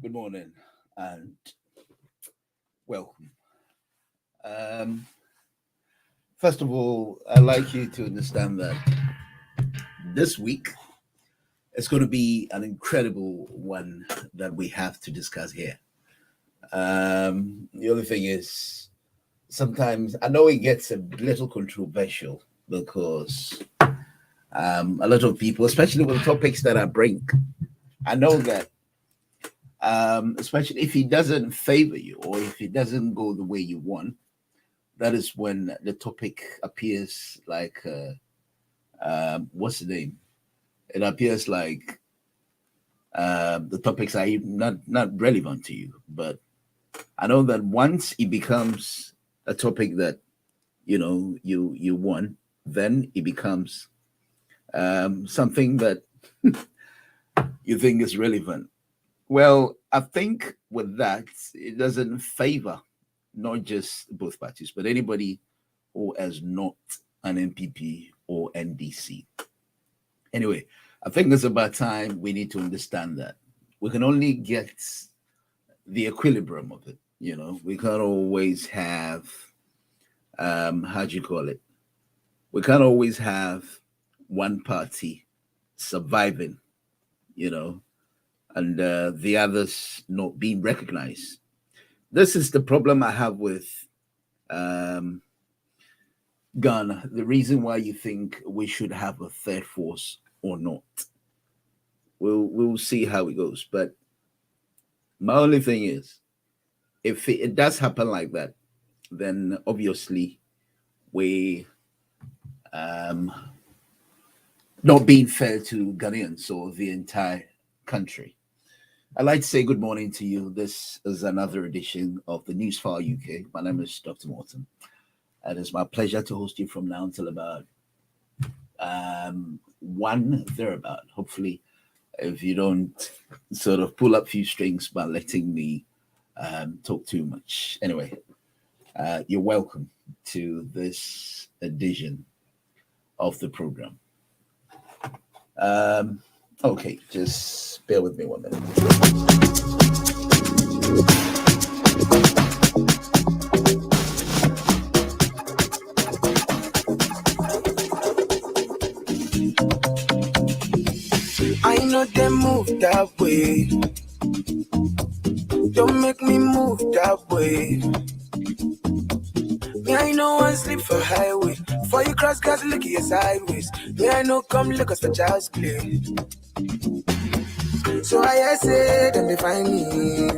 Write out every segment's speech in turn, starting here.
Good morning and welcome. Um, First of all, I'd like you to understand that this week is going to be an incredible one that we have to discuss here. The only thing is, sometimes I know it gets a little controversial because a lot of people, especially with the topics that I bring, I know that especially if it doesn't favor you or if it doesn't go the way you want, that is when the topic appears like what's the name? It appears like the topics are not relevant to you. But I know that once it becomes a topic that you want, then it becomes something that you think is relevant. Well, I think with that, it doesn't favor not just both parties, but anybody who is not an MPP or NDC. Anyway, I think it's about time we need to understand that we can only get the equilibrium of it. We can't always have, how do you call it? We can't always have one party surviving, you know, and the others not being recognized. This is the problem I have with um, Ghana. The reason why you think we should have a third force or not. We'll see how it goes. But my only thing is, if it does happen like that, then obviously we um, not being fair to Ghanaians or the entire country. I'd like to say good morning to you. This is another edition of the Newsfile UK. My name is Dr. Morton, and it's my pleasure to host you from now until about one thereabout. Hopefully, if you don't sort of pull up few strings by letting me talk too much. Anyway, you're welcome to this edition of the program. Okay, just bear with me 1 minute. I know them move that way. Don't make me move that way. Me, I know one sleep for highway. Before you cross, guys, look at your sideways. Me, I know come look us for child's play. So I say, them they find me.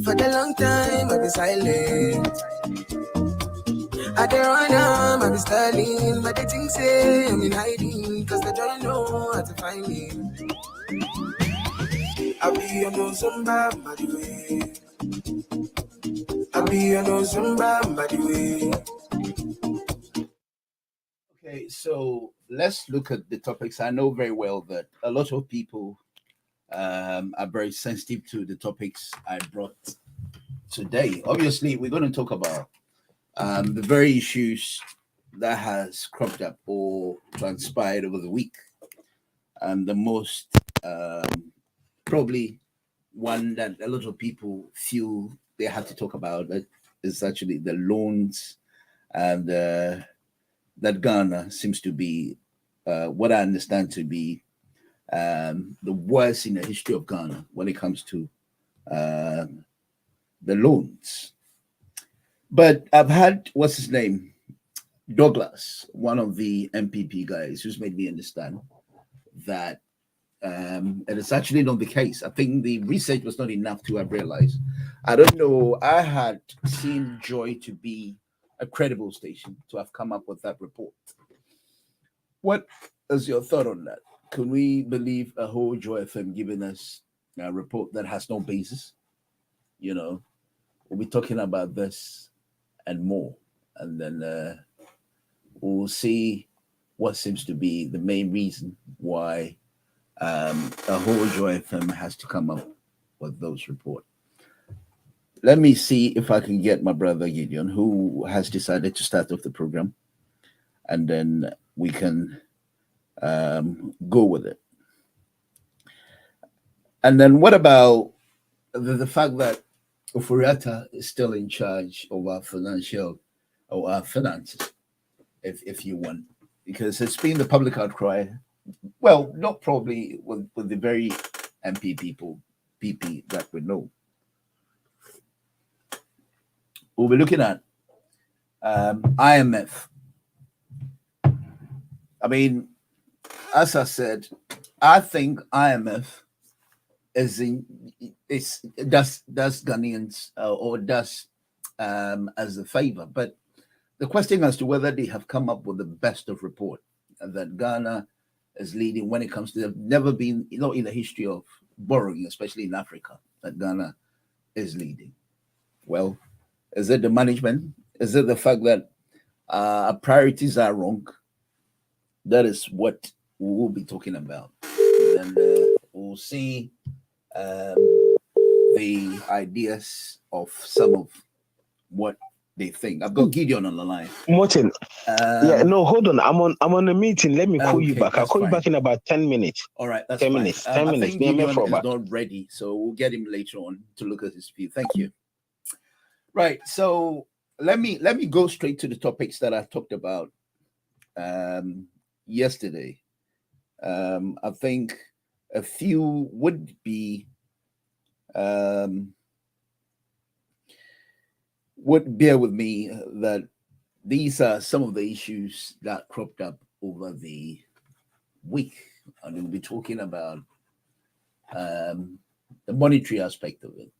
For the long time, I've been silent. I dey run I be styling. But they think say I'm in hiding. Cause they don't know how to find me. I be on Zumba, by the way. I be on Zumba, by the way. Okay, so let's look at the topics. I know very well that a lot of people are very sensitive to the topics I brought today. Obviously, we're going to talk about the very issues that has cropped up or transpired over the week. And the most probably one that a lot of people feel they have to talk about is actually the loans and that Ghana seems to be what I understand to be the worst in the history of Ghana when it comes to uh, the loans. But I've had what's his name, Douglas, one of the MPP guys, who's made me understand that it is actually not the case. I think the research was not enough to have realized. I don't know. I had seen Joy to be a credible station to have come up with that report. What is your thought on that? Can we believe a whole Joy FM giving us a report that has no basis? You know, we'll be talking about this and more, and then we'll see what seems to be the main reason why a whole Joy FM has to come up with those reports. Let me see if I can get my brother Gideon, who has decided to start off the program, and then we can go with it. And then what about the fact that Ofuriata is still in charge of our financial or our finances, if you want, because it's been the public outcry. Well, not probably with the very MP people, PP that we know. We'll be looking at IMF. I mean, as I said, I think IMF is in does Ghanaians or does as a favor, but the question as to whether they have come up with the best of report that Ghana is leading when it comes to, they've never been, in the history of borrowing, especially in Africa, that Ghana is leading. Well, is it the management? Is it the fact that our priorities are wrong? That is what we will be talking about. And we'll see the ideas of some of what they think. I've got Gideon on the line. Martin. No, hold on. I'm on a meeting. Let me call you back. I'll call you back in about 10 minutes. All right, that's 10 fine. minutes. 10 I minutes. think Gideon is not ready, so we'll get him later on to look at his view. Thank you. Right. So let me go straight to the topics that I talked about yesterday. I think a few would be would bear with me that these are some of the issues that cropped up over the week, and we'll be talking about the monetary aspect of it.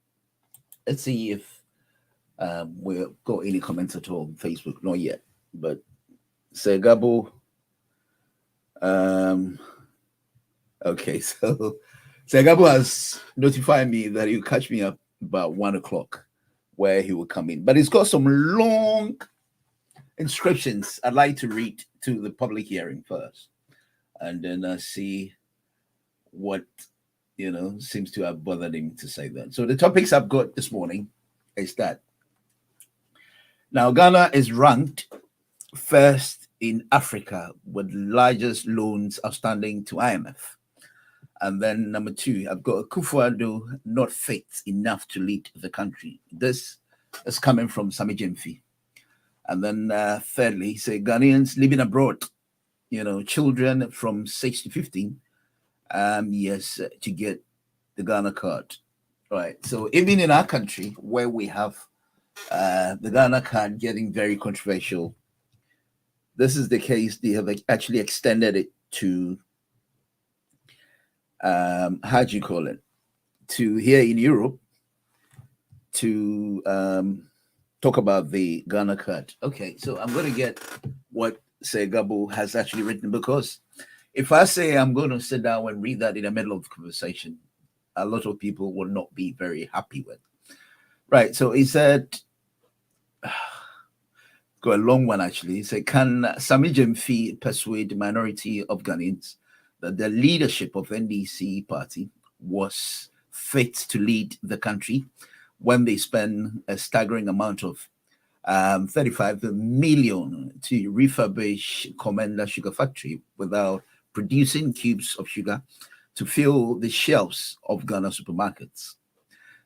Let's see if we've got any comments at all on Facebook. Not yet, but Segabo. Okay, so Segabo has notified me that he'll catch me up about 1 o'clock, where he will come in. But he's got some long inscriptions I'd like to read to the public hearing first, and then see what seems to have bothered him to say that. So the topics I've got this morning is that now Ghana is ranked first in Africa with largest loans outstanding to IMF. And then number 2, I've got Akufo-Addo not fit enough to lead the country. This is coming from Sami Jemfi. And then thirdly, say Ghanaians living abroad, children from 6 to 15 years to get the Ghana card. Right. So even in our country where we have the Ghana card getting very controversial, this is the case. They have actually extended it to how do you call it, to here in Europe to talk about the Ghana card. Okay, so I'm going to get what Segabo has actually written, because if I say I'm going to sit down and read that in the middle of the conversation, a lot of people will not be very happy with. Right, so he said, got a long one actually. He said, can Sami Jemfi persuade the minority of Ghanaians that the leadership of NDC party was fit to lead the country when they spend a staggering amount of 35 million to refurbish Commander Sugar Factory without producing cubes of sugar to fill the shelves of Ghana supermarkets?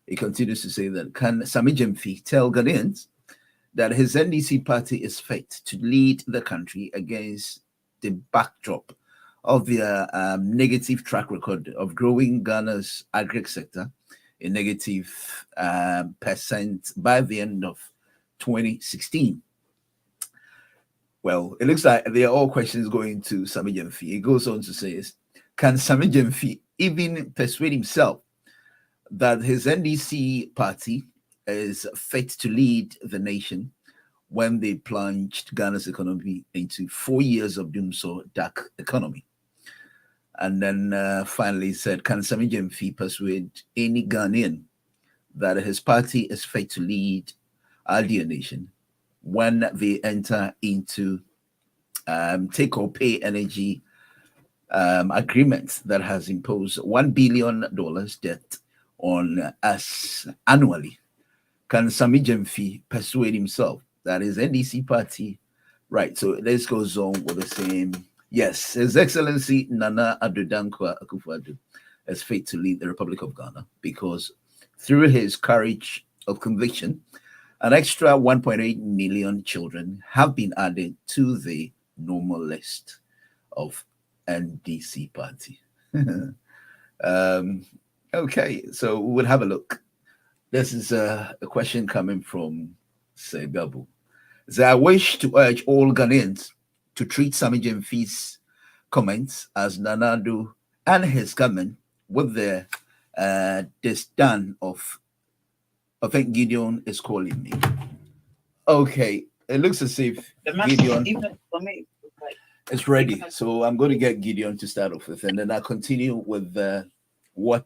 He continues to say that, can Sami Jemfi tell Ghanaians that his NDC party is fit to lead the country against the backdrop of their negative track record of growing Ghana's agri sector in negative percent by the end of 2016? Well, it looks like they are all questions going to Sami Jemfi. He goes on to say, can Sami Jemfi even persuade himself that his NDC party is fit to lead the nation when they plunged Ghana's economy into 4 years of doom so dark economy? And then finally said, can Sami Jemfi persuade any Ghanaian that his party is fit to lead our dear nation when they enter into take or pay energy agreement that has imposed $1 billion debt on us annually? Can Sami Jemfi persuade himself that his NDC party, right? So this goes on with the same. Yes, His Excellency Nana Addo Dankwa Akufo-Addo is fit to lead the Republic of Ghana because through his courage of conviction, an extra 1.8 million children have been added to the normal list of NDC party. Okay, so we'll have a look. This is a question coming from Segabu. So I wish to urge all Ghanaians to treat Sami Jemfi's comments as Nanado and his government with the disdain of, I think Gideon is calling me. Okay, it looks as if Gideon is ready. So I'm going to get Gideon to start off with, and then I'll continue with what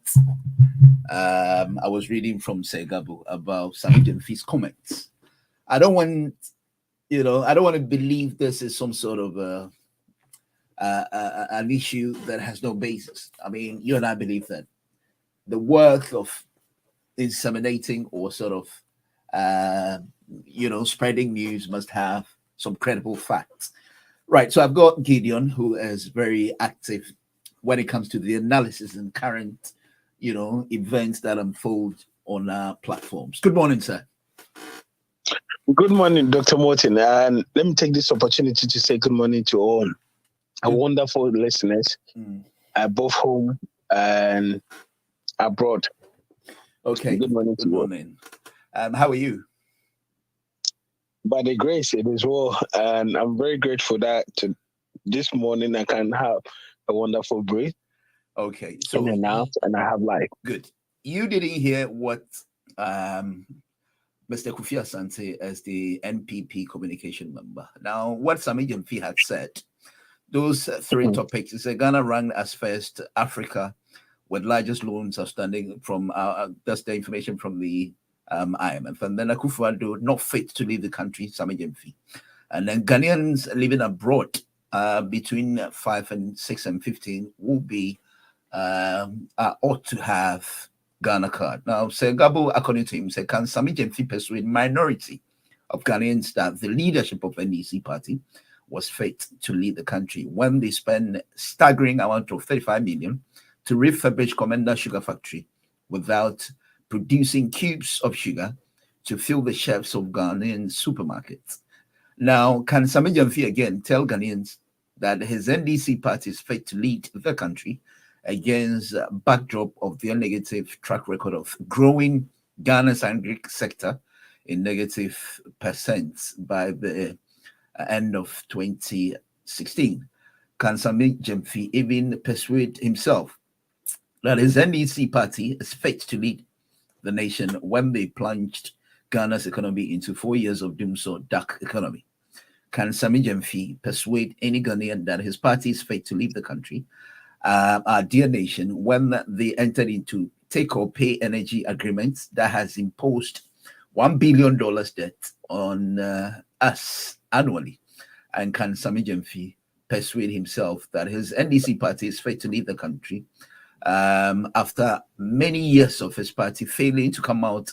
I was reading from Segabu about Sami Jemfi's comments. I don't want to believe this is some sort of an issue that has no basis. I mean, you and I believe that the work of inseminating or sort of, spreading news must have some credible facts. Right. So I've got Gideon, who is very active when it comes to the analysis and current, events that unfold on our platforms. Good morning, sir. Good morning, Dr. Morton. And let me take this opportunity to say good morning to all our wonderful listeners, both home and abroad. Okay. Good morning. Good morning. How are you? By the grace, it is well. And I'm very grateful that this morning I can have a wonderful breath. Okay. So and I have life. Good. You didn't hear what Mr. Kofi Asante as the NPP communication member. Now, what Sami Jemfi had said, those three topics is Ghana ranked as first Africa with largest loans outstanding from that's the information from the IMF. And then Akufo-Addo not fit to leave the country, Sami Jemfi. And then Ghanaians living abroad between 5 and 6 and 15 will be ought to have Ghana card. Now, Gabo, according to him, said, can Sami Jemfi persuade minority of Ghanaians that the leadership of NDC party was fit to lead the country when they spend staggering amount of 35 million to refurbish Commander Sugar Factory without producing cubes of sugar to fill the shelves of Ghanaian supermarkets? Now, can Sami Jemfi again tell Ghanaians that his NDC party is fit to lead the country against backdrop of their negative track record of growing Ghana's agri sector in negative percent by the end of 2016? Can Sami Jemfi even persuade himself that his NDC party is fit to lead the nation when they plunged Ghana's economy into 4 years of doomsday dark economy? Can Sami Jemfi persuade any Ghanaian that his party is fit to leave the country, our dear nation, when they entered into take-or-pay energy agreements that has imposed $1 billion debt on us annually? And can Sami Jemfi persuade himself that his NDC party is fit to leave the country after many years of his party failing to come out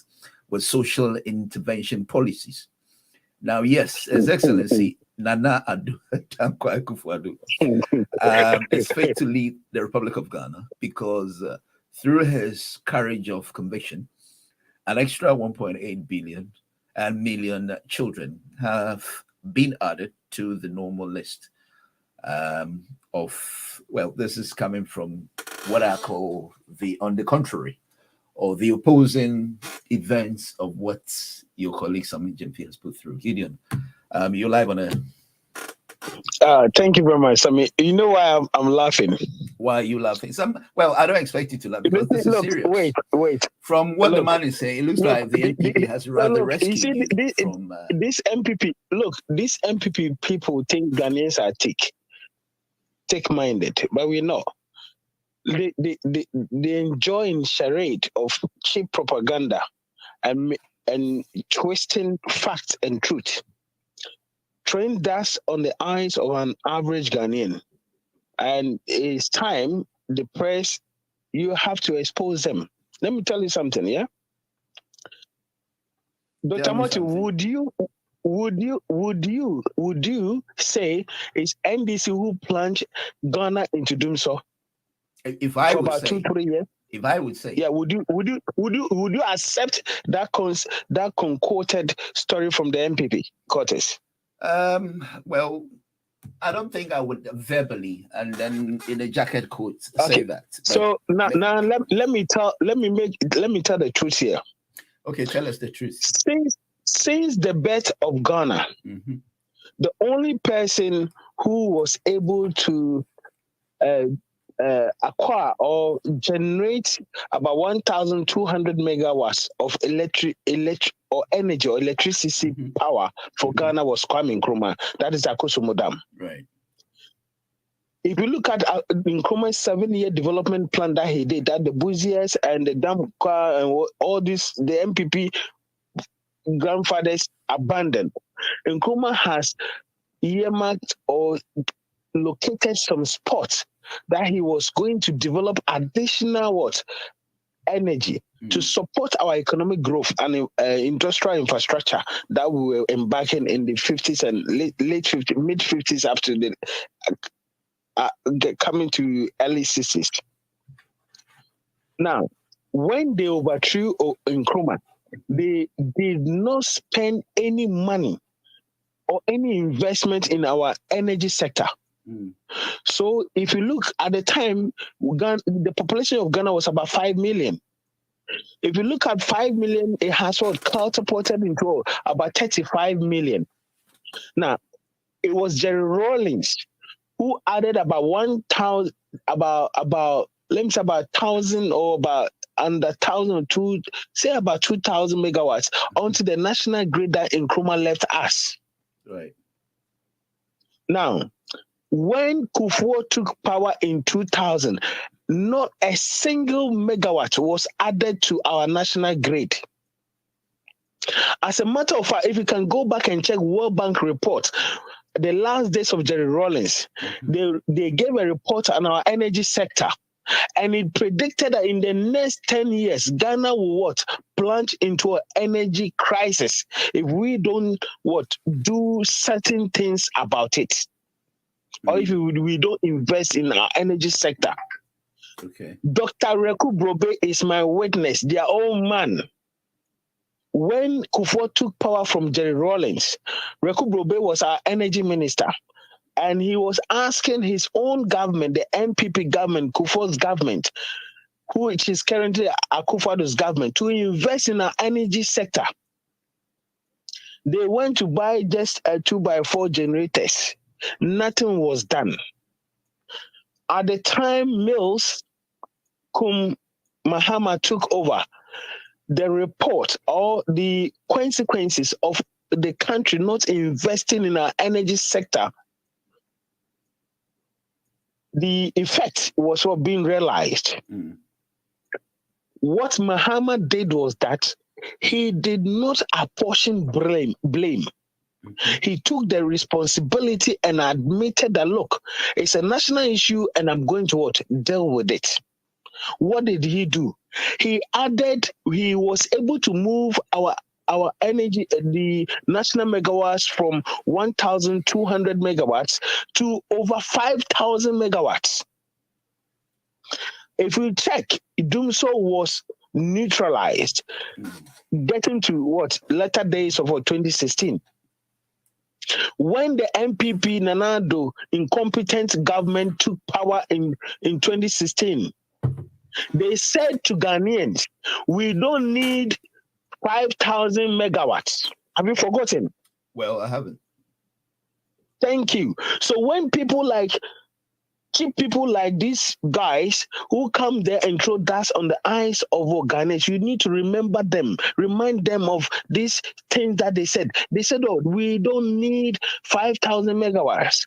with social intervention policies? Now, yes, His Excellency Nana Addo Dankwa Akufo-Addo is fit to lead the Republic of Ghana because through his courage of conviction, an extra 1.8 million children have been added to the normal list this is coming from what I call the on the contrary or the opposing events of what your colleague Sami Jemfi has put through. Gideon, you're live on air. Thank you very much, Sami. You know why I'm laughing? Why are you laughing? I don't expect you to laugh because this is serious. Wait. From what the man is saying, it looks like the NPP has rather rescued you from... This MPP, these MPP people think Ghanaians are thick-minded, but we're not. They enjoy charade of cheap propaganda and twisting facts and truth. Train dust on the eyes of an average Ghanaian. And it's time the press, you have to expose them. Let me tell you something, yeah? Dr. Moti, would you say it's NDC who plunged Ghana into doomsday? If I for would about say, 2-3 years? if I would say, Yeah, would you accept that that concocted story from the MPP, Curtis? well, I don't think I would verbally and then in a jacket quote say Okay. that. But So now let me tell the truth here. okay, tell us the truth. Since the birth of Ghana, Mm-hmm. the only person who was able to acquire or generate about 1,200 megawatts of electric or energy or electricity Mm-hmm. power for Mm-hmm. Ghana was Kwame Nkrumah. That is Akosombo Dam. Right. If you look at Nkrumah's 7-year development plan that he did, that the Buziers and the Dam and all this, the MPP grandfathers abandoned, Nkrumah has earmarked or located some spots that he was going to develop additional energy to support our economic growth and industrial infrastructure that we were embarking in the 50s and late 50s, mid 50s up to the coming to early 60s. Now, when they overthrew Nkrumah, they did not spend any money or any investment in our energy sector. So if you look at the time, the population of Ghana was about 5 million. If you look at 5 million, it has catapulted into about 35 million. Now, it was Jerry Rawlings who added about 1,000, let me say about 1,000 or about under 1,000 or two, say about 2,000 megawatts onto the national grid that Nkrumah left us. Right. Now, when Kufuor took power in 2000, not a single megawatt was added to our national grid. As a matter of fact, if you can go back and check World Bank report, the last days of Jerry Rawlings, they gave a report on our energy sector, and it predicted that in the next 10 years, Ghana will plunge into an energy crisis if we don't do certain things about it. Or if we don't invest in our energy sector. Okay. Dr. Reku Brobe is my witness, their own man. When Kufuor took power from Jerry Rawlings, Reku Brobe was our energy minister. And he was asking his own government, the MPP government, Kufuor's government, which is currently Akufo-Addo's government, to invest in our energy sector. They went to buy just a 2x4 generators. Nothing was done. At the time Mills Mahama took over, the report or the consequences of the country not investing in our energy sector, the effect was being realized. What Mahama did was that he did not apportion blame. He took the responsibility and admitted that, look, it's a national issue and I'm going to deal with it. What did he do? He was able to move our energy, the national megawatts from 1,200 megawatts to over 5,000 megawatts. If you check, Dumso was neutralized, getting to latter days of 2016. When the MPP Nanado incompetent government took power in 2016, they said to Ghanaians, we don't need 5,000 megawatts. Have you forgotten? Well, I haven't. Thank you. So when keep people like these guys who come there and throw dust on the eyes of Ghanaians, you need to remember them, remind them of these things that they said. They said, we don't need 5,000 megawatts.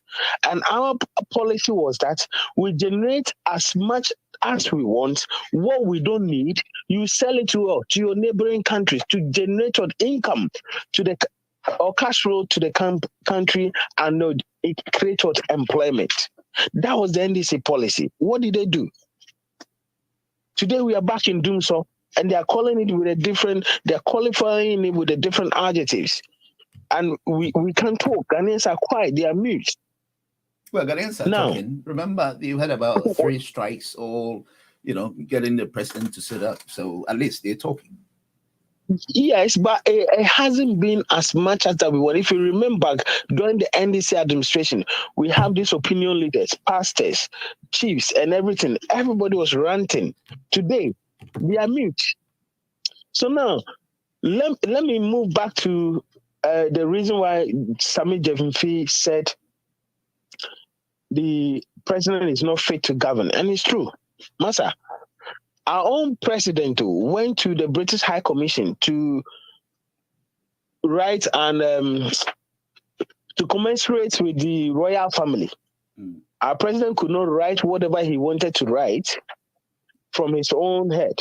And our policy was that we generate as much as we want. What we don't need, you sell it to your neighboring countries to generate income to the or cash flow to the country, and it creates employment. That was the NDC policy. What did they do? Today we are back in Dumso, and they are calling it they're qualifying it with the different adjectives. And we can't talk. Ghanaians are quiet, they are mute. Well, Ghanaians are Now, talking. Remember, you had about three strikes, all getting the president to sit up. So at least they're talking. yes, but it hasn't been as much as that we want. If you remember, during the NDC administration, we have these opinion leaders, pastors, chiefs, and everything. Everybody was ranting. Today, they are mute. So now, let me move back to the reason why Sami Jeffenfi said the president is not fit to govern. And it's true. Massa, our own president went to the British High Commission to write and to commensurate with the royal family. Mm. Our president could not write whatever he wanted to write from his own head.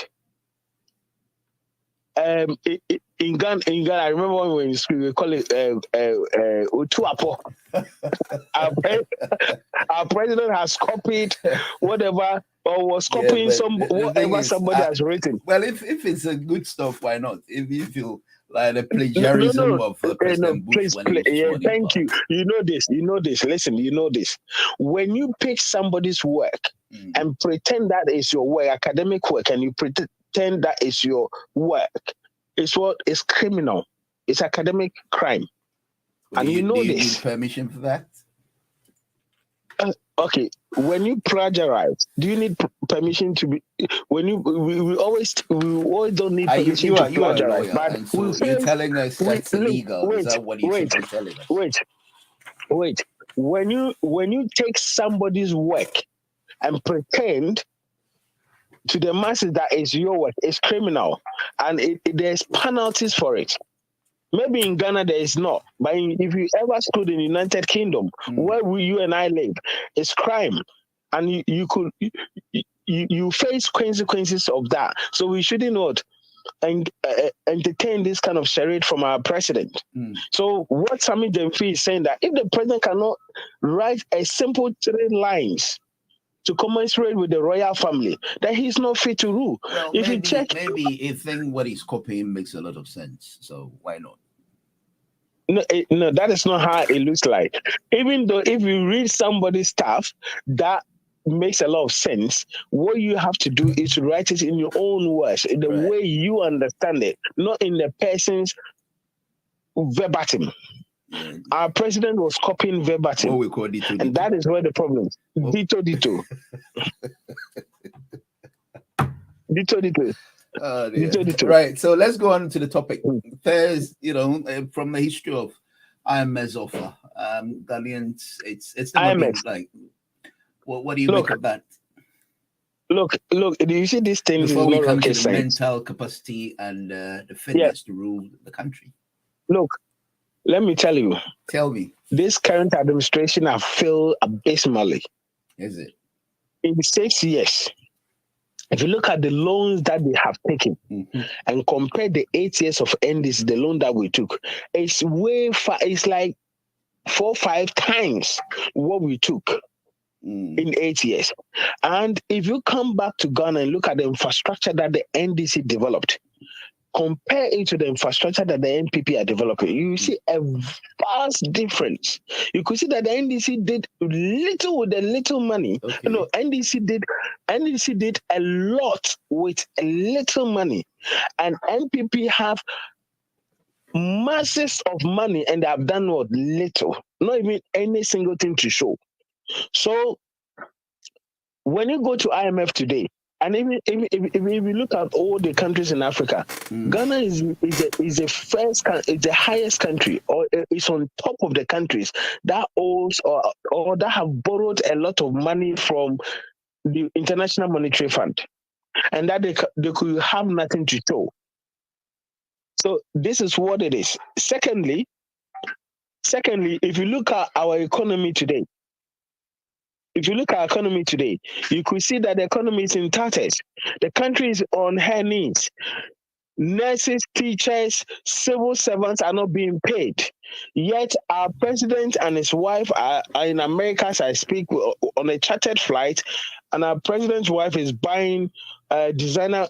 In Ghana, I remember when we were in school, we call it Utuapo. Our president has copied whatever or was copying whatever somebody has written. Well, if it's a good stuff, why not? If you feel like the plagiarism of President Bush when he was thank you. You know this. Listen, you know this. When you pick somebody's work and pretend that is your work, academic work, and you pretend that is your work, it's what is criminal. It's academic crime. And you know this. Need permission for that? Okay, when you plagiarize, do you need permission to be? When you we always don't need permission to plagiarize. But so you're telling us that's illegal. Is that what you should be telling us? Wait. When you take somebody's work and pretend to the masses that is your work, it's criminal, and there's penalties for it. Maybe in Ghana there is not, but if you ever stood in the United Kingdom, where you and I live, it's crime, and you face consequences of that. So we shouldn't not entertain this kind of charade from our president. So what Sami Jeffenfi is saying, that if the president cannot write a simple 3 lines to commensurate with the royal family, that he's not fit to rule. Well, if you check, maybe a thing what he's copying makes a lot of sense. So why not? No, that is not how it looks like. Even though if you read somebody's stuff that makes a lot of sense, what you have to do is to write it in your own words, in the way you understand it, not in the person's verbatim. Our president was copying verbatim. What we call dito. And that is where the problem is. Dito. Dito. Right, so let's go on to the topic. There's, from the history of IMS offer, Ghanaians, it's never been like, what do you make of that? Look, do you see these things? Before we come to the mental capacity and the fitness to rule the country. Look, let me tell you. Tell me. This current administration have failed abysmally. Is it? In 6 years, if you look at the loans that they have taken and compare the 8 years of NDC, the loan that we took, it's way far. It's like 4 or 5 times what we took in 8 years. And if you come back to Ghana and look at the infrastructure that the NDC developed, compare it to the infrastructure that the NPP are developing, you see a vast difference. You could see that the NDC did little with the little money. Okay. No, NDC did a lot with a little money, and NPP have masses of money and they have done what little, not even any single thing to show. So when you go to IMF today, and even if we look at all the countries in Africa, Ghana is the highest country, or is on top of the countries that owes or that have borrowed a lot of money from the International Monetary Fund, and that they could have nothing to show. So this is what it is. Secondly, if you look at our economy today, you could see that the economy is in tatters. The country is on her knees. Nurses, teachers, civil servants are not being paid. Yet our president and his wife are in America as I speak on a chartered flight, and our president's wife is buying designer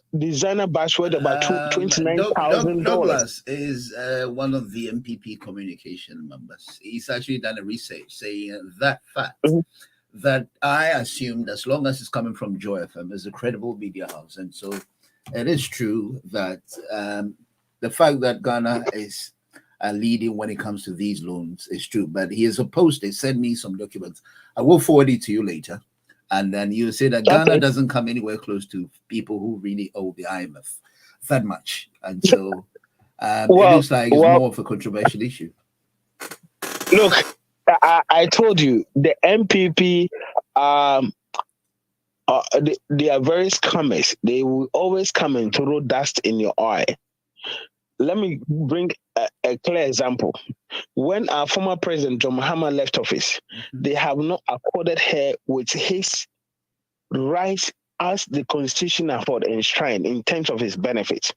bags worth about $29,000. Douglas is one of the MPP communication members. He's actually done a research saying that fact Mhm. that I assumed, as long as it's coming from Joy FM, is a credible media house, and so it is true that the fact that Ghana is leading when it comes to these loans is true. But he is opposed. They sent me some documents. I will forward it to you later. And then you say that Ghana Okay. doesn't come anywhere close to people who really owe the IMF that much. And so it Well, looks like it's more of a controversial issue. look, I told you the MPP, they are very scammers. They will always come and throw dust in your eye. Let me bring a clear example. When our former president John Mahama left office, they have not accorded her with his rights as the constitution afford enshrined in terms of his benefits.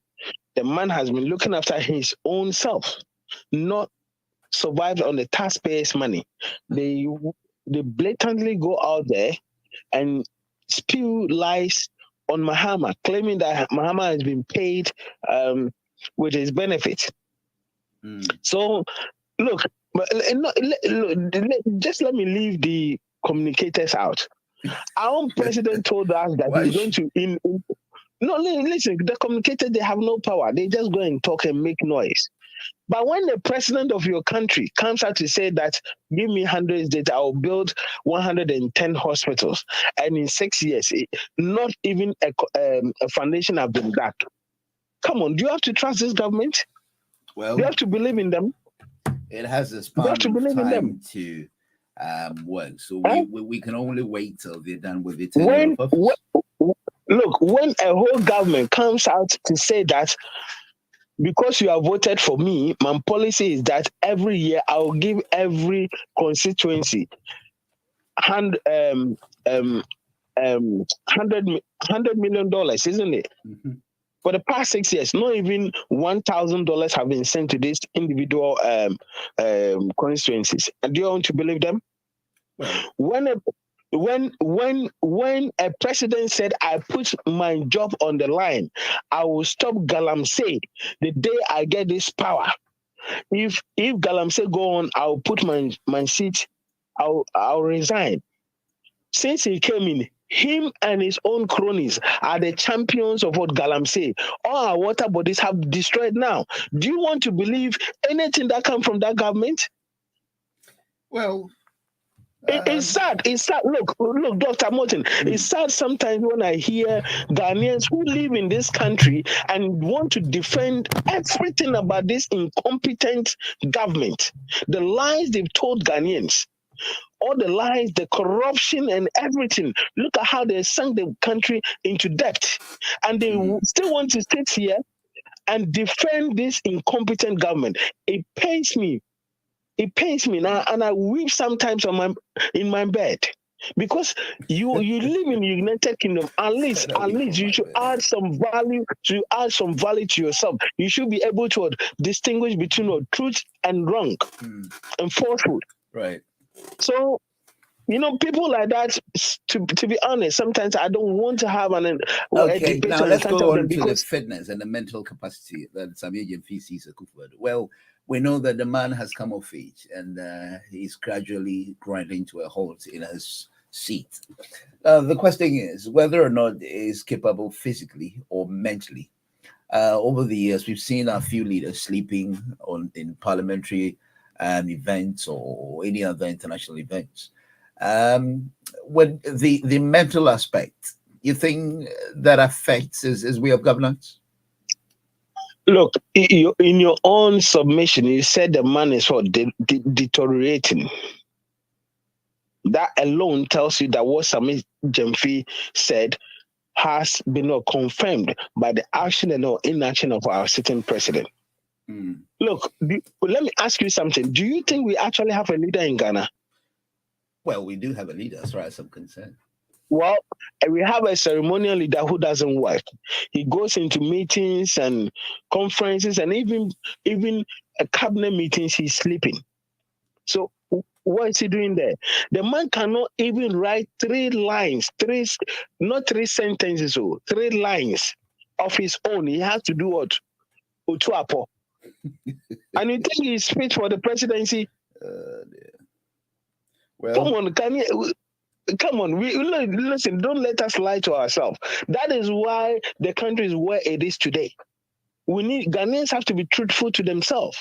The man has been looking after his own self, not survived on the taxpayers' money. They blatantly go out there and spew lies on Mahama, claiming that Mahama has been paid with his benefits. So, look, just let me leave the communicators out. Our own president told us that he's going to no, listen, the communicators, they have no power. They just go and talk and make noise. But when the president of your country comes out to say that, give me 100 days, I'll build 110 hospitals, and in 6 years, not even a foundation have been done. Come on, do you have to trust this government? Well, you have to believe in them. It has a span of time to work, so we can only wait till they're done with it. Look, when a whole government comes out to say that, because you have voted for me, my policy is that every year I will give every constituency $100 million, isn't it? Mm-hmm. For the past 6 years, not even $1,000 have been sent to these individual constituencies. And do you want to believe them? Well, when a president said, I put my job on the line, I will stop Galamsey the day I get this power. If Galamsey go on, I'll put my seat, I'll resign. Since he came in, him and his own cronies are the champions of what Galamsey. All our water bodies have destroyed now. Do you want to believe anything that comes from that government? Well, it's sad. It's sad. Look, Dr. Martin. It's sad sometimes when I hear Ghanaians who live in this country and want to defend everything about this incompetent government. The lies they've told Ghanaians, all the lies, the corruption, and everything. Look at how they sunk the country into debt, and they still want to sit here and defend this incompetent government. It pains me. It pains me now, and I weep sometimes in my bed, because you live in the United Kingdom. At least you should add some value. To add some value to yourself. You should be able to distinguish between truth and wrong and falsehood. Right. So, people like that. To be honest, sometimes I don't want to have a debate. Now let's go on to the fitness and the mental capacity that Samuel Jemfi sees a Kufwad. Well, we know that the man has come of age and he's gradually grinding to a halt in his seat. The question is whether or not he's capable physically or mentally. Over the years, we've seen a few leaders sleeping in parliamentary events or any other international events. When the mental aspect, you think that affects his way of governance? Look, in your own submission, you said the man is deteriorating. That alone tells you that what Sami Jemfi said has been confirmed by the action and inaction of our sitting president. Look, let me ask you something. Do you think we actually have a leader in Ghana? Well, we do have a leader, as far as I'm concerned. Well, we have a ceremonial leader who doesn't work. He goes into meetings and conferences and even cabinet meetings, he's sleeping. So What is he doing there? The man cannot even write 3 lines, not 3 sentences, 3 lines of his own. He has to do what? Utuapo. And you think he's fit for the presidency? Well, come on, listen, don't let us lie to ourselves. That is why the country is where it is today. Ghanaians have to be truthful to themselves.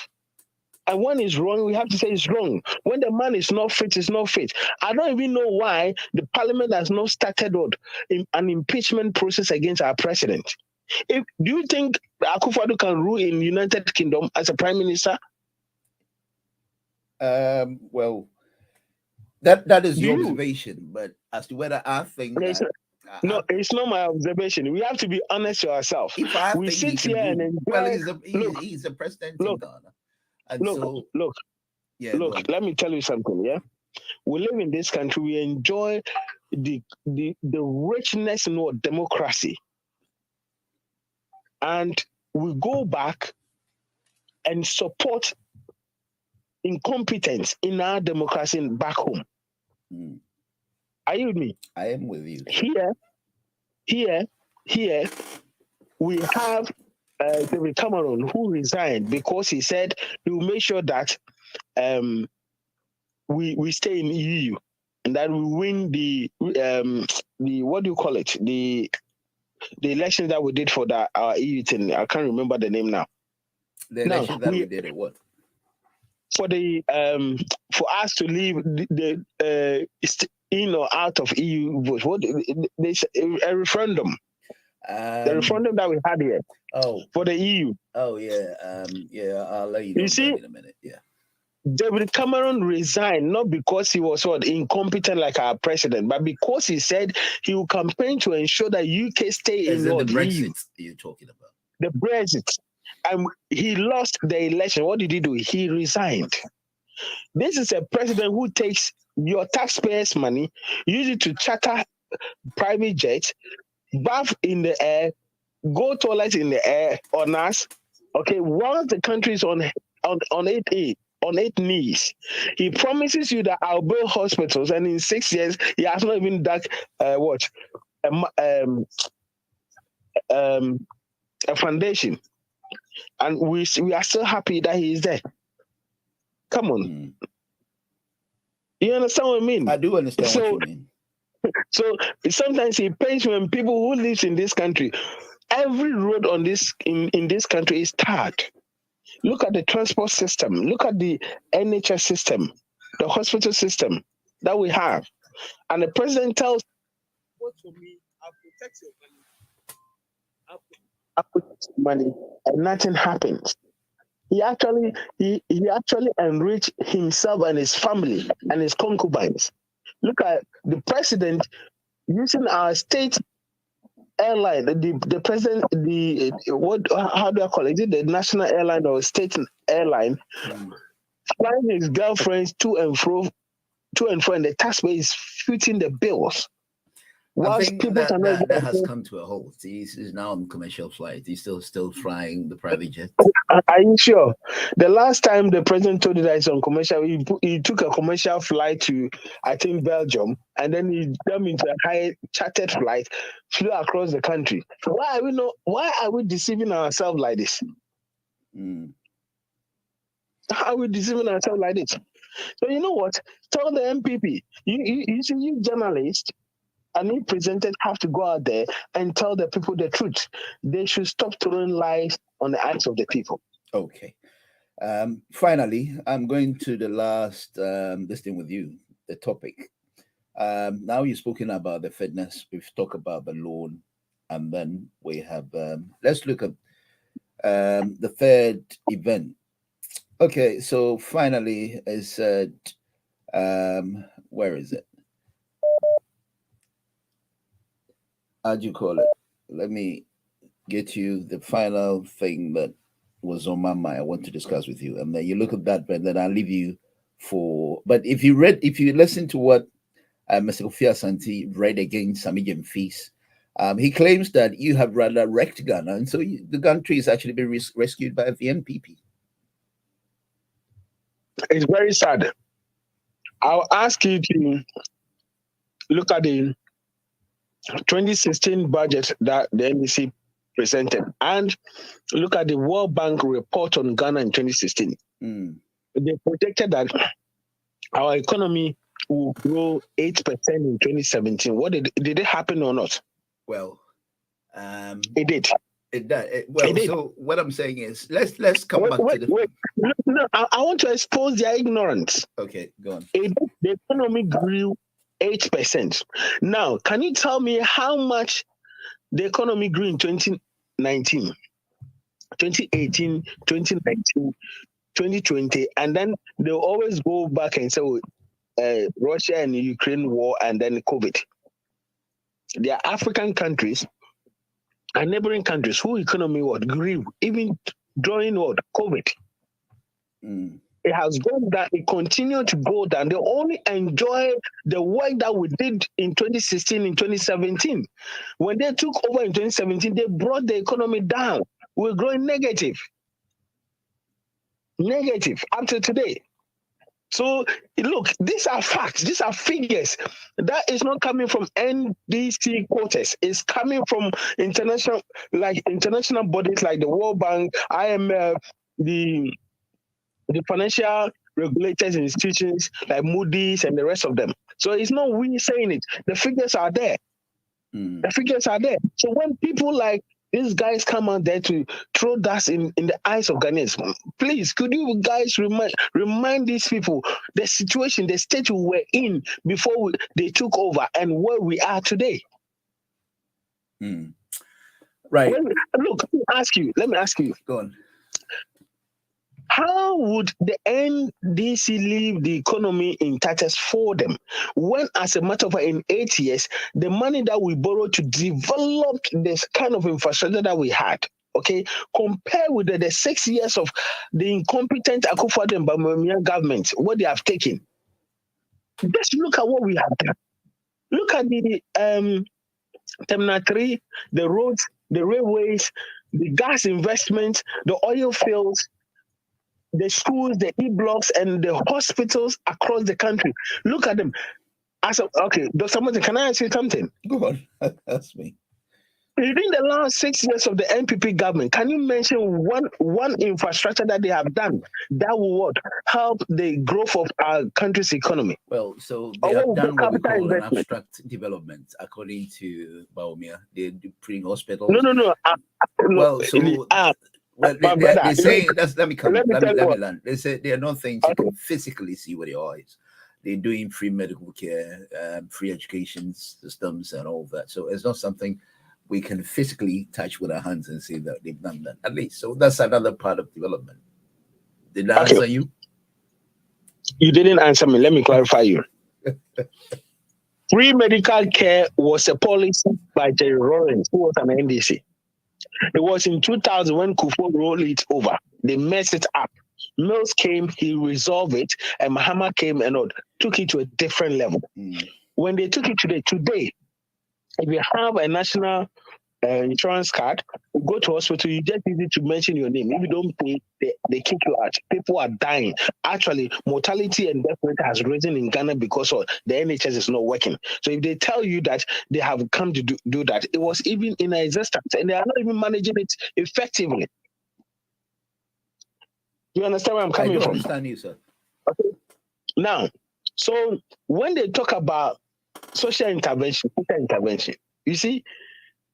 And when it's wrong, we have to say it's wrong. When the man is not fit, it's not fit. I don't even know why the parliament has not started an impeachment process against our president. Do you think Akufo-Addo can rule in United Kingdom as a prime minister? Well, that is your observation, but as to whether I think no, it's not my observation. We have to be honest to ourselves. If I we think sit here and enjoy, well, he's a president in Ghana. And look, let me tell you something, yeah? We live in this country, we enjoy the richness in our democracy. And we go back and support incompetence in our democracy back home. Are you with me? I am with you. Here, we have David Cameron, who resigned because he said he will make sure that we stay in EU and that we win the what do you call it, the elections that we did for our EU thing. I can't remember the name now. The election that we did it what? For the for us to leave the in or out of EU vote. What a referendum. The referendum that we had here. Oh, for the EU. Oh yeah, I'll let you know in a minute. Yeah. David Cameron resigned not because he was incompetent like our president, but because he said he will campaign to ensure that UK stay in the Brexit EU. You're talking about the Brexit, and he lost the election. What did he do? He resigned. This is a president who takes your taxpayers' money, use it to charter private jets, bath in the air, go toilet in the air on us. Okay, once the country is on eight knees, he promises you that I'll build hospitals, and in 6 years he has not even dug a foundation, and we are still happy that he is there. Come on, you understand what I mean? I do understand what you mean. So sometimes he pays when people who live in this country. Every road on this in this country is tarred. Look at the transport system. Look at the NHS system, the hospital system that we have. And the president tells, "Vote for me, I'll protect your money. I'll protect your money," and nothing happens. He actually enriched himself and his family and his concubines. Look at the president using our state airline, the president, how do I call it? Is it the national airline or state airline? Flying his girlfriends to and fro, and the taxpayer is footing the bills. I think that has come to a halt. He's now on commercial flight. He's still flying the private jet. Are you sure? The last time the president told you that he's on commercial, he took a commercial flight to, I think, Belgium, and then he jumped into a high chartered flight, flew across the country. Why are we deceiving ourselves like this? How are we deceiving ourselves like this? So you know what? Tell the MPP, you journalists, and you presenters have to go out there and tell the people the truth. They should stop throwing lies on the eyes of the people. Okay. Finally, I'm going to the last this thing with you, the topic. Now you've spoken about the fitness. We've talked about the loan, and then we have let's look at the third event. Okay, so finally, I said, where is it? How do you call it? Let me get you the final thing that was on my mind I want to discuss with you. And then you look at that, but then I'll leave you for. But if you listen to what Mr. Kofi Asante read against Samijan Feast, he claims that you have rather wrecked Ghana, and so the country is actually being rescued by the NPP. It's very sad. I'll ask you to look at the 2016 budget that the NDC presented and look at the World Bank report on Ghana in 2016. They projected that our economy will grow 8% in 2017. What did it happen or not? Well, it did. It did. So what I'm saying is, let's come back to the. No, I want to expose their ignorance. Okay, go on. The economy grew 8%. Now, can you tell me how much the economy grew in 2019, 2018, 2019, 2020, and then they'll always go back and say, Russia and Ukraine war and then COVID. There are African countries and neighboring countries whose economy grew, even during COVID. It has gone down, it continued to go down. They only enjoy the work that we did in 2016, in 2017. When they took over in 2017, they brought the economy down. We're growing negative up to today. So look, these are facts, these are figures. That is not coming from NDC quotas. It's coming from international bodies like the World Bank, IMF, the financial regulators institutions like Moody's and the rest of them. So it's not we saying it. The figures are there. The figures are there. So when people like these guys come out there to throw dust in the eyes of Ghanaians, please, could you guys remind these people the situation, the state we were in before they took over and where we are today? Right. Look, let me ask you. Go on. How would the NDC leave the economy in tatters for them when, as a matter of fact, in 8 years, the money that we borrowed to develop this kind of infrastructure that we had, okay, compared with the 6 years of the incompetent Akufo-Addo and Bawumia government, what they have taken? Just look at what we have done. Look at the Terminal 3, the roads, the railways, the gas investments, the oil fields, the schools, the e-blocks, and the hospitals across the country. Look at them. Okay, Dr. Martin, can I ask you something? Go on. That's me. During the last 6 years of the NPP government, can you mention one infrastructure that they have done that will help the growth of our country's economy? Well, so they have done what we call an abstract development, according to Bawumia. They're putting hospitals. No. Well, so they say let me land. They say they are not things you can physically see with your eyes. They're doing free medical care, free education systems, and all that. So it's not something we can physically touch with our hands and say that they've done that, at least. So that's another part of development. Did I answer you? You didn't answer me. Let me clarify you. Free medical care was a policy by Jerry Lawrence, who was an NDC. It was in 2000 when Kufuor rolled it over. They messed it up. Mills came, he resolved it, and Mahama came and took it to a different level. When they took it today, if you have a national insurance card, you go to hospital, you just need to mention your name. If you don't pay, they kick you out. People are dying. Actually, mortality and death rate has risen in Ghana because the NHS is not working. So if they tell you that they have come to do that, it was even in existence, and they are not even managing it effectively. You understand where I'm coming from? I understand you, sir. Okay. Now, so when they talk about social intervention, you see,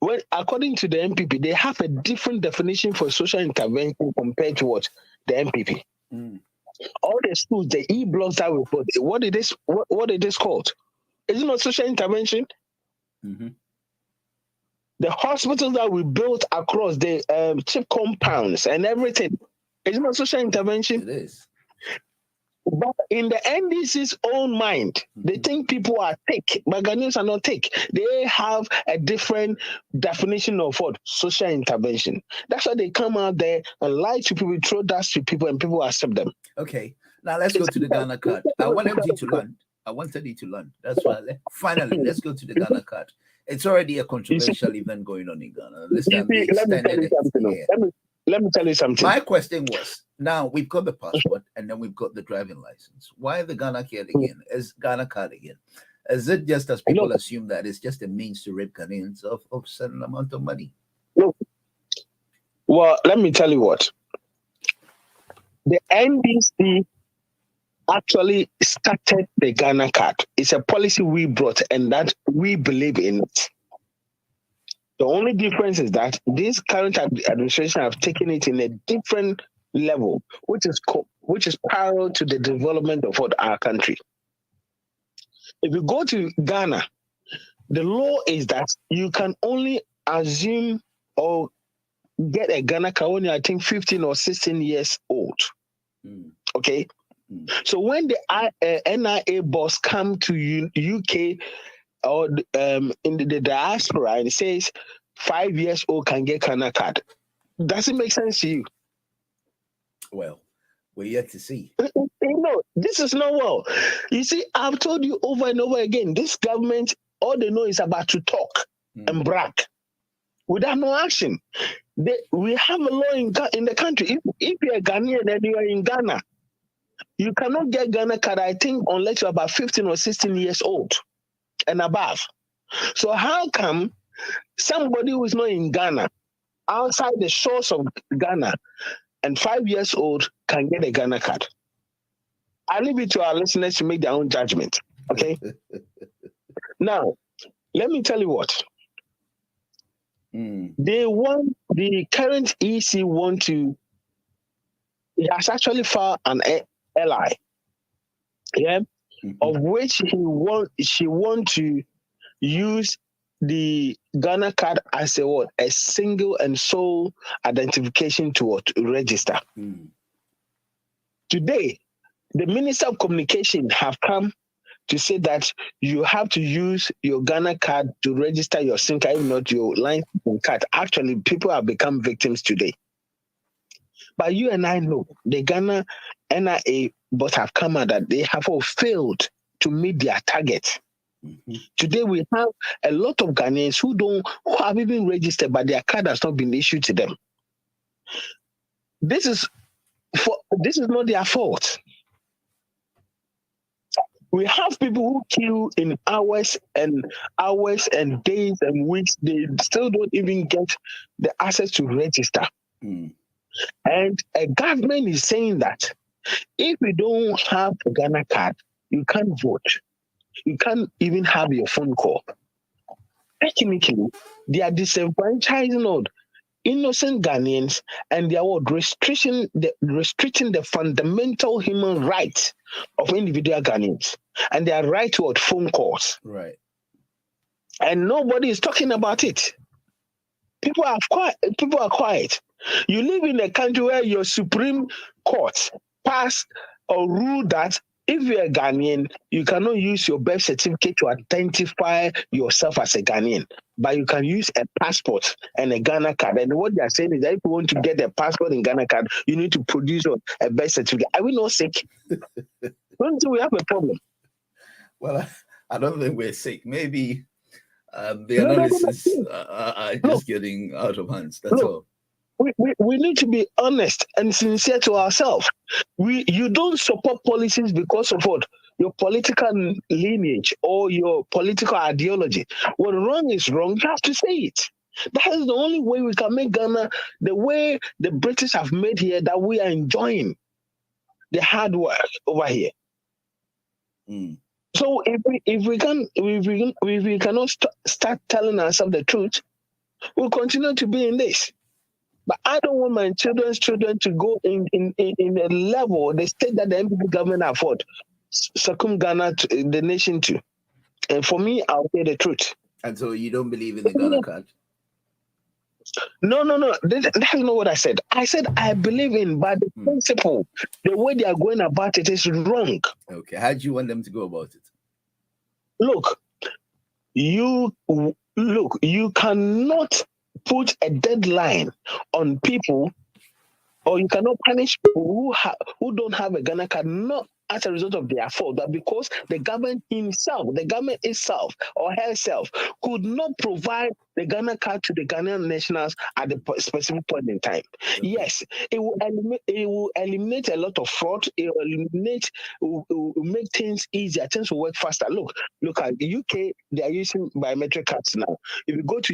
well, according to the MPP, they have a different definition for social intervention compared to what the MPP. All the schools, the e-blocks that we put, what it is called? Is it not social intervention? The hospitals that we built across the cheap compounds and everything, is it not social intervention? It is. But in the NDC's own mind, they think people are thick, but Ghanaians are not thick. They have a different definition of what social intervention. That's why they come out there and lie to people, throw dust to people, and people accept them. Okay, now let's go to the Ghana card. I wanted you to learn. That's why. Finally, let's go to the Ghana card. It's already a controversial event going on in Ghana. Let me tell you something. My question was, Now we've got the passport and then we've got the driving license. Why the Ghana card again? Is Ghana card again? Is it just as people Look, assume that it's just a means to rape Ghanaians of certain amount of money? look. Well, let me tell you what. The NDC actually started the Ghana card. It's a policy we brought and that we believe in it. The only difference is that this current administration have taken it in a different level, which is parallel to the development of our country. If you go to Ghana, the law is that you can only assume or get a Ghana card when you're, I think, 15 or 16 years old. Okay? So when the NIA boss come to UK or in the diaspora and says 5 years old can get Ghana card, does it make sense to you? Well, we're yet to see. No, this is not well. You see, I've told you over and over again, this government, all they know is about to talk and brag without no action. We have a law in the country. If you're a Ghanaian and you are in Ghana, you cannot get Ghana card, I think, unless you're about 15 or 16 years old and above. So how come somebody who is not in Ghana, outside the shores of Ghana, and 5 years old can get a Ghana card? I leave it to our listeners to make their own judgment. Okay? Now, let me tell you what. They want, the current EC want to, he has actually filed an LI, of which she want to use the Ghana card as a single and sole identification to register. Today, the Minister of Communication have come to say that you have to use your Ghana card to register your SIM card, if not your line card. Actually, people have become victims today. But you and I know the Ghana NIA but have come out that they have all failed to meet their target. Today we have a lot of Ghanaians who have even registered, but their card has not been issued to them. This is not their fault. We have people who queue in hours and days and weeks. They still don't even get the access to register. And a government is saying that if you don't have a Ghana card, you can't vote. You can't even have your phone call. Technically, they are disenfranchising innocent Ghanaians, and they are restricting the fundamental human rights of individual Ghanaians and their right to phone calls. Right. And nobody is talking about it. People are quiet. You live in a country where your Supreme Court passed a rule that if you're a Ghanaian, you cannot use your birth certificate to identify yourself as a Ghanaian, but you can use a passport and a Ghana card. And what they are saying is that if you want to get a passport and Ghana card, you need to produce a birth certificate. Are we not sick? Don't we have a problem? Well, I don't think we're sick. Maybe the analysis are just getting out of hands. That's all. We need to be honest and sincere to ourselves. You don't support policies because of your political lineage or your political ideology. What wrong is wrong, you have to say it. That is the only way we can make Ghana the way the British have made here, that we are enjoying the hard work over here. So if we cannot start telling ourselves the truth, we'll continue to be in this. But I don't want my children's children to go in a level, the state that the MPP government afford, succumb Ghana, the nation to. And for me, I'll say the truth. And so you don't believe in the Ghana card? No. That is not what I said. I said I believe in, but the principle, the way they are going about it is wrong. Okay. How do you want them to go about it? Look, you cannot put a deadline on people, or you cannot punish people who don't have a Ghana card, not as a result of their fault, but because the government itself or herself could not provide the Ghana card to the Ghanaian nationals at the specific point in time. Okay. Yes, it will eliminate a lot of fraud. It will make things easier. Things will work faster. Look at the UK. They are using biometric cards now. If you go to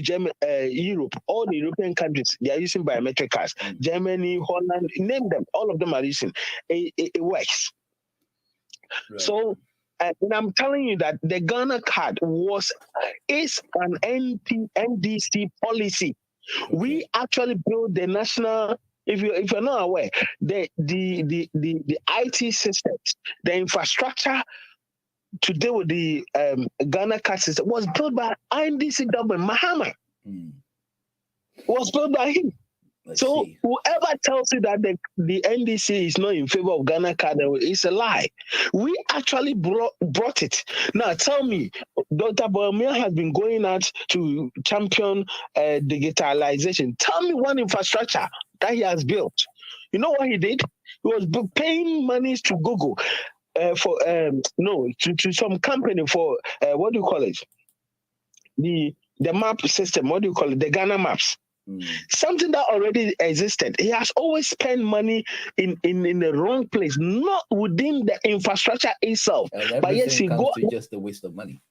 Europe, all the European countries, they are using biometric cards. Germany, Holland, name them. All of them are using. It works. Right. So, and I'm telling you that the Ghana card is an NDC policy. Okay. We actually build the national. If you're not aware, the IT systems, the infrastructure to deal with the Ghana card system was built by NDC government. Mahama was built by him. So whoever tells you that the NDC is not in favor of Ghana card is a lie. We actually brought it. Now tell me, Dr. Boyomia has been going out to champion digitalization. Tell me one infrastructure that he has built. You know what he did? He was paying monies to Google to some company for what do you call it? The map system. What do you call it? The Ghana maps. Something that already existed. He has always spent money in the wrong place, not within the infrastructure itself. But yes, he comes to just a waste of money.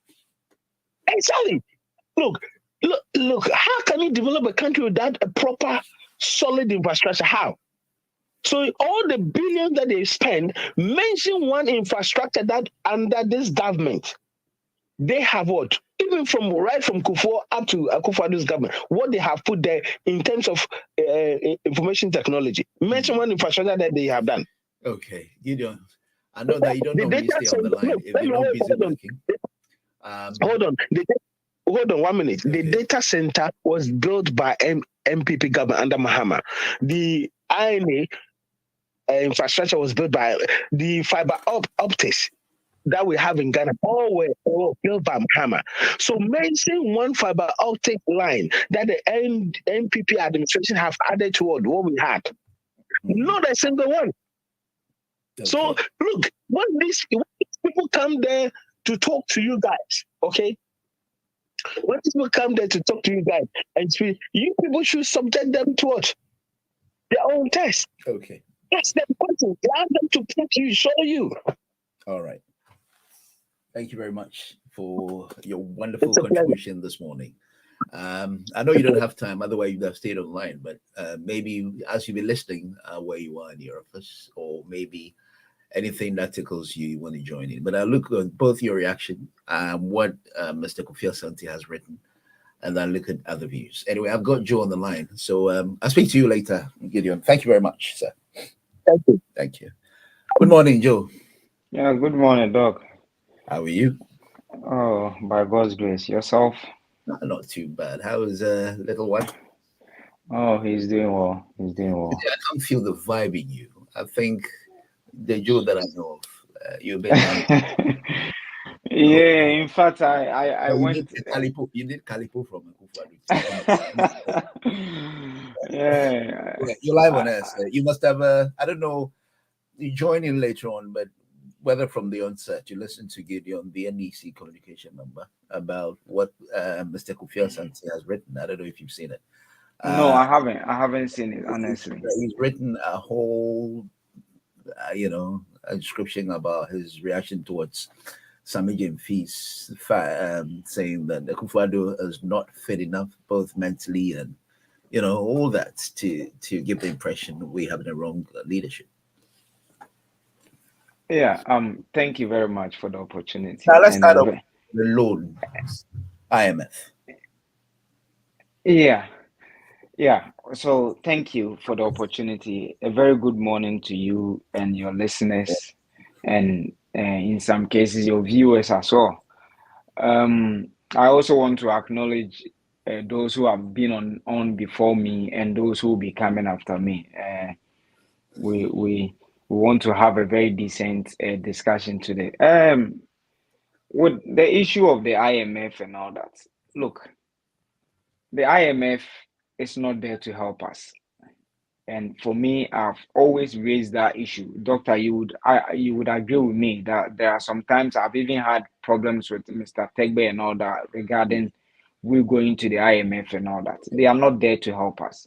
Exactly. Look. How can you develop a country without a proper, solid infrastructure? How? So all the billions that they spend, mention one infrastructure that under this government, they have what? Even from Kufuor up to Akufo-Addo's government, what they have put there in terms of information technology. Mention one infrastructure that they have done. Okay, Gideon, I know that you don't normally stay on the line if you're not busy working. Hold on 1 minute. Okay. The data center was built by MPP government under Mahama. The INA infrastructure was built by the fiber optics that we have in Ghana, all were built by Mahama. So mention one fiber optic line that the NPP administration have added to what we had. Not a single one. Okay. So look, when these people come there to talk to you guys, okay? When people come there to talk to you guys and speak, you people should subject them to what? Their own test. Okay. Ask them questions. Allow them to put you, show you. All right. Thank you very much for your wonderful contribution this morning. I know you don't have time, otherwise you'd have stayed online, but maybe as you've been listening where you are in your office, or maybe anything that tickles you want to join in. But I look at both your reaction and what Mr. Kofi Asante has written, and then look at other views. Anyway, I've got Joe on the line, so I'll speak to you later, Gideon. Thank you very much, sir. Thank you. Thank you. Good morning, Joe. Yeah, good morning, Doc. How are you? Oh, by God's grace. Yourself? Not too bad. How is little one? Oh, he's doing well. He's doing well. I can't feel the vibe in you. I think the Joe that I know of, you've been. Yeah, in fact, I went. You did Calipo from Akufo-Addo. Yeah. You're live on us. You must have. I don't know. You join in later on, but whether from the onset you listen to Gideon, the NEC communication number, about what Mr. Kofi Asante has written. I don't know if you've seen it. No, I haven't. I haven't seen it, honestly. He's written a whole, a description about his reaction towards Sammy fees, saying that the Akufo-Addo is not fit enough, both mentally and, all that to give the impression we have the wrong leadership. Yeah, thank you very much for the opportunity. Now let's start off with the loan, IMF. Yeah. So thank you for the opportunity. A very good morning to you and your listeners, and in some cases your viewers as well. I also want to acknowledge those who have been on before me and those who will be coming after me. We want to have a very decent discussion today. With the issue of the IMF and all that, look, the IMF is not there to help us. And for me, I've always raised that issue. Doctor, you would agree with me that there are sometimes I've even had problems with Mr. Tegbe and all that regarding we going to the IMF and all that. They are not there to help us.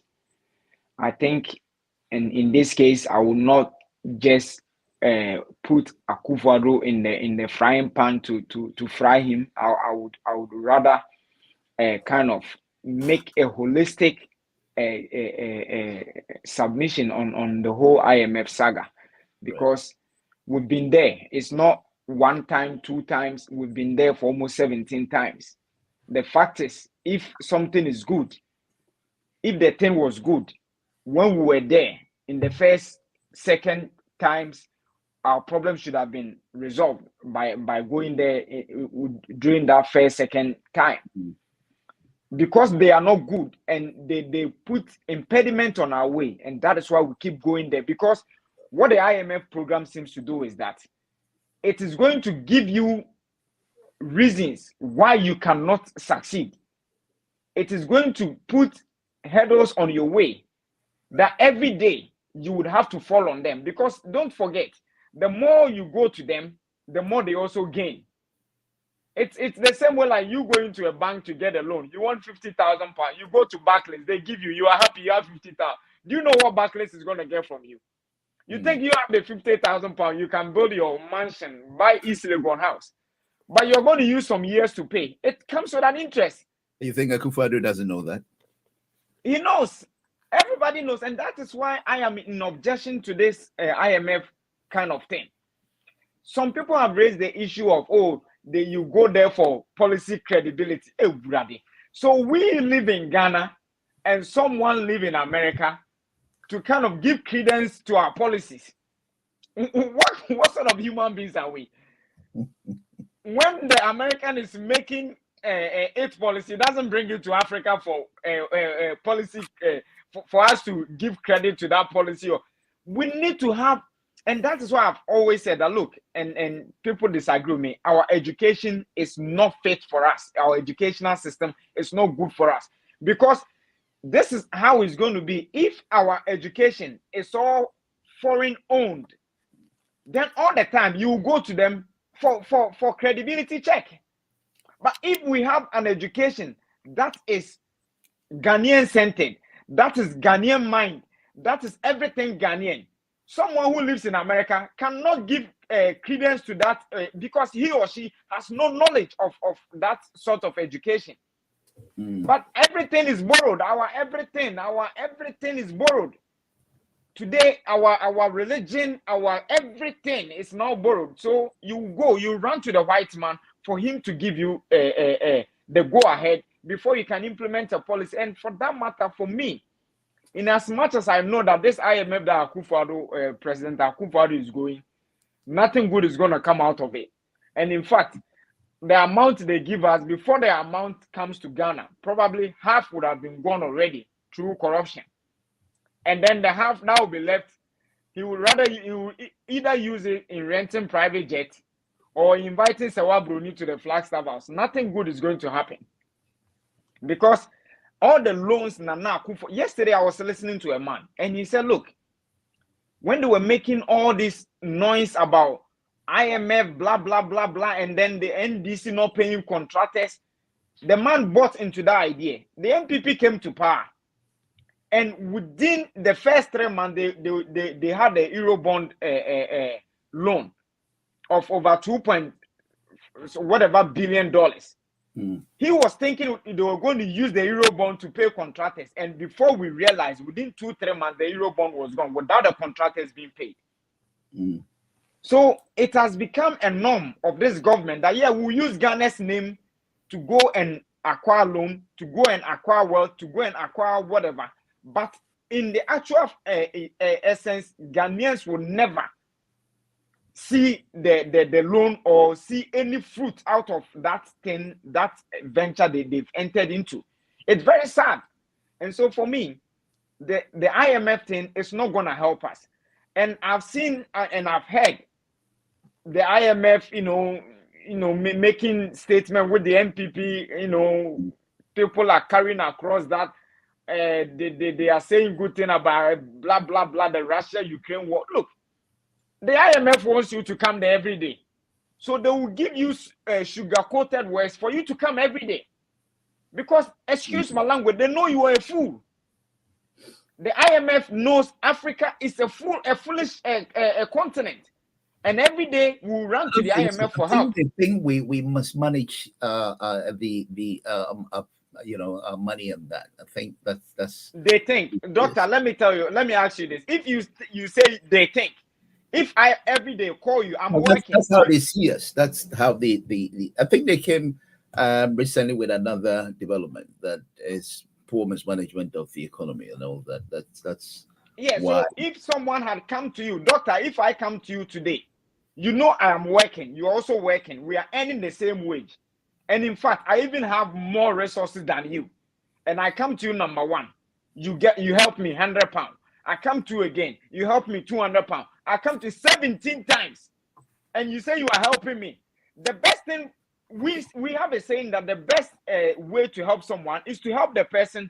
I think, and in this case, I will not just put Akufo-Addo in the frying pan to fry him. I would rather kind of make a holistic submission on the whole IMF saga, because we've been there. It's not one time, two times. We've been there for almost 17 times. The fact is, if something is good, if the thing was good when we were there in the first, second times, our problem should have been resolved by going there during that first, second time. Because they are not good and they put impediment on our way, and that is why we keep going there. Because what the IMF program seems to do is that it is going to give you reasons why you cannot succeed. It is going to put hurdles on your way that every day you would have to fall on them. Because don't forget, the more you go to them, the more they also gain. It's the same way like you go into a bank to get a loan. You want 50,000 pounds. You go to Barclays, they give you. You are happy. You have 50,000. Do you know what Barclays is going to get from you? You think you have the 50,000 pounds, you can build your mansion, buy East Legon house, but you're going to use some years to pay. It comes with an interest. You think Akufo-Addo doesn't know that? He knows. Everybody knows, and that is why I am in objection to this IMF kind of thing. Some people have raised the issue of, you go there for policy credibility. So we live in Ghana and someone live in America to kind of give credence to our policies. What sort of human beings are we? When the American is making its policy, it doesn't bring you to Africa for policy for us to give credit to that policy. We need to have. And that is why I've always said that, look, and people disagree with me, our education is not fit for us. Our educational system is not good for us. Because this is how it's going to be. If our education is all foreign owned, then all the time you go to them for credibility check. But if we have an education that is Ghanaian centered, that is Ghanaian mind, that is everything Ghanaian, someone who lives in America cannot give credence to that because he or she has no knowledge of that sort of education. But everything is borrowed. Our everything is borrowed. Today, our religion, our everything is now borrowed. So you run to the white man for him to give you the go ahead before you can implement a policy. And for that matter, for me, in as much as I know that this IMF that Akufo-Addo, President Akufo-Addo is going, nothing good is going to come out of it. And in fact, the amount they give us, before the amount comes to Ghana, probably half would have been gone already through corruption. And then the half now will be left. He will either use it in renting private jets or inviting Sewa Bruni to the Flagstaff House. Nothing good is going to happen. Because all the loans Nana Akufo. Yesterday, I was listening to a man, and he said, look, when they were making all this noise about IMF, blah, blah, blah, blah, and then the NDC not paying contractors, the man bought into that idea. The MPP came to power. And within the first 3 months, they had a Eurobond loan of over $2 billion. He was thinking they were going to use the Eurobond to pay contractors. And before we realized, within 2-3 months, the Eurobond was gone without the contractors being paid. So it has become a norm of this government that, we'll use Ghana's name to go and acquire loan, to go and acquire wealth, to go and acquire whatever. But in the actual essence, Ghanaians will never see the loan or see any fruit out of that thing, that venture they've entered into. It's very sad. And so for me, the IMF thing is not going to help us. And I've seen and I've heard the IMF, making statement with the MPP, people are carrying across that they are saying good thing about blah blah blah the Russia-Ukraine war. Look, the IMF wants you to come there every day, so they will give you sugar-coated words for you to come every day, because excuse my language, they know you are a fool. The IMF knows Africa is a foolish continent, and every day we run to the IMF for help. They think we must manage money on that. I think that's. They think, doctor. Let me tell you. Let me ask you this: if you say they think, if I every day call you, I'm working. That's how they see us. That's how they I think they came recently with another development that is poor mismanagement of the economy and all that. That's yeah. why. So if someone had come to you, doctor, if I come to you today, you know I am working. You're also working. We are earning the same wage, and in fact, I even have more resources than you. And I come to you, number one, you help me £100. I come to you again, you help me £200. I come to 17 times, and you say you are helping me. The best thing, we have a saying that the best way to help someone is to help the person.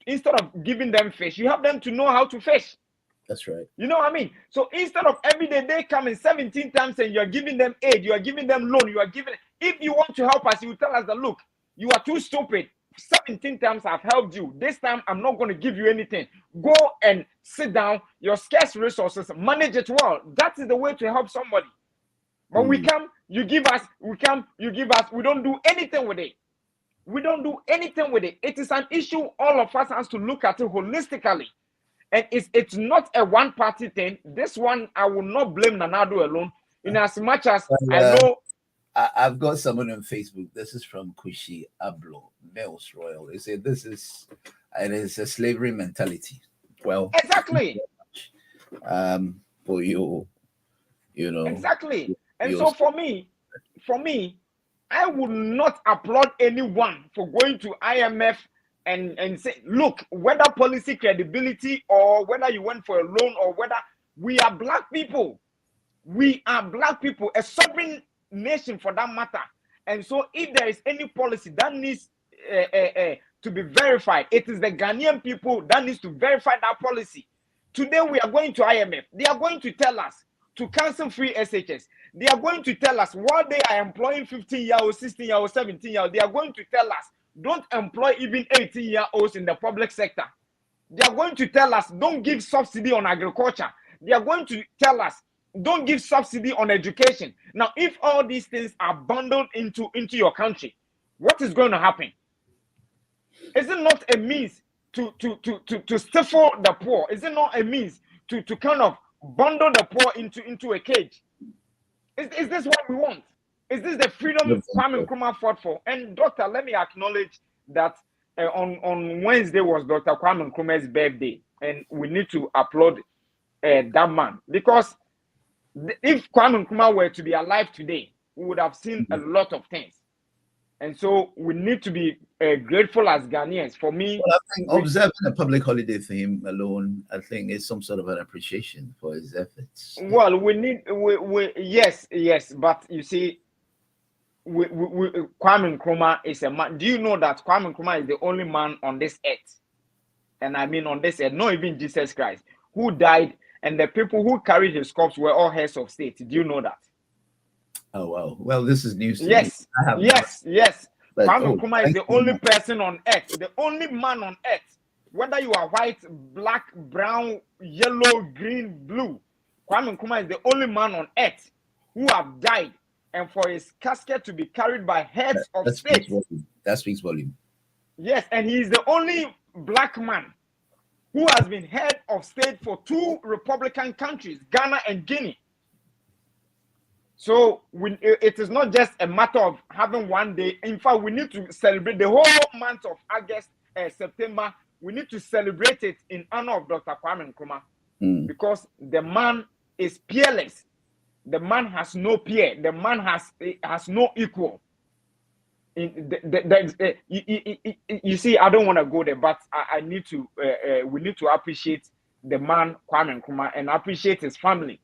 Instead of giving them fish, you help them to know how to fish. That's right. You know what I mean? So instead of every day they come in 17 times and you're giving them aid, you are giving them loan, you are giving. If you want to help us, you tell us that, look, you are too stupid. 17 times I've helped you. This time I'm not going to give you anything. Go and sit down. Your scarce resources, manage it well. That is the way to help somebody. But we come, you give us. We come, you give us. We don't do anything with it. We don't do anything with it. It is an issue all of us has to look at it holistically. And it's not a one-party thing. This one, I will not blame Nanado alone, in as much as I know. I've got someone on Facebook. This is from Kushi Ablo, Males Royal. They say this is, and it's a slavery mentality. Well, exactly. For you know. Exactly. And so for me, I would not applaud anyone for going to IMF and say, look, whether policy credibility or whether you went for a loan or whether we are black people. We are black people, a sovereign nation for that matter. And so if there is any policy that needs to be verified, it is the Ghanaian people that needs to verify that policy. Today we are going to IMF. They are going to tell us to cancel free SHS. They are going to tell us while they are employing 15-year-olds, 16-year-olds, 17-year-olds, they are going to tell us don't employ even 18-year-olds in the public sector. They are going to tell us don't give subsidy on agriculture. They are going to tell us don't give subsidy on education. Now, if all these things are bundled into your country, what is going to happen? Is it not a means to stifle the poor? Is it not a means to kind of bundle the poor into a cage? Is this what we want? Is this the freedom Kwame Nkrumah fought for? And doctor, let me acknowledge that on Wednesday was Dr. Kwame Nkrumah's birthday, and we need to applaud that man, because if Kwame Nkrumah were to be alive today, we would have seen a lot of things. And so we need to be grateful as Ghanaians. For me, well, I think observing a public holiday for him alone, I think, is some sort of an appreciation for his efforts. Well, yes, but you see, Kwame Nkrumah is a man. Do you know that Kwame Nkrumah is the only man on this earth, and I mean on this earth, not even Jesus Christ, who died, and the people who carried his corpse were all heads of state? Do you know that? Oh wow! Well, this is news to me. Yes. But, Kwame Nkrumah is the only person on earth, the only man on earth, whether you are white, black, brown, yellow, green, blue. Kwame Nkrumah is the only man on earth who have died, and for his casket to be carried by heads of state. That speaks volume. Yes, and he is the only black man who has been head of state for two Republican countries, Ghana and Guinea. So it is not just a matter of having one day. In fact, we need to celebrate the whole month of August, September. We need to celebrate it in honor of Dr. Kwame Nkrumah, because the man is peerless. The man has no peer. The man has no equal. You see, I don't want to go there, but I need to. We need to appreciate the man Kwame Nkrumah and appreciate his family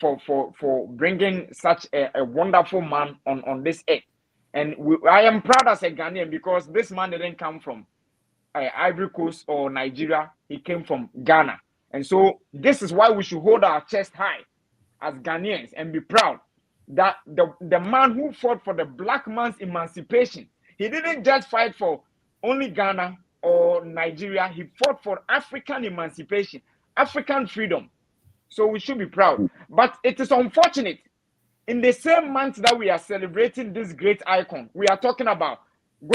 for bringing such a wonderful man on this earth. And I am proud as a Ghanaian, because this man didn't come from Ivory Coast or Nigeria. He came from Ghana. And so this is why we should hold our chest high as Ghanaians and be proud that the man who fought for the black man's emancipation, he didn't just fight for only Ghana or Nigeria. He fought for African emancipation, African freedom. So we should be proud. But it is unfortunate, in the same month that we are celebrating this great icon, we are talking about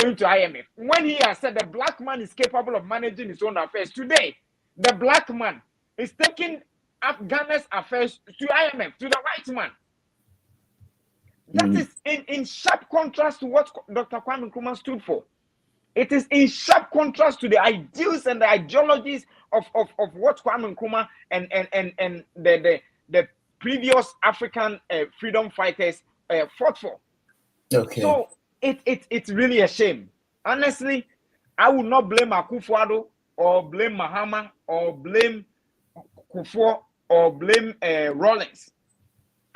going to IMF. When he has said the black man is capable of managing his own affairs, today, the black man is taking up Ghana's affairs to IMF, to the white man. That is in sharp contrast to what Dr. Kwame Nkrumah stood for. It is in sharp contrast to the ideals and the ideologies of what Kwame Nkrumah and the previous African freedom fighters fought for. Okay. So it's really a shame. Honestly, I would not blame Akufo-Addo or blame Mahama or blame Kufuor or blame Rawlings.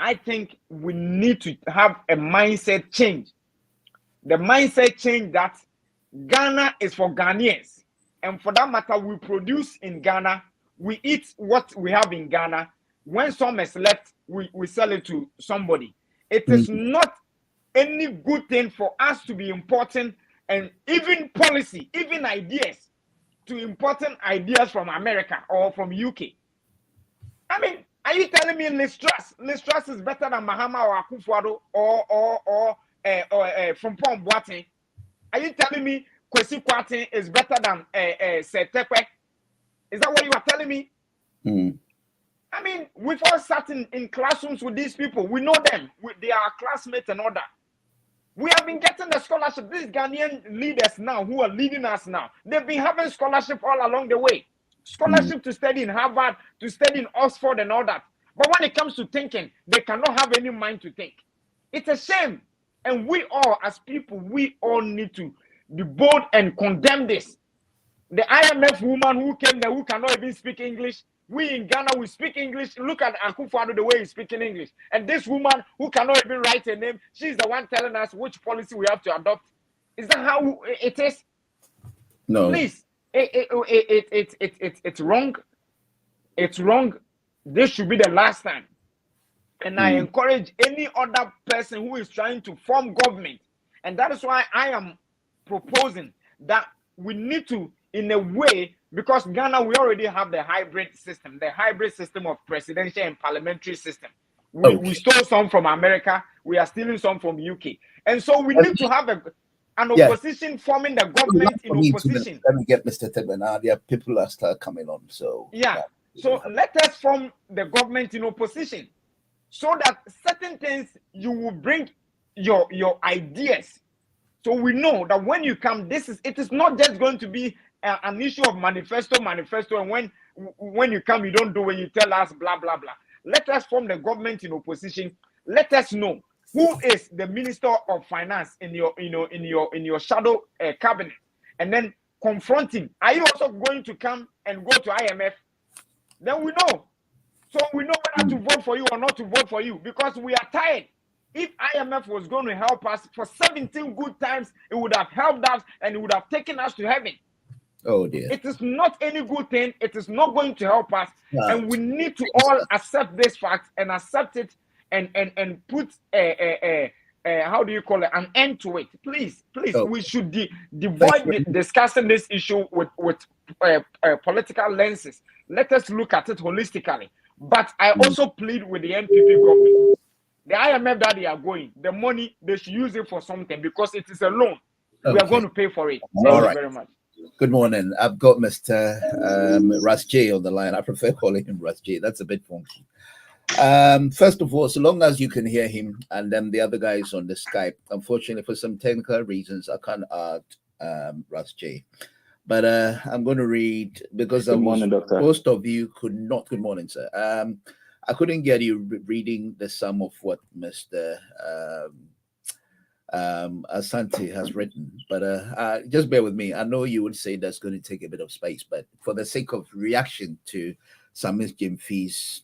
I think we need to have a mindset change. The mindset change that Ghana is for Ghanaians. And for that matter, we produce in Ghana. We eat what we have in Ghana. When some is left, we sell it to somebody. It is not any good thing for us to be importing and even policy, even ideas, to importing ideas from America or from UK. I mean, are you telling me Liz Truss is better than Mahama or Akufo-Addo or from Pom Boateng? Are you telling me Kwesi Kwarteng is better than Setekwe? Is that what you are telling me? I mean, we've all sat in classrooms with these people. We know them. They are classmates and all that. We have been getting the scholarship. These Ghanaian leaders now who are leading us now, they've been having scholarship all along the way. Scholarship to study in Harvard, to study in Oxford and all that. But when it comes to thinking, they cannot have any mind to think. It's a shame. And we all, as people, we all need to be bold and condemn this. The IMF woman who came there, who cannot even speak English. We in Ghana, we speak English. Look at Akufo-Addo, the way he's speaking English. And this woman who cannot even write her name, she's the one telling us which policy we have to adopt. Is that how it is? No. Please. It's wrong. It's wrong. This should be the last time. And I encourage any other person who is trying to form government. And that is why I am proposing that we need to, in a way, because Ghana, we already have the hybrid system of presidential and parliamentary system. We stole some from America. We are stealing some from UK. And so we need to have an opposition forming the government in opposition. Let me get Mr. Tebe now. There are people that start coming on. So so let us form the government in opposition, so that certain things you will bring your ideas. So we know that when you come, it is not just going to be an issue of manifesto, and when you come, you don't do when you tell us blah blah blah. Let us form the government in opposition. Let us know who is the Minister of Finance in your shadow cabinet, and then confront him. Are you also going to come and go to IMF? Then we know. So we know whether to vote for you or not to vote for you, because we are tired. If IMF was going to help us for 17 good times, it would have helped us and it would have taken us to heaven. Oh dear. It is not any good thing. It is not going to help us. And we need to all accept this fact and accept it and put how do you call it, an end to it. Please, we should avoid discussing this issue with political lenses. Let us look at it holistically. But I also plead with the NPP government. The IMF that they are going, the money, they should use it for something, because it is a loan. We are going to pay for it. Thank you very much. Good morning. I've got Mr. Ras J on the line. I prefer calling him Ras J. That's a bit funky. First of all, so long as you can hear him and then the other guys on the Skype, unfortunately, for some technical reasons, I can't add Ras J. But I'm going to read, because most of you could not. Good morning, sir. I couldn't get you reading the sum of what Mr. Asante has written, but just bear with me. I know you would say that's going to take a bit of space, but for the sake of reaction to Samis Jimfi's,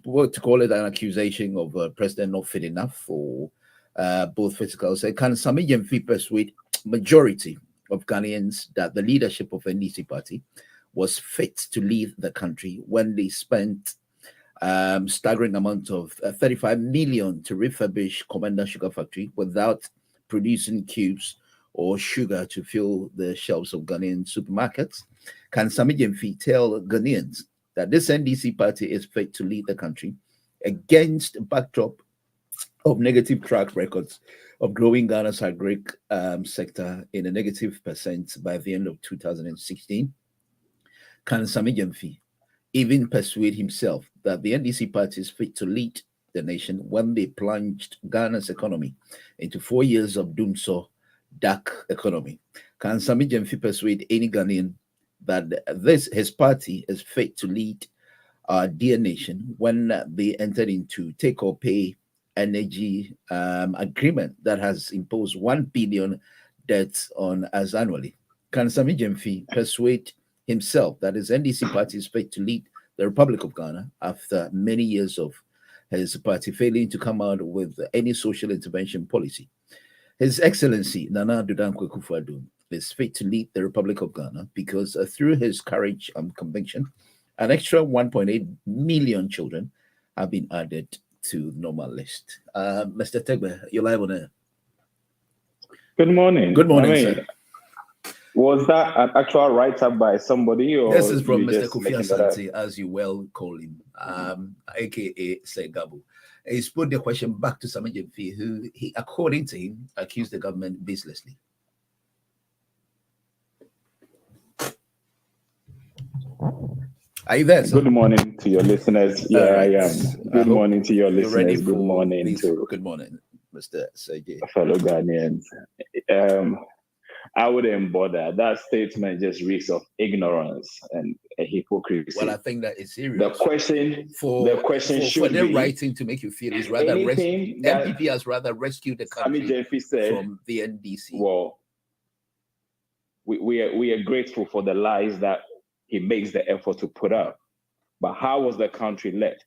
what to call it, an accusation of president not fit enough for both physical. So can Samis Jimfi persuade majority of Ghanaians that the leadership of NDC party was fit to lead the country when they spent staggering amount of 35 million to refurbish Commander Sugar Factory without producing cubes or sugar to fill the shelves of Ghanaian supermarkets. Can Sami Gyamfi tell Ghanaians that this NDC party is fit to lead the country against a backdrop of negative track records of growing Ghana's agric sector in a negative % by the end of 2016? Can Sami Gyamfi even persuade himself that the NDC party is fit to lead the nation when they plunged Ghana's economy into 4 years of doomsaw dark economy? Can Sami Gyamfi persuade any Ghanaian that his party is fit to lead our dear nation when they entered into take or pay energy agreement that has imposed 1 billion debt on us annually? Can Sami Gyamfi persuade himself that his NDC party is fit to lead the Republic of Ghana after many years of his party failing to come out with any social intervention policy? His Excellency Nana Addo Dankwa Akufo-Addo is fit to lead the Republic of Ghana because through his courage and conviction, an extra 1.8 million children have been added to normal list. Mr. Tegbe, you're live on air. Good morning. Good morning, sir. Was that an actual write-up by somebody, or this is from Mr. Kofi Asante, as you well call him, aka Segabu. He's put the question back to Sami Gyamfi, who, according to him, accused the government baselessly. Are you there, sir? Good morning to your listeners. Yeah, right. I am. Good morning to your listeners. Good morning to. Good morning, Mr. Sergey. Fellow Ghanaians. I wouldn't bother. That statement just reeks of ignorance and a hypocrisy. Well, I think that is serious. The question should their be writing to make you feel is rather MPP has rather rescued the country from the NDC. Well, we are grateful for the lies that he makes the effort to put up. But how was the country left?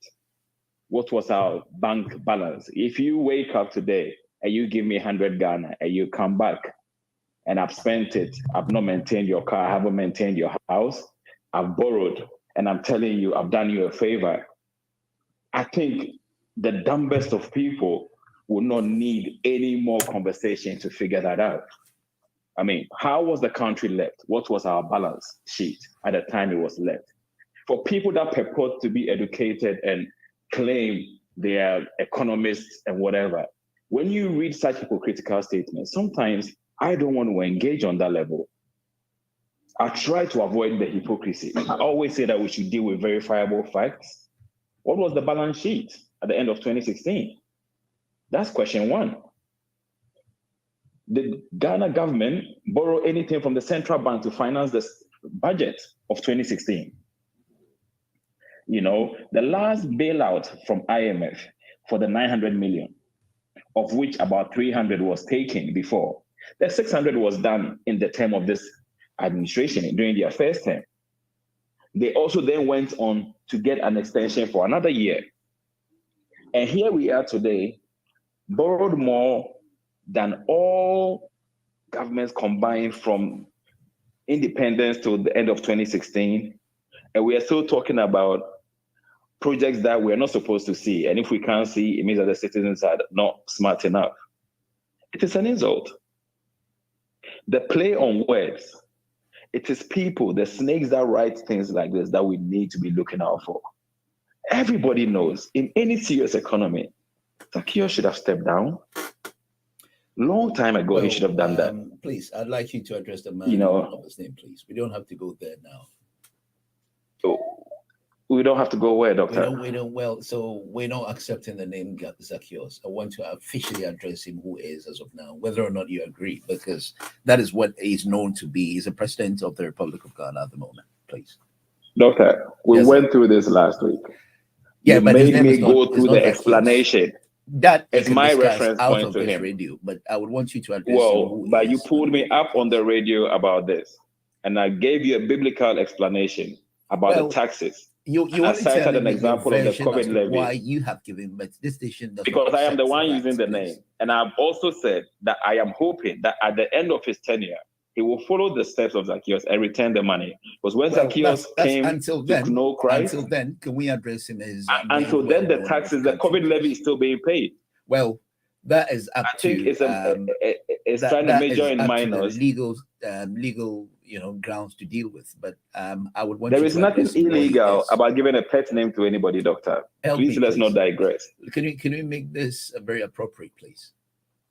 What was our bank balance? If you wake up today and you give me 100 Ghana and you come back and I've spent it, I've not maintained your car, I haven't maintained your house, I've borrowed, and I'm telling you, I've done you a favor, I think the dumbest of people will not need any more conversation to figure that out. I mean, how was the country left? What was our balance sheet at the time it was left? For people that purport to be educated and claim they are economists and whatever, when you read such hypocritical statements, sometimes I don't want to engage on that level. I try to avoid the hypocrisy. I always say that we should deal with verifiable facts. What was the balance sheet at the end of 2016? That's question one. Did Ghana government borrow anything from the central bank to finance the budget of 2016? You know, the last bailout from IMF for the 900 million, of which about 300 was taken before. The 600 was done in the term of this administration during their first term. They also then went on to get an extension for another year. And here we are today, borrowed more than all governments combined from independence to the end of 2016. And we are still talking about projects that we're not supposed to see. And if we can't see, it means that the citizens are not smart enough. It is an insult. The play on words, it is people, the snakes that write things like this that we need to be looking out for. Everybody knows in any serious economy, Takio should have stepped down. Long time ago, he should have done that. Please, I'd like you to address the man of his name, please. We don't have to go there now. We don't have to go where, Doctor? We don't. Well, so we're not accepting the name Zacchaeus. I want to officially address him who is as of now, whether or not you agree, because that is what he's known to be. He's the president of the Republic of Ghana at the moment. Please. Doctor, we went through this last week. Yeah, you but made me go through the explanation. That is my reference out point of to this him. Radio, but I would want you to address. Well, but you pulled me up on the radio about this, and I gave you a biblical explanation about the taxes. You I cited an example of the COVID levy. Why you have given, but this station doesn't. Because I am the one using the name, and I've also said that I am hoping that at the end of his tenure, he will follow the steps of Zacchaeus and return the money. Because when Zacchaeus that's came until to then, know Christ, until then, can we address him as until then, the taxes, the COVID levy is still being paid. Well, that is up I think to it's trying to major in up minors. to the legal grounds to deal with. But I would want there you is to nothing address why illegal yes. about giving a pet name to anybody, Doctor. Please let's not digress. Can we make this a very appropriate, please?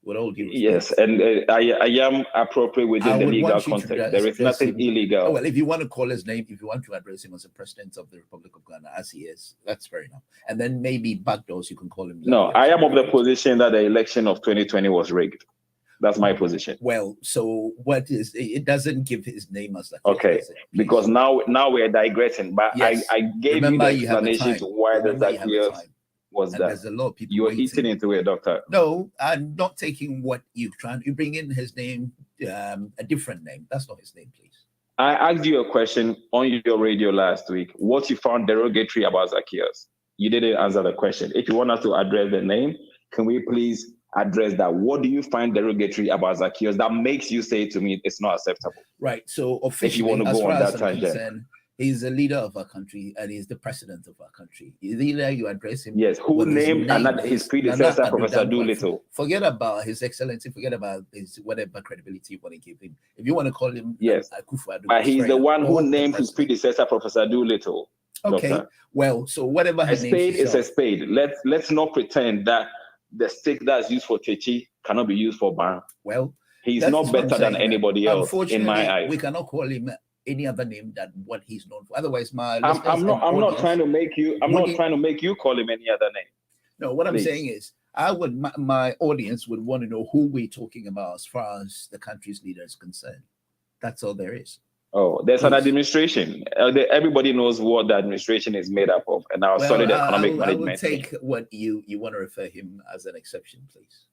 With all due respect. Yes, and I am appropriate within the legal context. There is nothing illegal. Oh, well, if you want to call his name, if you want to address him as a president of the Republic of Ghana, as he is, that's fair enough. And then maybe backdoors, you can call him. No, I am of the position that the election of 2020 was rigged. That's my position. Well, so what is it? Doesn't give his name as that. Okay, because now we're digressing. But yes. I gave you the explanation to why the Zacchaeus was that. There's a lot of people. You're eating into it, Doctor. No, I'm not taking what you bring in his name, a different name. That's not his name, please. I asked you a question on your radio last week. What you found derogatory about Zacchaeus? You didn't answer the question. If you want us to address the name, can we please address that? What do you find derogatory about Zacchaeus that makes you say to me it's not acceptable? Right. So officially, if you want to go on that tangent, he's the leader of our country and he's the president of our country. Either you address him. Yes. Who named his predecessor, Professor Doolittle? Forget about His Excellency. Forget about his whatever credibility you want to give him. If you want to call him, yes, but he's the one who named his predecessor, Professor Doolittle. Okay. Doctor. Well, so whatever a spade is a spade. Let's not pretend that the stick that's used for Techi cannot be used for Bar. Well, he's not better than anybody else in my eyes. We cannot call him any other name than what he's known for. Otherwise, I'm not trying to make you call him any other name. No, what I'm saying is, my audience would want to know who we're talking about as far as the country's leader is concerned. That's all there is. Oh, there's an administration. Everybody knows what the administration is made up of, and our solid economic management. I will take what you want to refer him as an exception, please.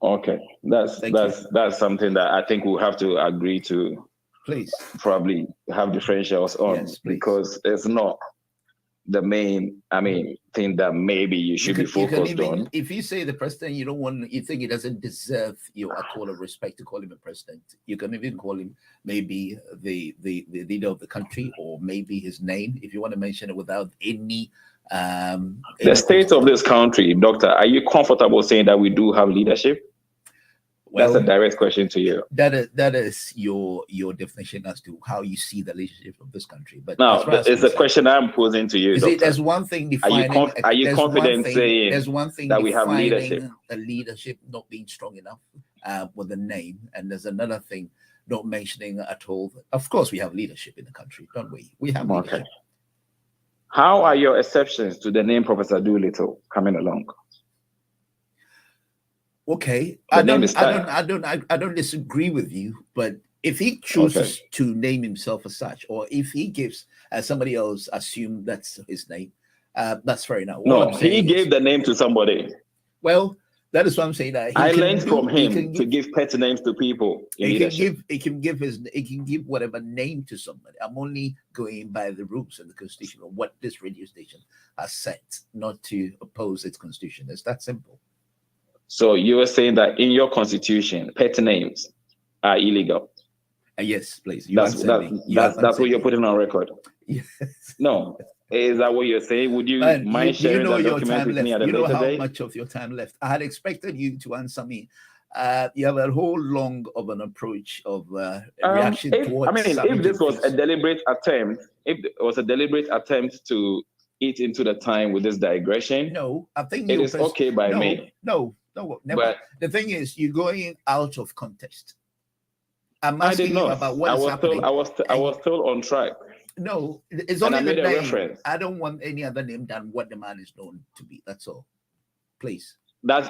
Okay, that's something that I think we'll have to agree to. Please, probably have differentials on, because it's not the main thing that maybe you should be focused on. If you say the president, you think he doesn't deserve your call of respect to call him a president, you can even call him maybe the leader of the country, or maybe his name, if you want to mention it without any the state of this country. Doctor, are you comfortable saying that we do have leadership? Well, that's a direct question to you. That is your definition as to how you see the leadership of this country. But now, it's a question I'm posing to you. There's one thing defining. Are you confident saying there's one thing that we have leadership? The leadership not being strong enough with the name, and there's another thing not mentioning at all. Of course, we have leadership in the country, don't we? We have leadership. Okay. How are your exceptions to the name Professor Doolittle coming along? Okay, I don't disagree with you, but if he chooses to name himself as such, or if he gives somebody else assume that's his name, that's fair enough. No, he gave the name to somebody. Well, that is what I'm saying. That I learned from him to give pet names to people. He can give whatever name to somebody. I'm only going by the rules and the constitution of what this radio station has set, not to oppose its constitution. It's that simple. So you were saying that in your constitution, pet names are illegal. Yes, please. That's what you're putting on record. Yes. No, is that what you're saying? Would you mind sharing that document with me at a later date? How much of your time left? I had expected you to answer me. You have a whole long of an approach of reaction towards. If this was a deliberate attempt, to eat into the time with this digression, no, I think it is okay by me. No, never. But the thing is, you're going out of context. I'm asking you about what is happening. I was still on track. No, it's only the name. Reference. I don't want any other name than what the man is known to be. That's all. Please.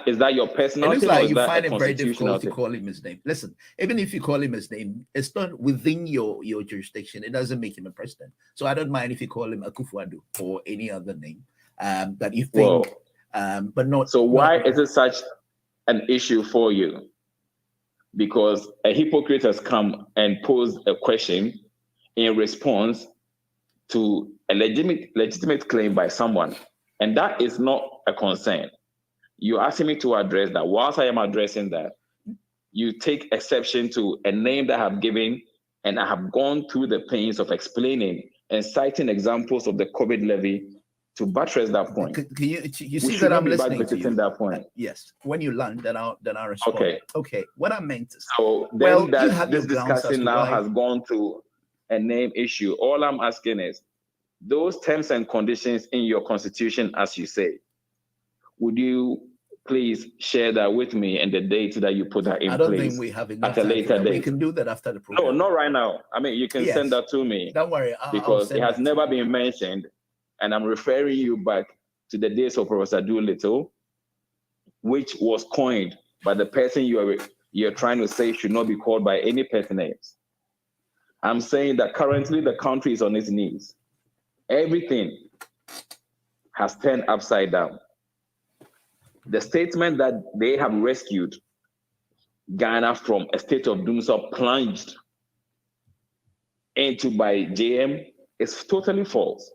Is that your personal? It looks like you find it very difficult to call him his name. Listen, even if you call him his name, it's not within your jurisdiction. It doesn't make him a president. So I don't mind if you call him Akufo-Addo or any other name that you think. But not. So why is it such an issue for you? Because a hypocrite has come and posed a question in response to a legitimate claim by someone, and that is not a concern. You're asking me to address that. Whilst I am addressing that, you take exception to a name that I have given, and I have gone through the pains of explaining and citing examples of the COVID levy to buttress that point. Can you see that I'm listening to you? That point. Yes. When you land, then I'll respond. Okay. Okay. What I meant to say. So then that this discussion now has gone to a name issue. All I'm asking is those terms and conditions in your constitution, as you say, would you please share that with me and the date that you put that in place? I don't think we have enough at a later date. We can do that after the program. No, not right now. I mean, you can send that to me. Don't worry. Because it has never been mentioned. And I'm referring you back to the days of Professor Doolittle, which was coined by the person you're trying to say should not be called by any pet names. I'm saying that currently the country is on its knees. Everything has turned upside down. The statement that they have rescued Ghana from a state of doom, so plunged into by JM, is totally false.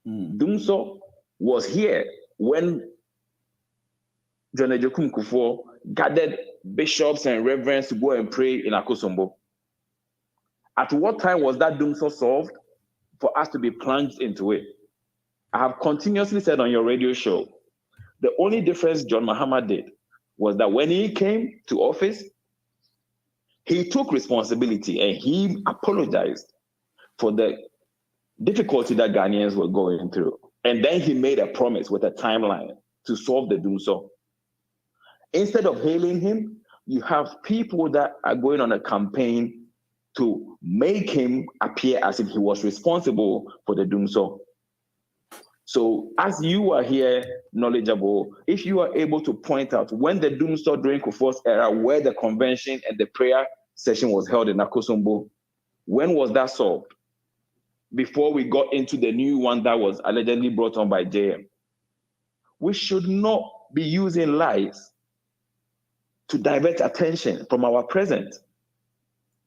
Dumso was here when John Ejokum Kufuor gathered bishops and reverends to go and pray in Akosombo. At what time was that Dumso solved for us to be plunged into it? I have continuously said on your radio show, the only difference John Mahama did was that when he came to office, he took responsibility and he apologized for the difficulty that Ghanaians were going through. And then he made a promise with a timeline to solve the Dumso. Instead of hailing him, you have people that are going on a campaign to make him appear as if he was responsible for the Dumso. So as you are here knowledgeable, if you are able to point out when the Dumso during Kufuor's era, where the convention and the prayer session was held in Akosombo, when was that solved? Before we got into the new one that was allegedly brought on by JM. We should not be using lies to divert attention from our present.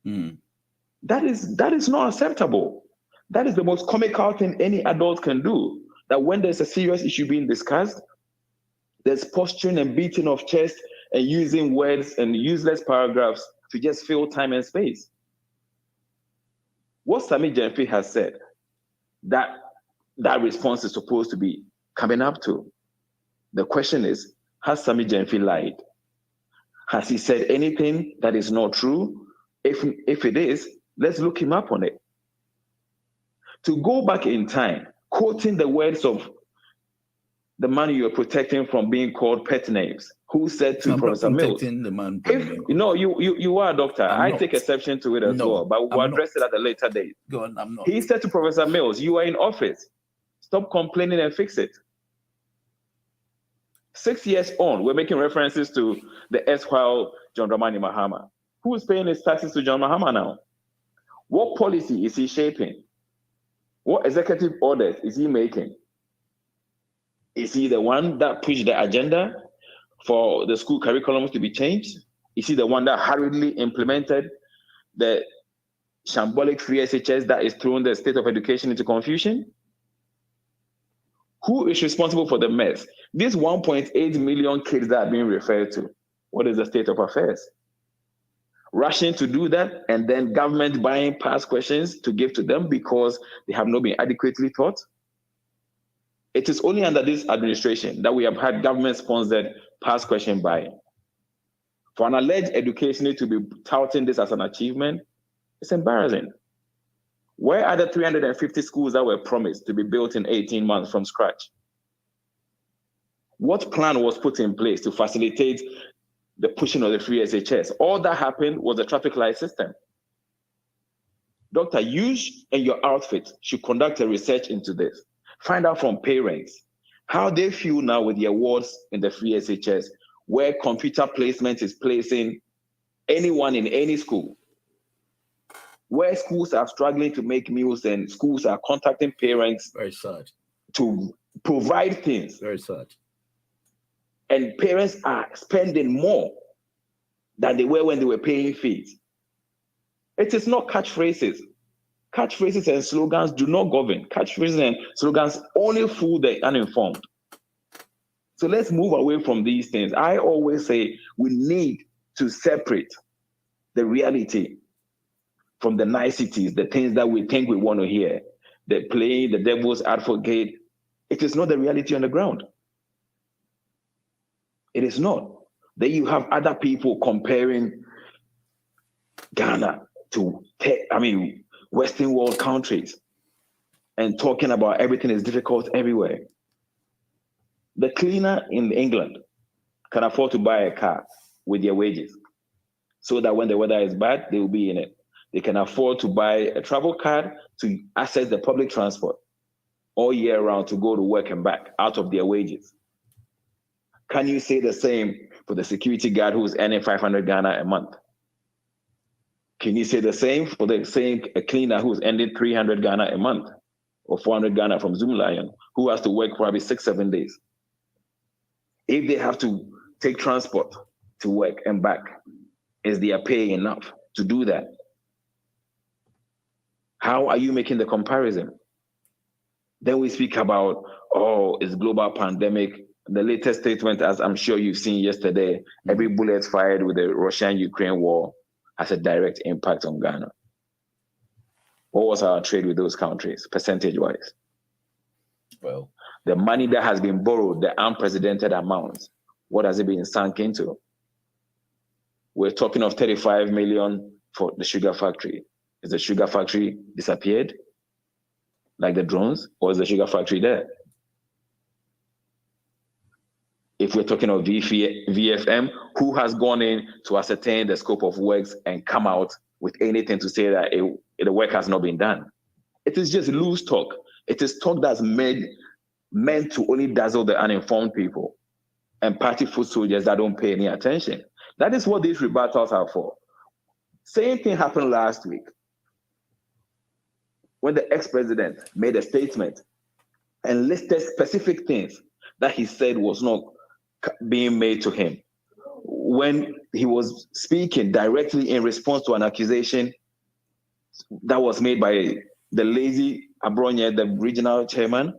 That is not acceptable. That is the most comical thing any adult can do. That when there's a serious issue being discussed, there's posturing and beating of chest and using words and useless paragraphs to just fill time and space. What Sami Gyamfi has said, that response is supposed to be coming up to. The question is, has Sami Gyamfi lied? Has he said anything that is not true? If it is, let's look him up on it. To go back in time, quoting the words of the man you're protecting from being called pet names, who said to Professor Mills, the man you are a doctor. I take exception to it as well, but we'll address it at a later date. Go on, I'm not. He said to Professor Mills, you are in office. Stop complaining and fix it. 6 years on, we're making references to the erstwhile John Dramani Mahama. Who is paying his taxes to John Mahama now? What policy is he shaping? What executive orders is he making? Is he the one that pushed the agenda for the school curriculums to be changed? Is he the one that hurriedly implemented the shambolic free SHS that is throwing the state of education into confusion? Who is responsible for the mess? These 1.8 million kids that are being referred to, what is the state of affairs? Rushing to do that, and then government buying past questions to give to them because they have not been adequately taught. It is only under this administration that we have had government-sponsored past question buying. For an alleged educationist to be touting this as an achievement, it's embarrassing. Where are the 350 schools that were promised to be built in 18 months from scratch? What plan was put in place to facilitate the pushing of the free SHS? All that happened was the traffic light system. Doctor, you and your outfit should conduct a research into this. Find out from parents how they feel now with the awards in the free SHS, where computer placement is placing anyone in any school, where schools are struggling to make meals and schools are contacting parents very sad to provide things. Very sad. And parents are spending more than they were when they were paying fees. It is not catchphrases. Catchphrases and slogans do not govern. Catchphrases and slogans only fool the uninformed. So let's move away from these things. I always say we need to separate the reality from the niceties, the things that we think we want to hear, the playing the devil's advocate. It is not the reality on the ground. It is not. Then you have other people comparing Ghana to, Western world countries and talking about everything is difficult everywhere. The cleaner in England can afford to buy a car with their wages so that when the weather is bad, they will be in it. They can afford to buy a travel card to access the public transport all year round to go to work and back out of their wages. Can you say the same for the security guard who's earning 500 Ghana a month? Can you say the same for the same cleaner who's earning 300 Ghana a month or 400 Ghana from Zoom Lion, who has to work probably 6-7 days? If they have to take transport to work and back, is their pay enough to do that? How are you making the comparison? Then we speak about, it's global pandemic. The latest statement, as I'm sure you've seen yesterday, every bullet fired with the Russian-Ukraine war has a direct impact on Ghana. What was our trade with those countries, percentage-wise? Well, the money that has been borrowed, the unprecedented amounts, what has it been sunk into? We're talking of 35 million for the sugar factory. Is the sugar factory disappeared, like the drones, or is the sugar factory there? If we're talking of VFM, who has gone in to ascertain the scope of works and come out with anything to say that the work has not been done? It is just loose talk. It is talk that's meant to only dazzle the uninformed people and party foot soldiers that don't pay any attention. That is what these rebuttals are for. Same thing happened last week when the ex-president made a statement and listed specific things that he said was not being made to him. When he was speaking directly in response to an accusation that was made by the lazy Abronye, the regional chairman,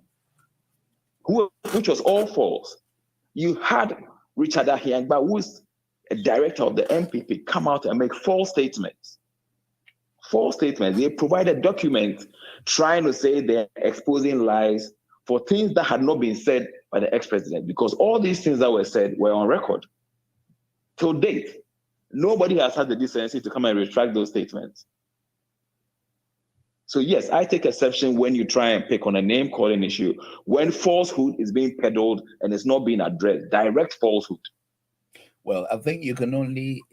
which was all false. You had Richard Ahiangba, who's a director of the MPP, come out and make false statements. False statements. They provided documents trying to say they're exposing lies for things that had not been said by the ex-president, because all these things that were said were on record. Till date, nobody has had the decency to come and retract those statements. So yes, I take exception when you try and pick on a name-calling issue, when falsehood is being peddled and it's not being addressed, direct falsehood. Well, I think you can only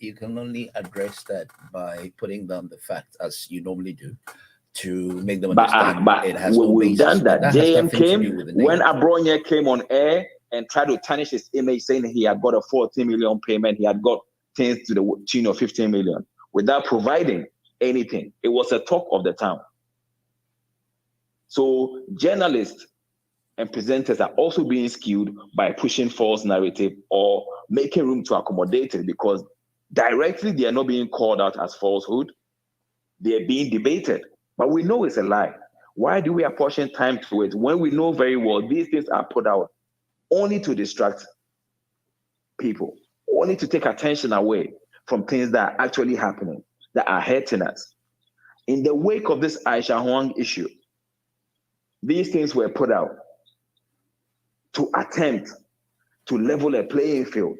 address that by putting down the facts as you normally do, to make them understand. But it has no we've basis. done that. JM came when name. Abronye came on air and tried to tarnish his image, saying he had got a 14 million payment, he had got things to the tune of 15 million without providing anything. It was a talk of the town. So journalists and presenters are also being skewed by pushing false narrative or making room to accommodate it, because directly they are not being called out as falsehood. They are being debated, but we know it's a lie. Why do we apportion time to it when we know very well these things are put out only to distract people, only to take attention away from things that are actually happening, that are hurting us? In the wake of this Aisha Huang issue, these things were put out to attempt to level a playing field,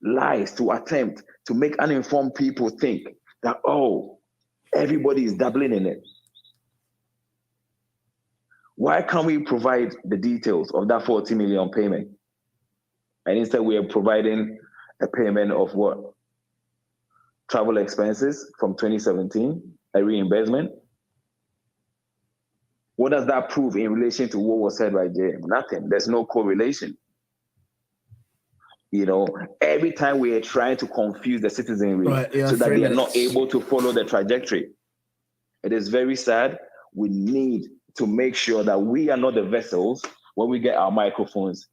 lies to attempt to make uninformed people think that, everybody is dabbling in it. Why can't we provide the details of that 40 million payment? And instead we are providing a payment of what? Travel expenses from 2017, a reimbursement. What does that prove in relation to what was said by JM? Nothing. There's no correlation. Every time we are trying to confuse the citizenry so that they are not able to follow the trajectory. It is very sad. We need to make sure that we are not the vessels when we get our microphones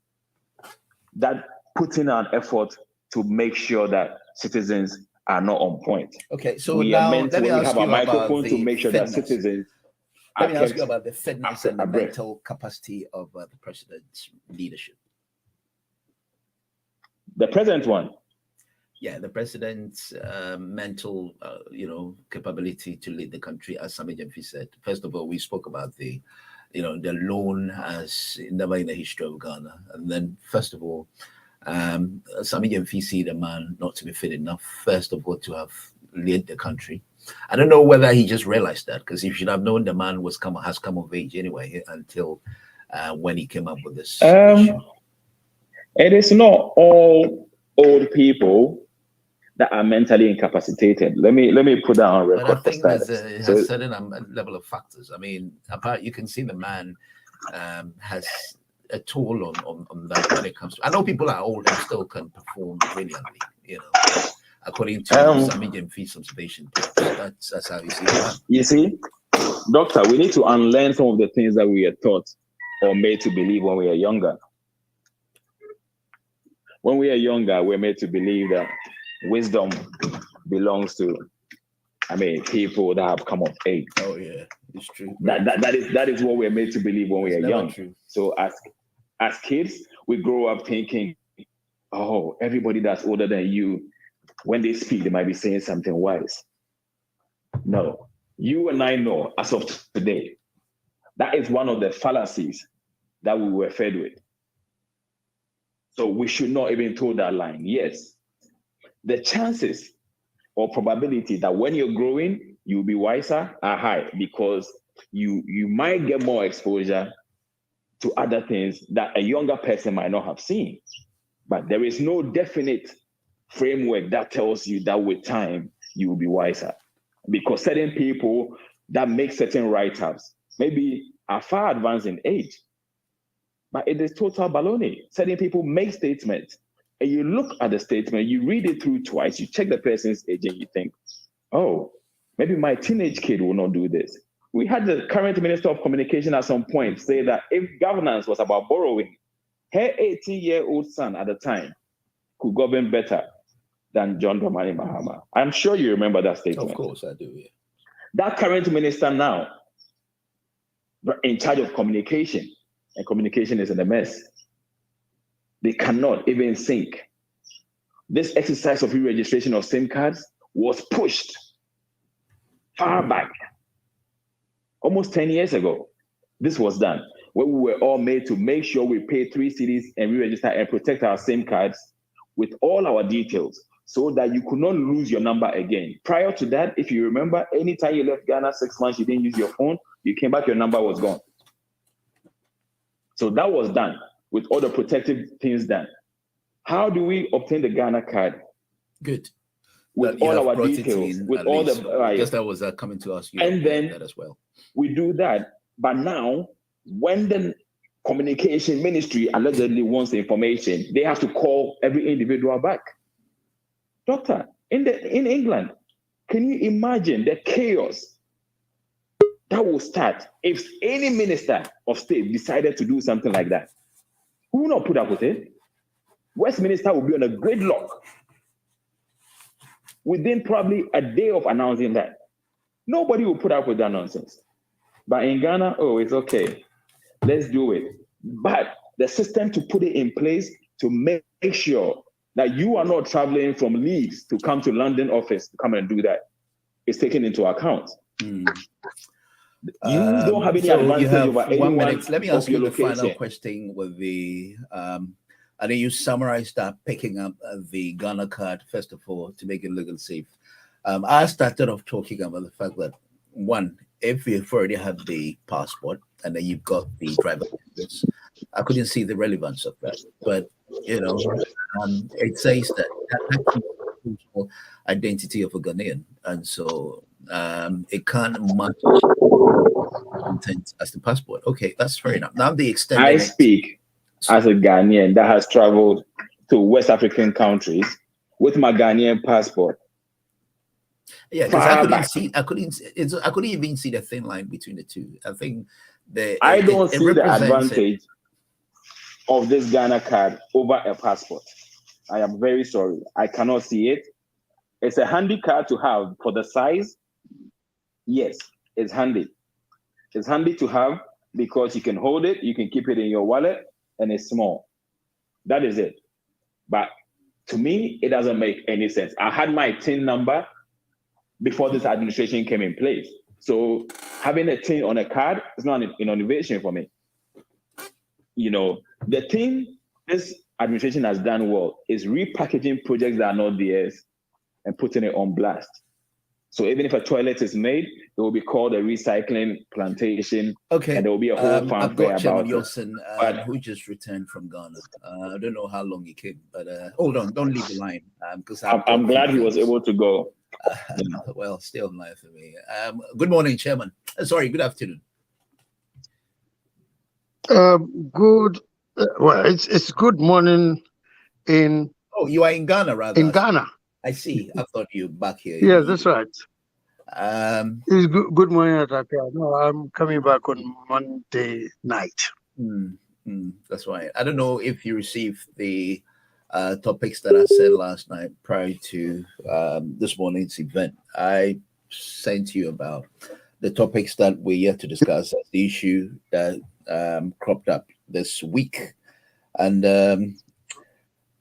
that put in an effort to make sure that citizens are not on point. Okay, so we now are meant let me when we ask have you a microphone to make sure fitness. that citizens. Let me ask you about the fitness and the mental capacity of the president's leadership. The present one. Yeah, the president's mental, capability to lead the country, as Sami Jemfi said. First of all, we spoke about the loan as never in the history of Ghana. And then, first of all, Sami Jemfi see the man not to be fit enough, first of all, to have led the country. I don't know whether he just realized that, because he should have known the man has come of age anyway until when he came up with this issue. It is not all old people that are mentally incapacitated. Let me put that on record. But I think it has a certain level of factors. I mean, apart, you can see the man has a toll on that when it comes to. I know people are old and still can perform brilliantly, according to Sami Jemfi's observation. That's how you see it. You see, Doctor, we need to unlearn some of the things that we are taught or made to believe when we are younger. When we are younger, we're made to believe that wisdom belongs to, people that have come of age. Oh yeah, it's true. That is what we're made to believe when we are young. True. So as kids, we grow up thinking, oh, everybody that's older than you, when they speak, they might be saying something wise. No, you and I know as of today, that is one of the fallacies that we were fed with. So we should not even toe that line. Yes, the chances or probability that when you're growing, you'll be wiser are high, because you might get more exposure to other things that a younger person might not have seen. But there is no definite framework that tells you that with time, you will be wiser. Because certain people that make certain write-ups maybe are far advanced in age. But it is total baloney. Certain people make statements, and you look at the statement, you read it through twice, you check the person's age, and you think, oh, maybe my teenage kid will not do this. We had the current Minister of Communication at some point say that if governance was about borrowing, her 18-year-old son at the time could govern better than John Dramani Mahama. I'm sure you remember that statement. Of course I do, yeah. That current minister now, in charge of communication, and communication is in a mess. They cannot even sync. This exercise of re-registration of SIM cards was pushed far back. Almost 10 years ago, this was done, where we were all made to make sure we pay 3 cedis and re-register and protect our SIM cards with all our details, so that you could not lose your number again. Prior to that, if you remember, anytime you left Ghana 6 months, you didn't use your phone, you came back, your number was gone. So that was done with all the protective things done. How do we obtain the Ghana card? Good. With all our details, with all the... I guess that was coming to ask you and then that as well. We do that. But now, when the communication ministry allegedly wants the information, they have to call every individual back. Doctor, in England, can you imagine the chaos that will start if any minister of state decided to do something like that? Who will not put up with it? Westminster will be on a gridlock within probably a day of announcing that. Nobody will put up with that nonsense. But in Ghana, oh, it's okay. Let's do it. But the system to put it in place to make sure that you are not traveling from Leeds to come to London office to come and do that is taken into account. You don't have any advantage over anyone. 1 minute. Let me ask you the final location. question with the I think you summarized that picking up the Ghana card, first of all, to make it legal safe. I started off talking about the fact that, one, if you've already had the passport and then you've got the driver's license, I couldn't see the relevance of that. But, it says that that's the identity of a Ghanaian. And so it can't match content as the passport. Okay, that's fair enough. Now the extent I speak as a Ghanaian that has traveled to West African countries with my Ghanaian passport. Yeah, because I couldn't even see the thin line between the two. I think I don't see the advantage of this Ghana card over a passport. I am very sorry. I cannot see it. It's a handy card to have for the size. Yes, it's handy. It's handy to have because you can hold it, you can keep it in your wallet, and it's small. That is it. But To me, it doesn't make any sense. I had my TIN number before this administration came in place. So having a TIN on a card is not an innovation for me. The thing this administration has done well is repackaging projects that are not theirs and putting it on blast. So even if a toilet is made, it will be called a recycling plantation. Okay. And there will be a whole fanfare about it. Who just returned from Ghana. I don't know how long he came, but hold on, don't leave the line. Because I'm glad he was able to go. Well, still live for me. Good morning, Chairman. Sorry, good afternoon. Good. Well, it's good morning in. Oh, you are in Ghana, rather. In Ghana. I see. I thought you were back here. Yeah, that's right. It's good morning at Accra. No, I'm coming back on Monday night. That's right. I don't know if you received the topics that I said last night prior to this morning's event. I sent you about the topics that we're yet to discuss as the issue that cropped up this week. And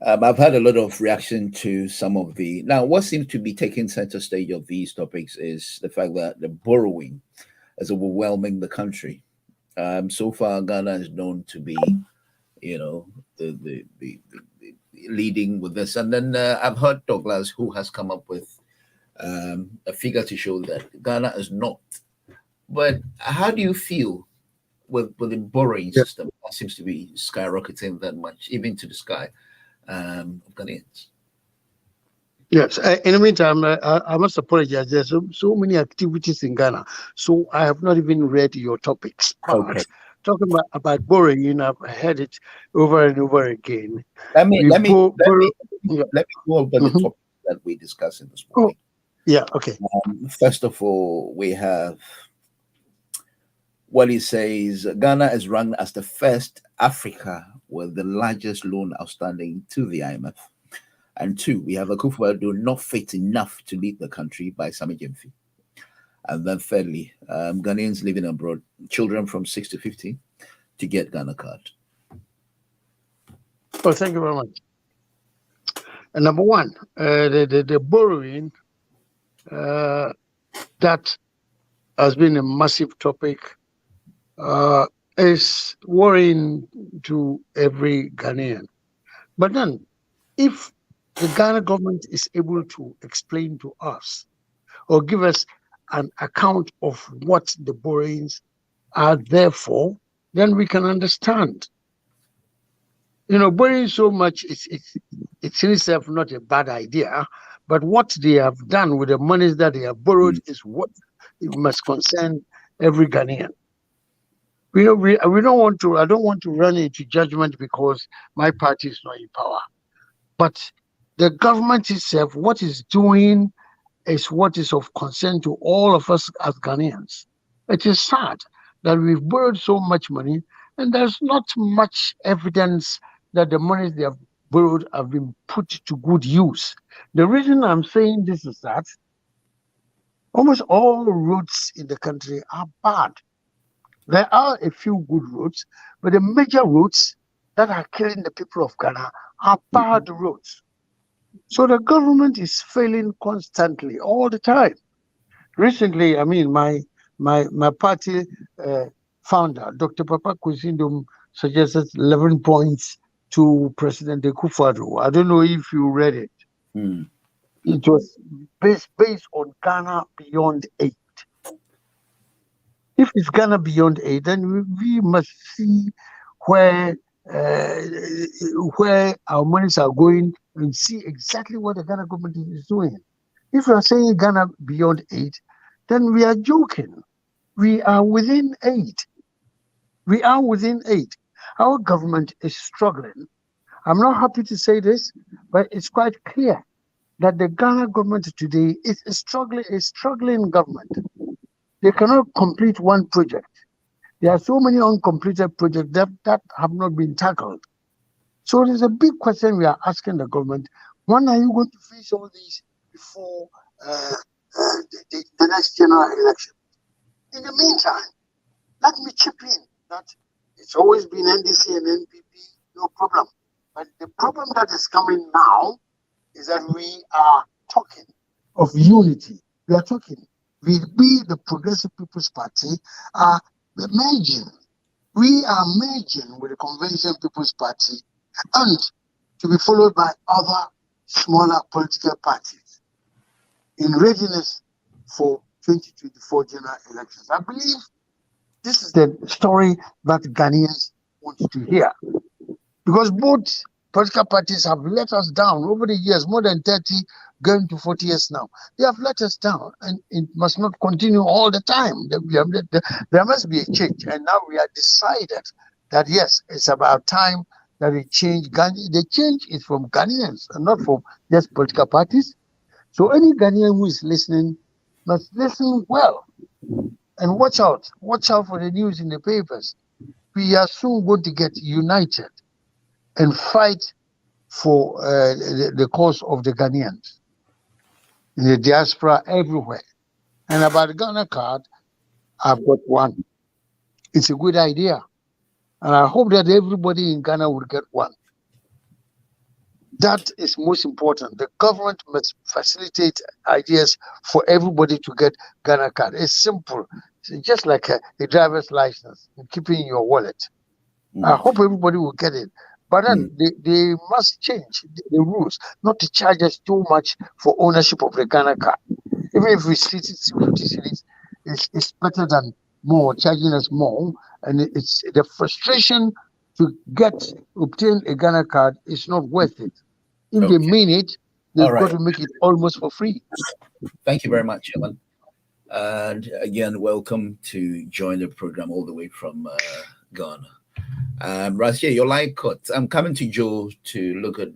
I've had a lot of reaction to some of the... Now, what seems to be taking center stage of these topics is the fact that the borrowing is overwhelming the country. So far, Ghana is known to be, the leading with this. And then I've heard Douglas, who has come up with a figure to show that Ghana is not. But how do you feel with the borrowing system? That seems to be skyrocketing that much, even to the sky. Ghanaians. Yes. In the meantime, I must apologize. There's so many activities in Ghana, so I have not even read your topics. Okay. Talking about borrowing, I've heard it over and over again. Let me go over the topic that we discussed in this morning. Yeah. Okay. First of all, we have what he says: Ghana is ranked as the first Africa with the largest loan outstanding to the IMF. And 2, we have Akufo-Addo not fit enough to lead the country by Sammy Gyamfi. And then thirdly, Ghanaians living abroad, children from 6 to 15, to get Ghana card. Oh, thank you very much. And number 1, the borrowing that has been a massive topic is worrying to every Ghanaian. But then, if the Ghana government is able to explain to us or give us an account of what the borrowings are there for, then we can understand. Borrowing so much, it's in itself not a bad idea, but what they have done with the monies that they have borrowed is what it must concern every Ghanaian. We don't want to. I don't want to run into judgment because my party is not in power. But the government itself, what it's doing is what is of concern to all of us as Ghanaians. It is sad that we've borrowed so much money and there's not much evidence that the monies they have borrowed have been put to good use. The reason I'm saying this is that almost all roads in the country are bad. There are a few good roads, but the major roads that are killing the people of Ghana are bad roads. So the government is failing constantly, all the time. Recently, my party founder, Dr. Papa Kusindum, suggested 11 points to President Akufo-Addo. I don't know if you read it. It was based on Ghana Beyond 8. If it's Ghana Beyond 8, then we must see where our monies are going and see exactly what the Ghana government is doing. If we are saying Ghana Beyond 8, then we are joking. We are within 8. We are within 8. Our government is struggling. I'm not happy to say this, but it's quite clear that the Ghana government today is a struggling government. They cannot complete one project. There are so many uncompleted projects that have not been tackled. So there's a big question we are asking the government. When are you going to finish all these before the next general election? In the meantime, let me chip in that it's always been NDC and NPP, no problem. But the problem that is coming now is that we are talking of unity. We are talking. We, the Progressive People's Party, are merging. We are merging with the Convention People's Party and to be followed by other smaller political parties in readiness for 2024 general elections. I believe this is the story that Ghanaians want to hear. Because both political parties have let us down over the years, more than 30, going to 40 years now. They have let us down, and it must not continue all the time. There must be a change. And now we have decided that, yes, it's about time that we change. The change is from Ghanaians and not from just political parties. So any Ghanaian who is listening must listen well and watch out. Watch out for the news in the papers. We are soon going to get united and fight for the cause of the Ghanaians in the diaspora everywhere. And about the Ghana card, I've got one. It's a good idea. And I hope that everybody in Ghana will get one. That is most important. The government must facilitate ideas for everybody to get Ghana card. It's simple. It's just like a driver's license, keeping in your wallet. I hope everybody will get it. But then they must change the rules, not to charge us too much for ownership of the Ghana card. Even if we see 50 cities, it's better than more, charging us more. And it's the frustration to obtain a Ghana card is not worth it. If they mean it, they've got to make it almost for free. Thank you very much, Ellen. And again, welcome to join the program all the way from Ghana. Rashe, your line cut. I'm coming to Joe to look at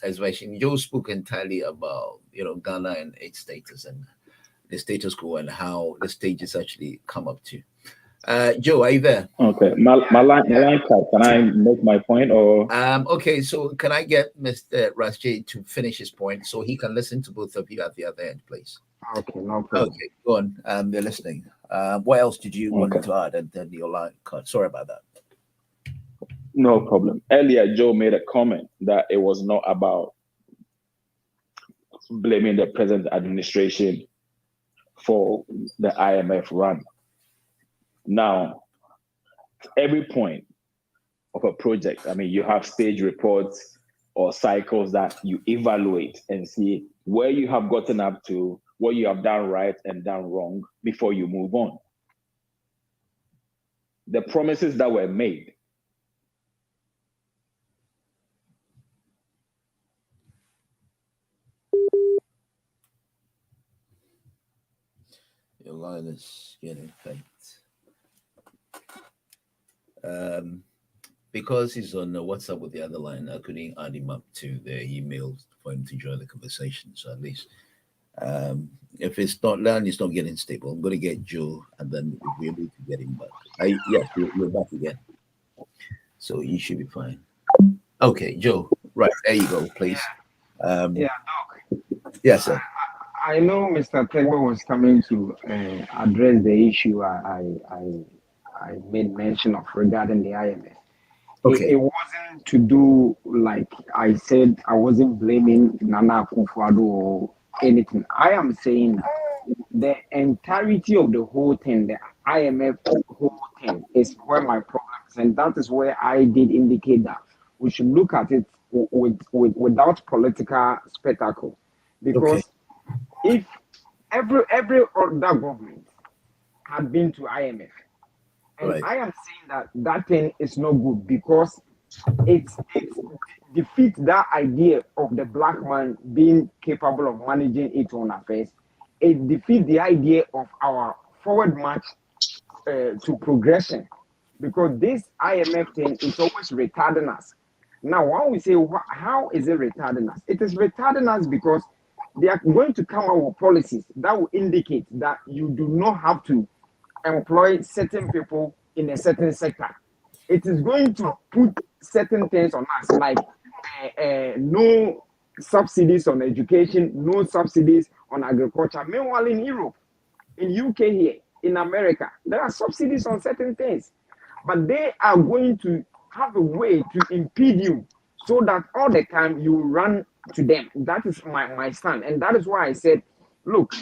expression. Joe spoke entirely about Ghana and its status and the status quo and how the stages actually come up to. Joe, are you there? Okay, my line cut. Can I make my point or? Okay, so can I get Mr. Rashe to finish his point so he can listen to both of you at the other end, please? Okay, no problem. Okay, go on. They're listening. What else did you want to add? And then your line cut. Sorry about that. No problem. Earlier, Joe made a comment that it was not about blaming the present administration for the IMF run. Now, every point of a project, I mean, you have stage reports or cycles that you evaluate and see where you have gotten up to, what you have done right and done wrong before you move on. The promises that were made. Your line is getting faint. Because he's on WhatsApp with the other line, I couldn't add him up to the email for him to join the conversation. So at least if it's not line, it's not getting stable. I'm going to get Joe, and then we'll be able to get him back. Yes, you're back again. So you should be fine. Okay, Joe. Right, there you go, please. Doc. Yes, sir. I know Mr. Tegbo was coming to address the issue I made mention of regarding the IMF. Okay. It wasn't to do, like I said, I wasn't blaming Nana Akufo-Addo or anything. I am saying the entirety of the whole thing, the IMF whole thing, is where my problem is. And that is where I did indicate that we should look at it without political spectacle. Because if every other government had been to IMF, and I am saying that thing is not good because it defeats that idea of the black man being capable of managing its own affairs. It defeats the idea of our forward march to progression, because this IMF thing is always retarding us. Now, when we say, how is it retarding us? It is retarding us because they are going to come out with policies that will indicate that you do not have to employ certain people in a certain sector. It is going to put certain things on us, like no subsidies on education, no subsidies on agriculture. Meanwhile, in Europe, in UK here, in America, there are subsidies on certain things, but they are going to have a way to impede you so that all the time you run to them. That is my stand. And that is why I said, look,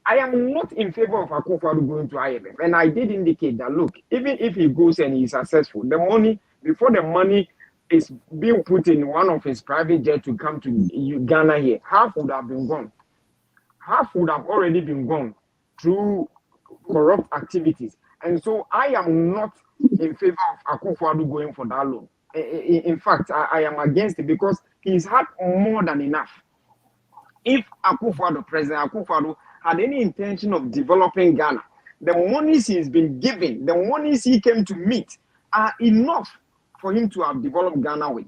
I am not in favor of Akufo-Addo going to IMF. And I did indicate that, look, even if he goes and he's successful, the money, before the money is being put in one of his private jets to come to Ghana here, half would have been gone. Half would have already been gone through corrupt activities. And so I am not in favor of Akufo-Addo going for that loan. In fact, I am against it because he's had more than enough. If Akufo-Addo, President Akufo-Addo, had any intention of developing Ghana, the monies he's been given, the monies he came to meet, are enough for him to have developed Ghana with.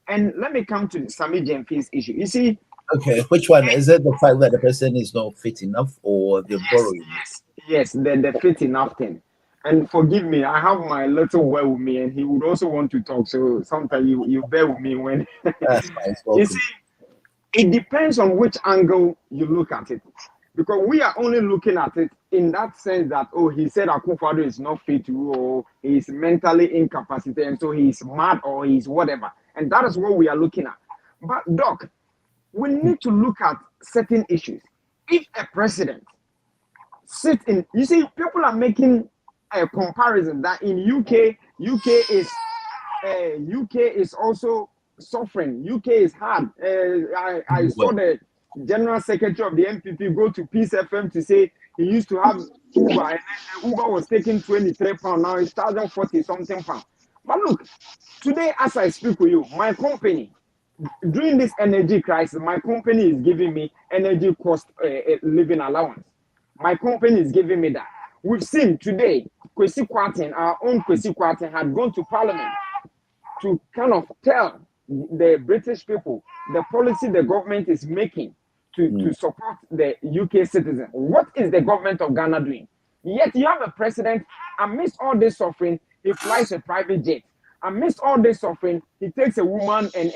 And let me come to the Sami Jemfi's issue. You see, okay, which one is it? The fact that the person is not fit enough, or the borrowing? Yes, the fit enough thing. And forgive me, I have my little boy with me, and he would also want to talk. So sometimes you bear with me when That's fine. you see, it depends on which angle you look at it. Because we are only looking at it in that sense that, oh, he said Akufo-Addo is not fit to, or he's mentally incapacitated, and so he's mad or he's whatever. And that is what we are looking at. But, Doc, we need to look at certain issues. If a president sit in, you see, people are making a comparison that in UK is also suffering. UK is hard. I saw the General Secretary of the MPP go to Peace FM to say he used to have Uber, and then Uber was taking £23. Now it's 1,040 something pounds. But look, today as I speak with you, my company, during this energy crisis, my company is giving me energy cost living allowance. My company is giving me that. We've seen today, Kwesi Kwarteng, our own Kwesi Kwarteng, had gone to Parliament to kind of tell the British people the policy the government is making to support the UK citizen. What is the government of Ghana doing? Yet you have a president, amidst all this suffering, he flies a private jet. Amidst all this suffering, he takes a woman and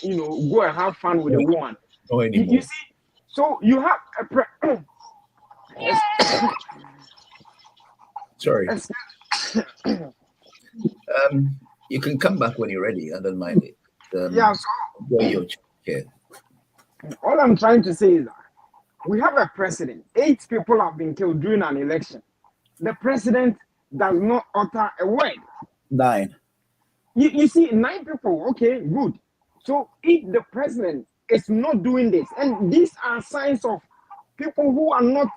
you know, go and have fun with a woman. You see, so you have a sorry. You can come back when you're ready. I don't mind it. Yeah. So all I'm trying to say is that we have a president. 8 people have been killed during an election. The president does not utter a word. 9. You see, 9 people. Okay, good. So if the president is not doing this, and these are signs of people who are not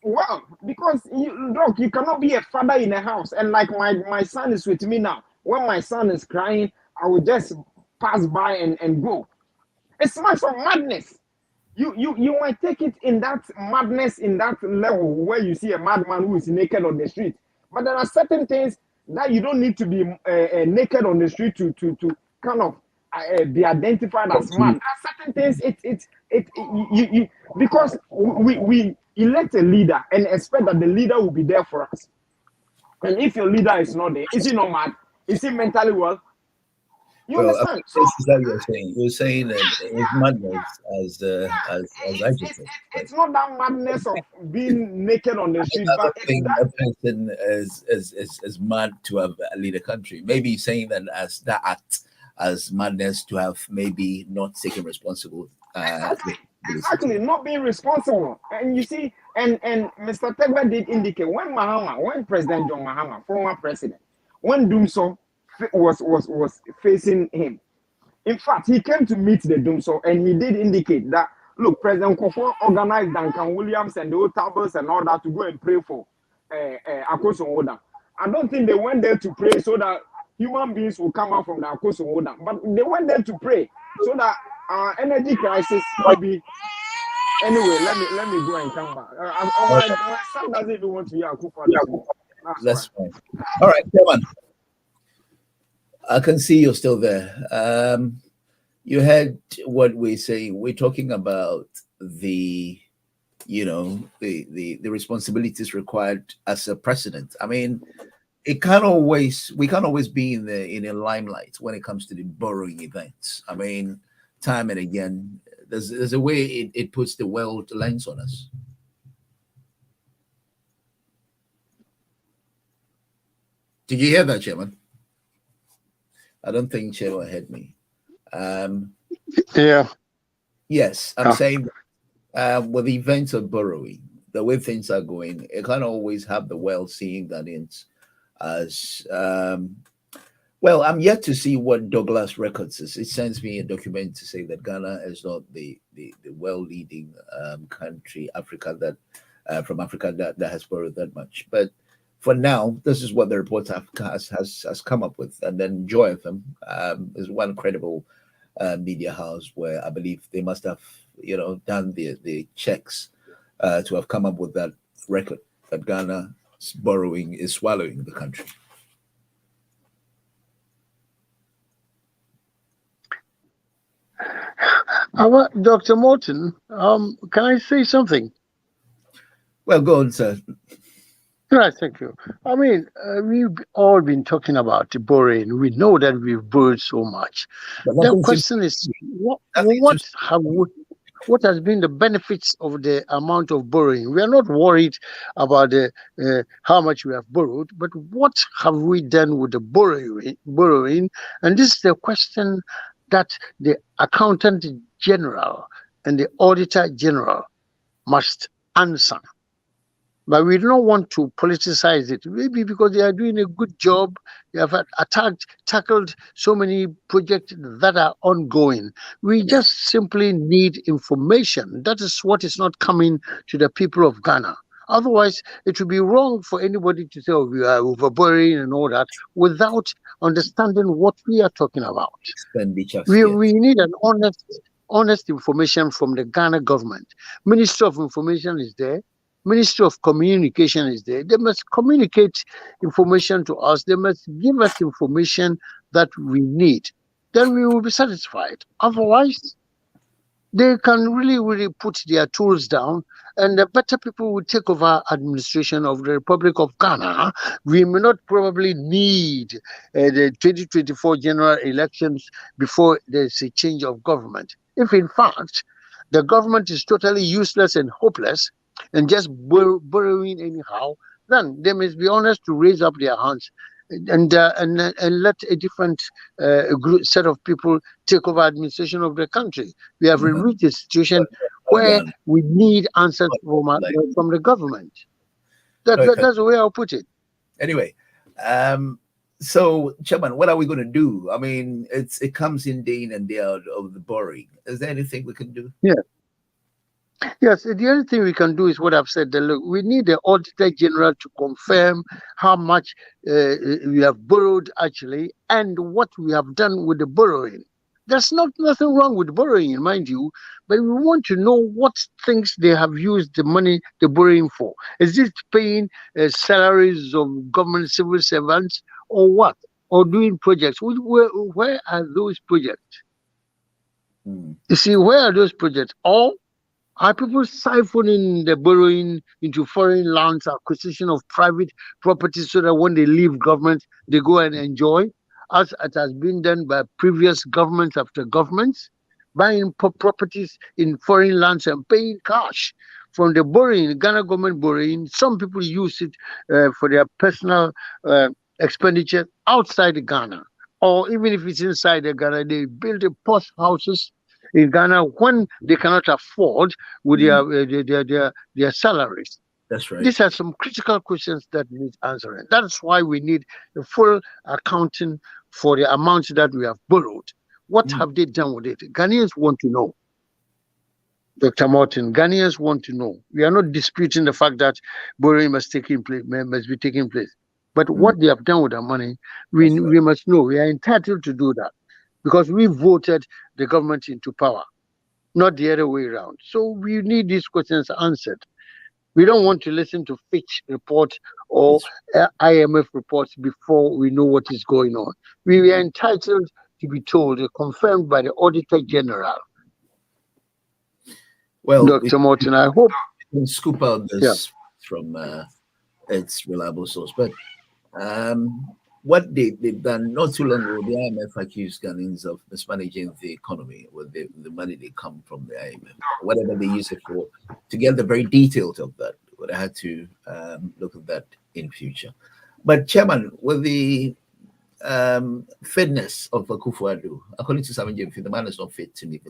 well, because you cannot be a father in a house. And like my son is with me now. When my son is crying, I will just pass by and go. It's much of madness. You might take it in that madness, in that level where you see a madman who is naked on the street. But there are certain things that you don't need to be naked on the street to kind of be identified as mad. There are certain things because we elect a leader and expect that the leader will be there for us. And if your leader is not there, is he not mad? Is he mentally well? You understand? This is what you're saying. You're saying that it's madness as I just said. It's not that madness of being naked on the street, but it's that a person is mad to have lead a country. Maybe saying that as that act as madness to have maybe not taken responsible. Exactly, not being responsible. And you see, and Mr. Tegba did indicate when President John Mahama, former president, when Dumso was facing him. In fact, he came to meet the Dumso and he did indicate that, look, President Kofo organized Duncan Williams and the Otabers and all that to go and pray for Akoso Oda. I don't think they went there to pray so that human beings will come out from the Akoso Oda, but they went there to pray so that our energy crisis will be. Anyway, let me go and come back. My son doesn't even want to hear Akufo-Addo. That's fine. All right, come on. I can see you're still there. You heard what we're saying. We're talking about the responsibilities required as a president. I mean, we can't always be in the limelight when it comes to the borrowing events. I mean, time and again, there's a way it puts the world lens on us. Did you hear that, Chairman? I don't think Chairman heard me. Yeah. Yes, I'm saying with the events of borrowing, the way things are going, it can't always have the well-seeing Ghanaians as well. I'm yet to see what Douglas Records is. It sends me a document to say that Ghana is not the well-leading country from Africa that has borrowed that much. But for now, this is what the report has come up with. And then Joy FM is one credible media house where I believe they must have done the checks to have come up with that record that Ghana's borrowing is swallowing the country. Dr. Morton, can I say something? Well, go on, sir. Right, thank you. I mean, we've all been talking about borrowing. We know that we've borrowed so much. The question is, what has been the benefits of the amount of borrowing? We are not worried about how much we have borrowed, but what have we done with the borrowing? And this is the question that the Accountant General and the Auditor General must answer. But we don't want to politicize it, maybe because they are doing a good job. They have tackled so many projects that are ongoing. We just simply need information. That is what is not coming to the people of Ghana. Otherwise, it would be wrong for anybody to say, we are overborrowing and all that, without understanding what we are talking about. We need an honest information from the Ghana government. Ministry of Information is there. Ministry of Communication is there. They must communicate information to us. They must give us information that we need. Then we will be satisfied. Otherwise, they can really put their tools down, and the better people will take over administration of the Republic of Ghana. We may not probably need the 2024 general elections before there's a change of government. If in fact the government is totally useless and hopeless and just borrowing anyhow, then they must be honest to raise up their hands and let a different set of people take over administration of the country. We have reached a situation where we need answers from the government. That's the way I'll put it. Anyway, so Chairman, what are we going to do? I mean, it comes in day in and day out of the borrowing. Is there anything we can do? Yeah. Yes, the only thing we can do is what I've said. Look, we need the Auditor General to confirm how much we have borrowed actually and what we have done with the borrowing. There's nothing wrong with borrowing, mind you, but we want to know what things they have used the borrowing for. Is it paying salaries of government civil servants or what? Or doing projects? Where are those projects? You see, where are those projects? Or are people siphoning the borrowing into foreign lands, acquisition of private property so that when they leave government, they go and enjoy, as it has been done by previous governments after governments, buying properties in foreign lands and paying cash from the borrowing, Ghana government borrowing? Some people use it for their personal expenditure outside Ghana, or even if it's inside Ghana, they build post houses in Ghana when they cannot afford with their salaries. That's right. These are some critical questions that need answering. That's why we need a full accounting for the amounts that we have borrowed. What have they done with it? Ghanaians want to know. Dr. Martin, Ghanaians want to know. We are not disputing the fact that borrowing must be taking place. But what they have done with the money, we must know. We are entitled to do that, because we voted the government into power, not the other way around. So we need these questions answered. We don't want to listen to Fitch reports or IMF reports before we know what is going on. We are entitled to be told, confirmed by the Auditor General. Well, Dr. Morton, I hope we can scoop out this from its reliable source. But what they've done not too long ago, the IMF accused Ghanaians of mismanaging the economy with the money they come from the IMF, whatever they use it for. To get the very details of that, but I had to look at that in future. But Chairman, with the fitness of Akufo-Addo. According to Simon James, the man is not fit to lead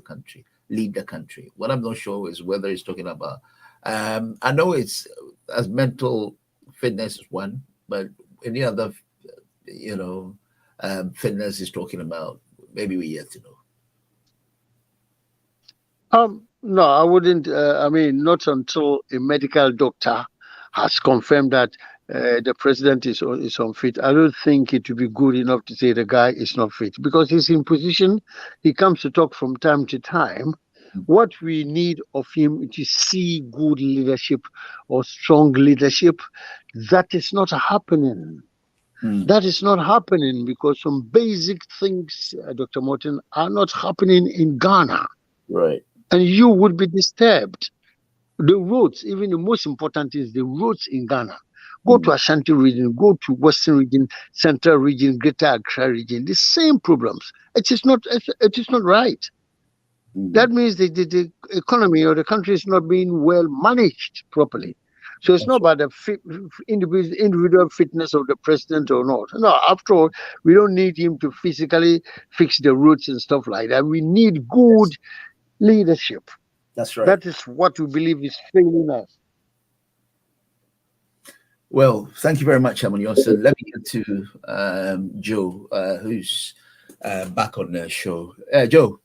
the country. What I'm not sure is whether he's talking about. I know it's as mental fitness is one, but any other, fitness is talking about. Maybe we yet to know. No, I wouldn't. Not until a medical doctor has confirmed that the president is unfit. I don't think it would be good enough to say the guy is not fit because he's in position. He comes to talk from time to time. What we need of him to see good leadership or strong leadership, that is not happening. That is not happening because some basic things, Dr. Morton, are not happening in Ghana. Right. And you would be disturbed. The roads, even the most important is the roads in Ghana. Go to Ashanti region, go to Western region, Central region, Greater Accra region. The same problems. It is not right. That means the economy or the country is not being well managed properly. So it's not about the individual fitness of the president or not. No, after all, we don't need him to physically fix the roads and stuff like that. We need good leadership. That's right. That is what we believe is failing us. Well, thank you very much, Amonyosa. Let me get to Joe, who's back on the show. Joe.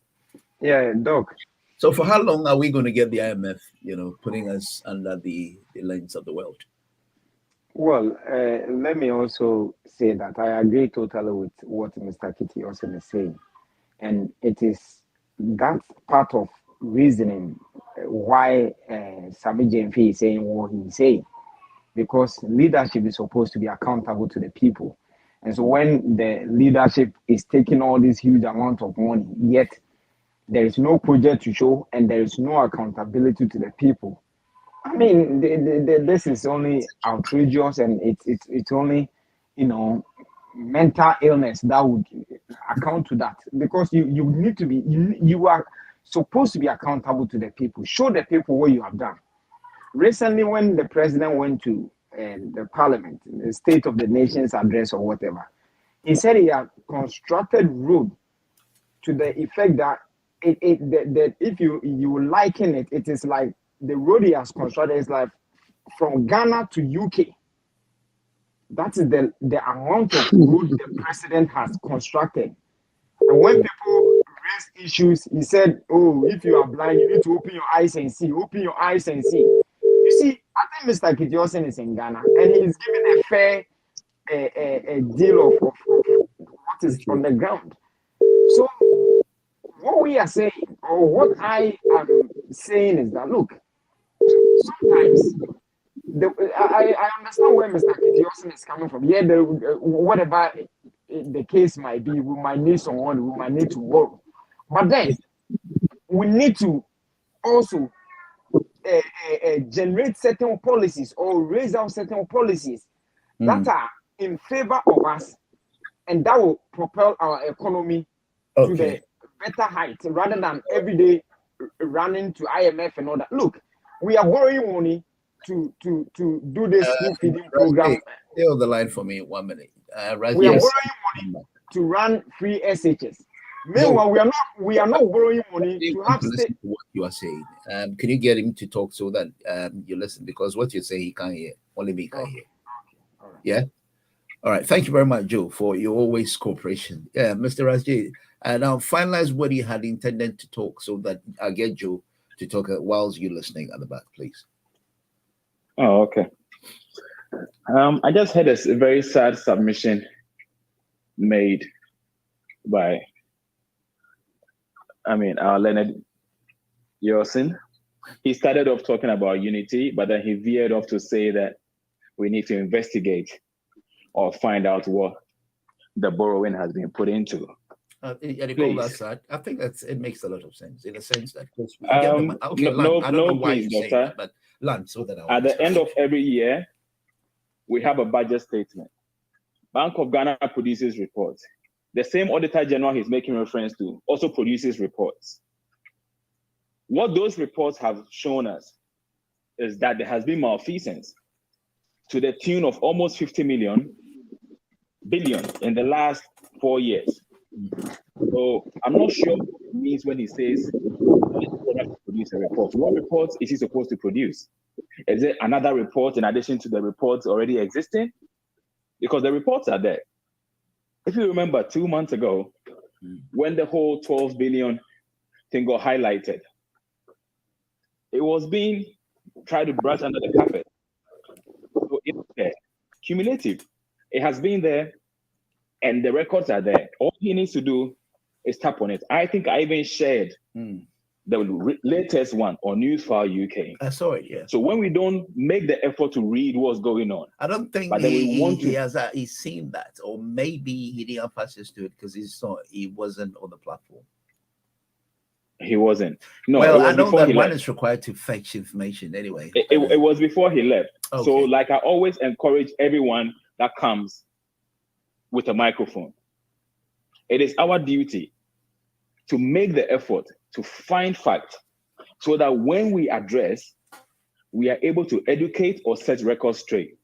Yeah, Doc. So for how long are we going to get the IMF, putting us under the lens of the world? Well, let me also say that I agree totally with what Mr. Kitty also is saying. And it is that part of reasoning why Sami Jemfi is saying what he's saying. Because leadership is supposed to be accountable to the people. And so when the leadership is taking all this huge amount of money, yet there is no project to show and there is no accountability to the people. I mean, this is only outrageous and it's only, mental illness that would account to that. Because you need to be, you are supposed to be accountable to the people. Show the people what you have done. Recently, when the president went to the parliament, the State of the Nation's address or whatever, he said he had constructed road to the effect that that if you liken it, it is like the road he has constructed is like from Ghana to UK. That is the amount of road the president has constructed. And when people raise issues, he said, "Oh, if you are blind, you need to open your eyes and see. Open your eyes and see." You see, I think Mr. Kitiosen is in Ghana, and he is giving a fair a deal of what is on the ground. So what we are saying, or what I am saying, is that look, sometimes I understand where Mr. Kitiosen is coming from. Yeah, whatever the case might be, we might need someone, we might need to borrow, but then we need to also generate certain policies or raise out certain policies that are in favor of us, and that will propel our economy to the better height rather than every day running to IMF and all that. Look, we are borrowing money to do this school feeding program. Stay on the line for me 1 minute. We are borrowing money to run free SHS. Meanwhile, we are not borrowing money to have what you are saying. Can you get him to talk so that you listen? Because what you say he can't hear. Only me can hear. All right. Yeah. All right. Thank you very much, Joe, for your always cooperation. Yeah, Mr. Rajji. Now finalize what you had intended to talk so that I get Joe to talk whilst you're listening at the back, please. Oh, okay. I just had a very sad submission made by our Leonard Yosin. He started off talking about unity, but then he veered off to say that we need to investigate or find out what the borrowing has been put into. I think it makes a lot of sense in the sense that at the end of every year, we have a budget statement. Bank of Ghana produces reports. The same Auditor General he's making reference to also produces reports. What those reports have shown us is that there has been malfeasance to the tune of almost 50 billion in the last 4 years. So I'm not sure what it means when he says produce a report. What report is he supposed to produce? Is it another report in addition to the reports already existing? Because the reports are there. If you remember 2 months ago, when the whole 12 billion thing got highlighted, it was being tried to brush under the carpet. So it's there, cumulative. It has been there, and the records are there. All he needs to do is tap on it. I think I even shared the latest one on Newsfile UK. I saw it, yeah. So when we don't make the effort to read what's going on, I don't think but then we want to. He's seen that, or maybe he didn't have access to it because he wasn't on the platform. He wasn't. No, well, I know that one is required to fetch information anyway. It was before he left. Okay. So, like I always encourage everyone that comes with a microphone, it is our duty to make the effort to find facts so that when we address, we are able to educate or set records straight.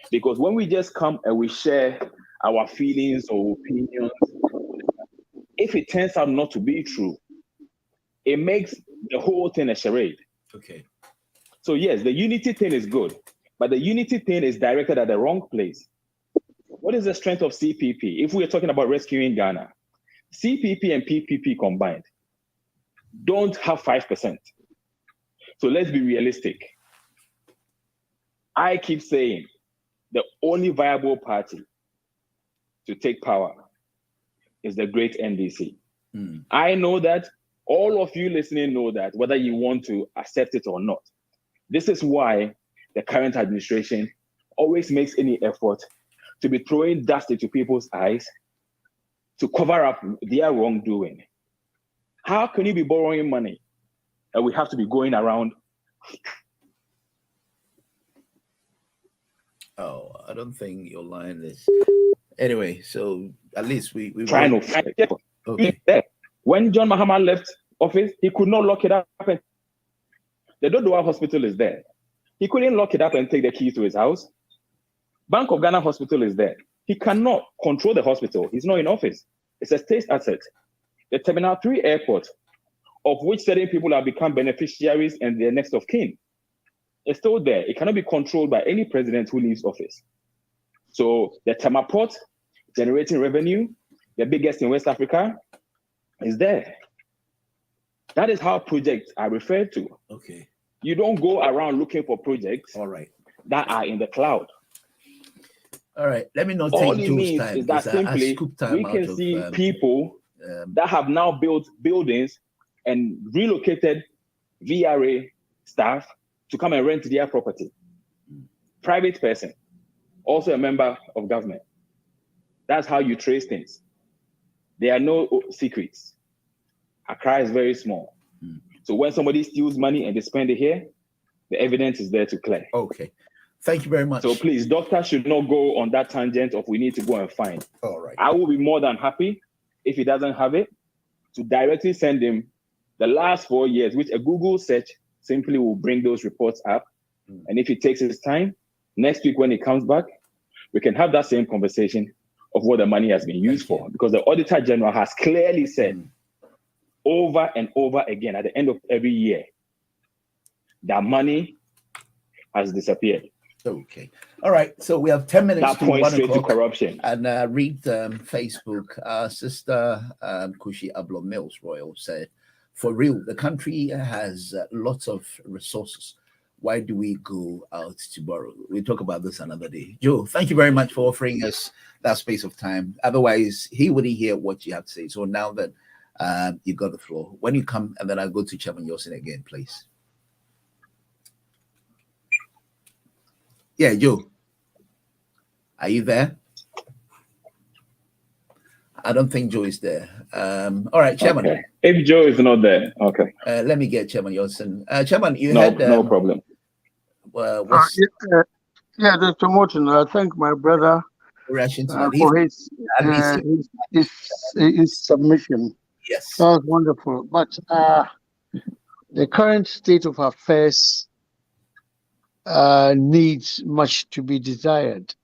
Because when we just come and we share our feelings or opinions, if it turns out not to be true, it makes the whole thing a charade. Okay. So yes, the unity thing is good, but the unity thing is directed at the wrong place. What is the strength of CPP? If we are talking about rescuing Ghana, CPP and PPP combined don't have 5%. So let's be realistic. I keep saying the only viable party to take power is the great NDC. I know that all of you listening know that, whether you want to accept it or not. This is why the current administration always makes any effort to be throwing dust into people's eyes to cover up their wrongdoing. How can you be borrowing money and we have to be going around? Oh, I don't think your line is. Anyway, so at least we trying to find it. Okay. When John Mahama left office, he could not lock it up. The Dodowa Hospital is there. He couldn't lock it up and take the keys to his house. Bank of Ghana Hospital is there. He cannot control the hospital. He's not in office. It's a state asset. The Terminal 3 airport, of which certain people have become beneficiaries and their next of kin, is still there. It cannot be controlled by any president who leaves office. So the Tema Port, generating revenue, the biggest in West Africa, is there. That is how projects are referred to. Okay. You don't go around looking for projects that are in the cloud. All right. Let me not All take it Joe's means time. is that simply we can see people that have now built buildings and relocated VRA staff to come and rent their property. Private person, also a member of government. That's how you trace things. There are no secrets. Accra is very small. So when somebody steals money and they spend it here, the evidence is there to clear. Okay. Thank you very much. So please, doctors should not go on that tangent of we need to go and find. All right. I will be more than happy if he doesn't have it to directly send him the last 4 years, which a Google search simply will bring those reports up. And if he takes his time, next week when he comes back, we can have that same conversation of what the money has been used for. Because the Auditor General has clearly said over and over again at the end of every year that money has disappeared. Okay. All right. So we have 10 minutes that to points 1 straight to o'clock. corruption. And read Facebook. Our sister Kushi Ablo Mills Royal said, for real, the country has lots of resources. Why do we go out to borrow? We'll talk about this another day. Joe, thank you very much for offering us that space of time. Otherwise, he wouldn't hear what you have to say. So now that you got the floor, when you come, and then I'll go to Chairman Yosin again, please. Yeah, Joe. Are you there? I don't think Joe is there. All right, Chairman. Okay. If Joe is not there, okay. Let me get Chairman Yosin. Chairman, you no, had... no problem. Yeah, Dr. Morton, I thank my brother for his submission. Yes. That was wonderful. But the current state of affairs needs much to be desired.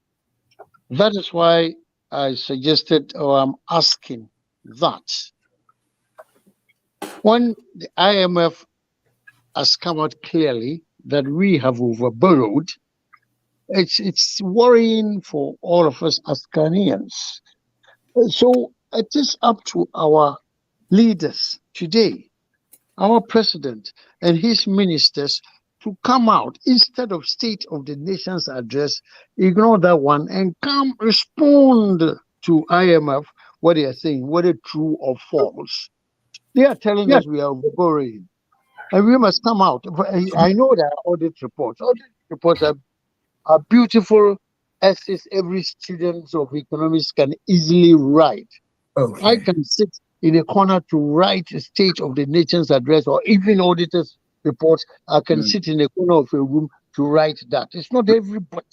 That is why I suggested or I'm asking that when the IMF has come out clearly that we have overborrowed, it's worrying for all of us as Ghanaians. So it is up to our leaders today, our president and his ministers, to come out instead of State of the Nation's address, ignore that one and come respond to IMF what they are saying, whether true or false. They are telling us we are borrowing, and we must come out. I know there are audit reports. Audit reports are beautiful essays every student of economics can easily write. Okay. I can sit in a corner to write a State of the Nation's address or even auditors' reports. I can sit in a corner of a room to write that. It's not everybody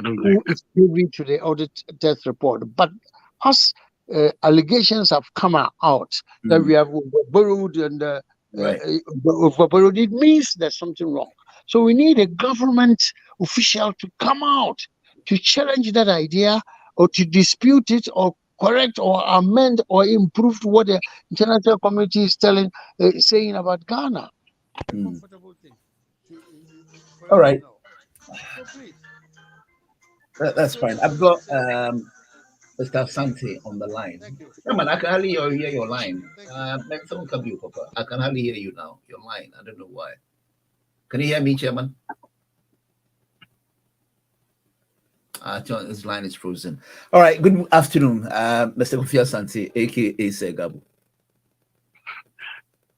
who is privy to the auditor's report. But as allegations have come out that we have borrowed and overborrowed, it means there's something wrong. So we need a government official to come out to challenge that idea or to dispute it or correct or amend or improve what the international community is saying about Ghana. Comfortable thing. All right. So please. That's fine. I've got Mr. Asante on the line. Come on, I can hardly hear your line. Someone come you, Papa. I can hardly hear you now. Your line. I don't know why. Can you hear me, Chairman? His line is frozen. All right. Good afternoon, Mr. Kofi Asante, aka Segabu.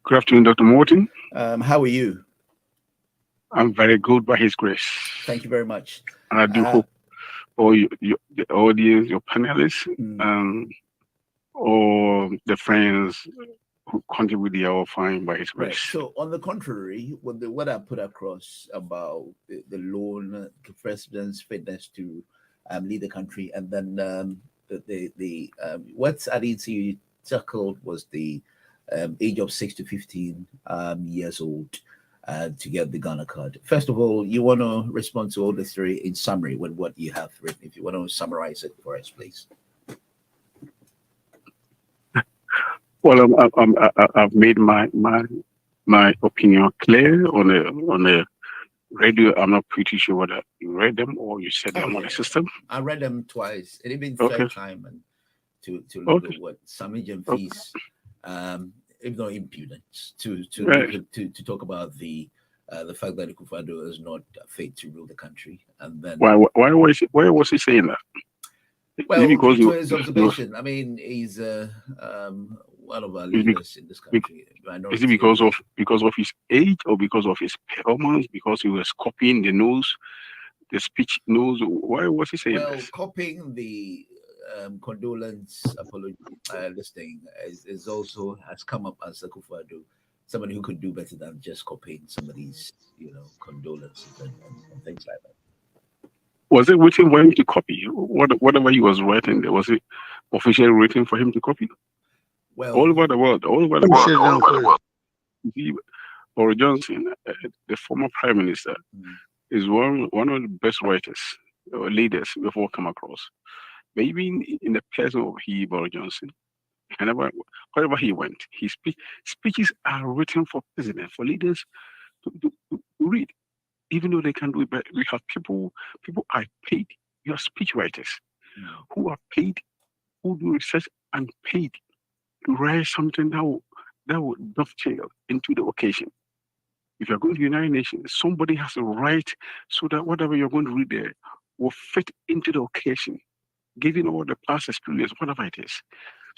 Good afternoon, Dr. Morton. How are you? I'm very good by His grace. Thank you very much. And I do hope all the audience, your panelists, all the friends who contribute, they are all fine by His grace. Right. So, on the contrary, what I put across about the loan, the president's fitness to lead the country, and then what I didn't see you tackled was the age of 6 to 15 years old to get the Ghana card. First of all, you want to respond to all the three in summary with what you have written. If you want to summarize it for us, please. Well, I've made my opinion clear on the radio. I'm not pretty sure whether you read them or you said them on the system. I read them twice. It had been third time and to look at what Samij and Fees, if not impudence, to talk about the fact that Akufo-Addo is not fit to rule the country. And then why was he saying that? Well, because to his observation, I mean, he's one of our leaders in this country. Is it because of his age or because of his performance? Because he was copying the speech notes? Why was he saying this? Well, copying the condolence apology listing is also has come up as Akufo-Addo, somebody who could do better than just copying somebody's condolences and things like that. Was it written for him to copy? Whatever he was writing, was it officially written for him to copy? Well, all over the world. You see, Boris Johnson, the former prime minister, is one of the best writers or leaders we've all come across. But even in the person of Boris Johnson, wherever he went, his speeches are written for president, for leaders to read. Even though they can do it, but we have people are paid. You are speech writers who are paid, who do research and paid to write something that will dovetail into the occasion. If you're going to the United Nations, somebody has to write so that whatever you're going to read there will fit into the occasion, given all the past experience, whatever it is.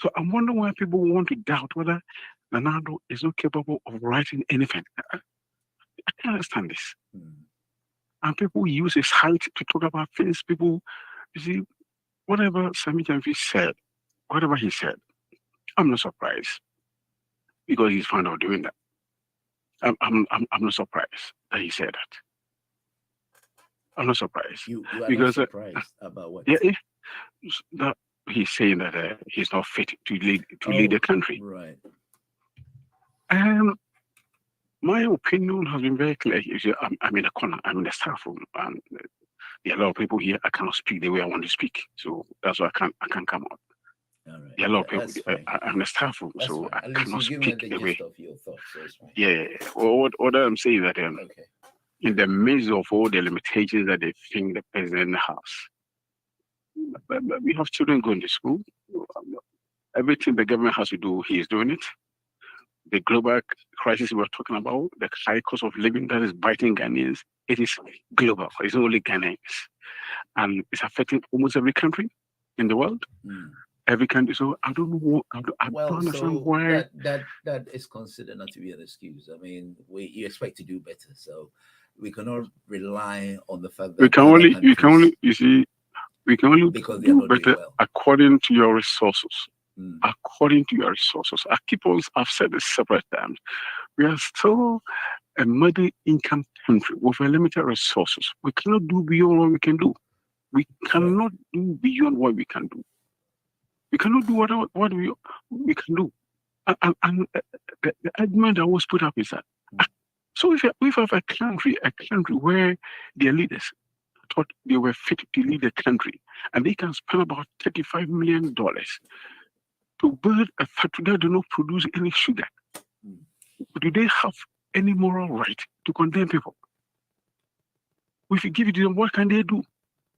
So I'm wondering why people want to doubt whether Nana-Addo is not capable of writing anything. I can't understand this. And people use his height to talk about things. People, you see, whatever Sammy Janfi said, whatever he said, I'm not surprised because he's found out doing that. I'm not surprised that he said that. I'm not surprised. You are because, not surprised about what? Yeah, that he's saying that he's not fit to lead the country. Right. My opinion has been very clear. I'm in a corner. I'm in the staff room, and There are a lot of people here. I cannot speak the way I want to speak, so that's why I can't come out. All right. There are a lot of people. I'm the staff room, so I cannot speak the way. Of your thoughts, so it's fine. Yeah. What I'm saying is that Okay. in the midst of all the limitations that they think the president has, but we have children going to school. Everything the government has to do, he is doing it. The global crisis we're talking about, the high cost of living that is biting Ghanaians, it is global. It's not only Ghanaians. And it's affecting almost every country in the world. Every country. So I don't know. I don't understand why. That is considered not to be an excuse. I mean, you expect to do better. So we cannot rely on the fact that we can only do better according to your resources. According to your resources. I've said this several times. We are still a middle income country with limited resources. We cannot do beyond what we can do. We cannot do beyond what we can do. We cannot do what we can do. And the argument that was put up is that so if we have a country where their leaders thought they were fit to lead the country, and they can spend about $35 million to build a factory that do not produce any sugar. Do they have any moral right to condemn people? If you give it to them, what can they do?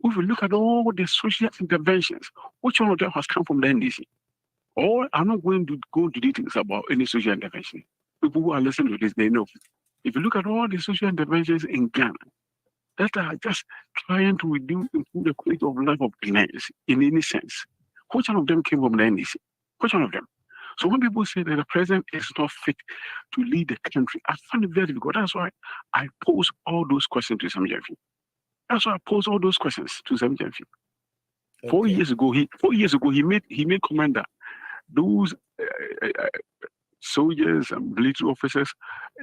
If you look at all the social interventions, which one of them has come from the NDC? Or I'm not going to go into details about any social intervention. People who are listening to this, they know. If you look at all the social interventions in Ghana that are just trying to improve the quality of life of Ghanaians in any sense, which one of them came from the NDC? Which one of them? So when people say that the president is not fit to lead the country, I find it very difficult. That's why I pose all those questions to Sam Jeffy. That's why I pose all those questions to Sam Jeffy. 4 years ago, he made comment that those soldiers and military officers,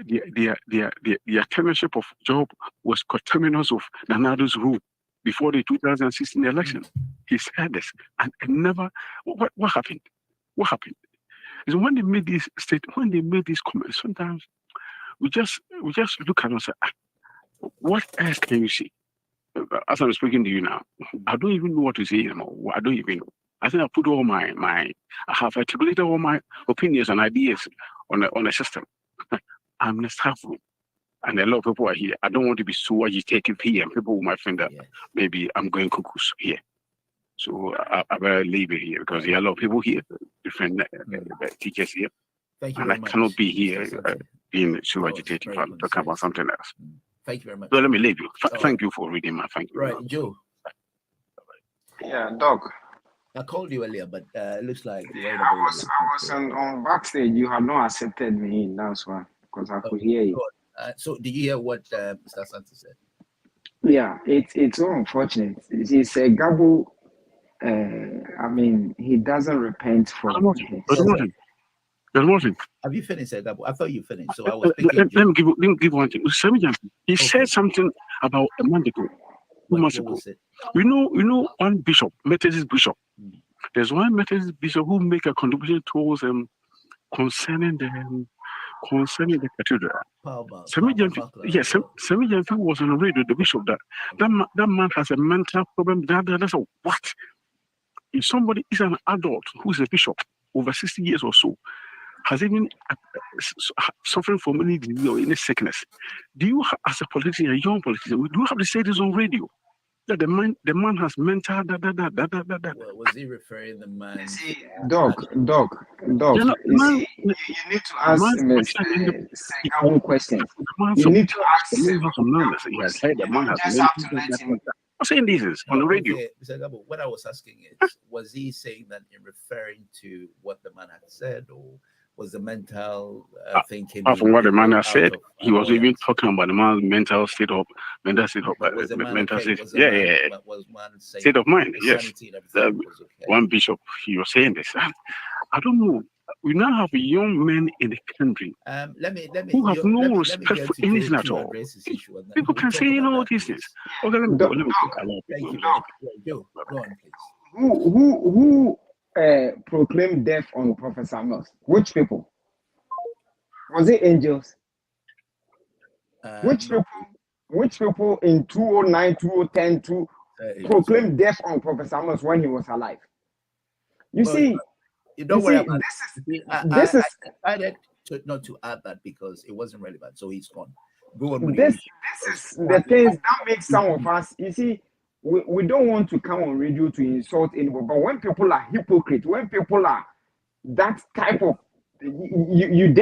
their tenureship of job was coterminous of Nanado's rule before the 2016 election. He said this, and never. What happened? What happened? Is when they made these comments, sometimes we just look at us and say, what else can you see? As I'm speaking to you now, I don't even know what to say anymore. I don't even know. I think I put all I have articulated all my opinions and ideas on a system. I'm the staff room, and a lot of people are here. I don't want to be so agitated here, and people might think that maybe I'm going cuckoos here. So I better leave it here because there are a lot of people here, different teachers here. Thank you and I very cannot much, be here being so agitated if I'm talking about something else. Thank you very much. So let me leave you. Thank you for reading my thank you. Right, Joe. Yeah, Doc. I called you earlier, but it looks like I was on backstage. You had not accepted me. That's why, because I could hear you. So did you hear what Mr. Santos said? Yeah, it's so unfortunate. He said Gabo. I mean, he doesn't repent for his. Have you finished, Gabo? I thought you finished. So I was let me give one thing. He said something about a month ago, 2 months ago. You know, one bishop, Methodist bishop. There's one Methodist bishop who make a contribution towards concerning the cathedral. Semi Janfi was on the radio, the bishop that man has a mental problem. That's a what? If somebody is an adult who's a bishop over 60 years or so, has even suffering from any disease or any sickness, do you, as a politician, a young politician, do you have to say this on radio? That the man has mental Well, was he referring the man? See, Doc. You need to ask Mr. questions. You need to ask him. He has heard the man has mental. I'm saying this is on the radio. Okay, Mr. Gabo, what I was asking is, was he saying that in referring to what the man had said, or was the mental thinking? From what the man has said, he was even talking about the man's mental state of state of mind. Yes, one bishop he was saying this. I don't know. We now have young men in the country who have no respect for anything at all. People can say all these things. Okay, let me go. Thank you. Joe, go on, please. Who proclaimed death on Prophet Samuel? Which people? Was it angels? Which people which people in 2009, 2010 to proclaim death on Professor Amos when he was alive. You see, you don't worry about this is I decided not to add that because it wasn't relevant. So he's gone. Go on with this is the things that make some of us, you see, we don't want to come on radio to insult anyone, but when people are hypocrite, when people are that type of you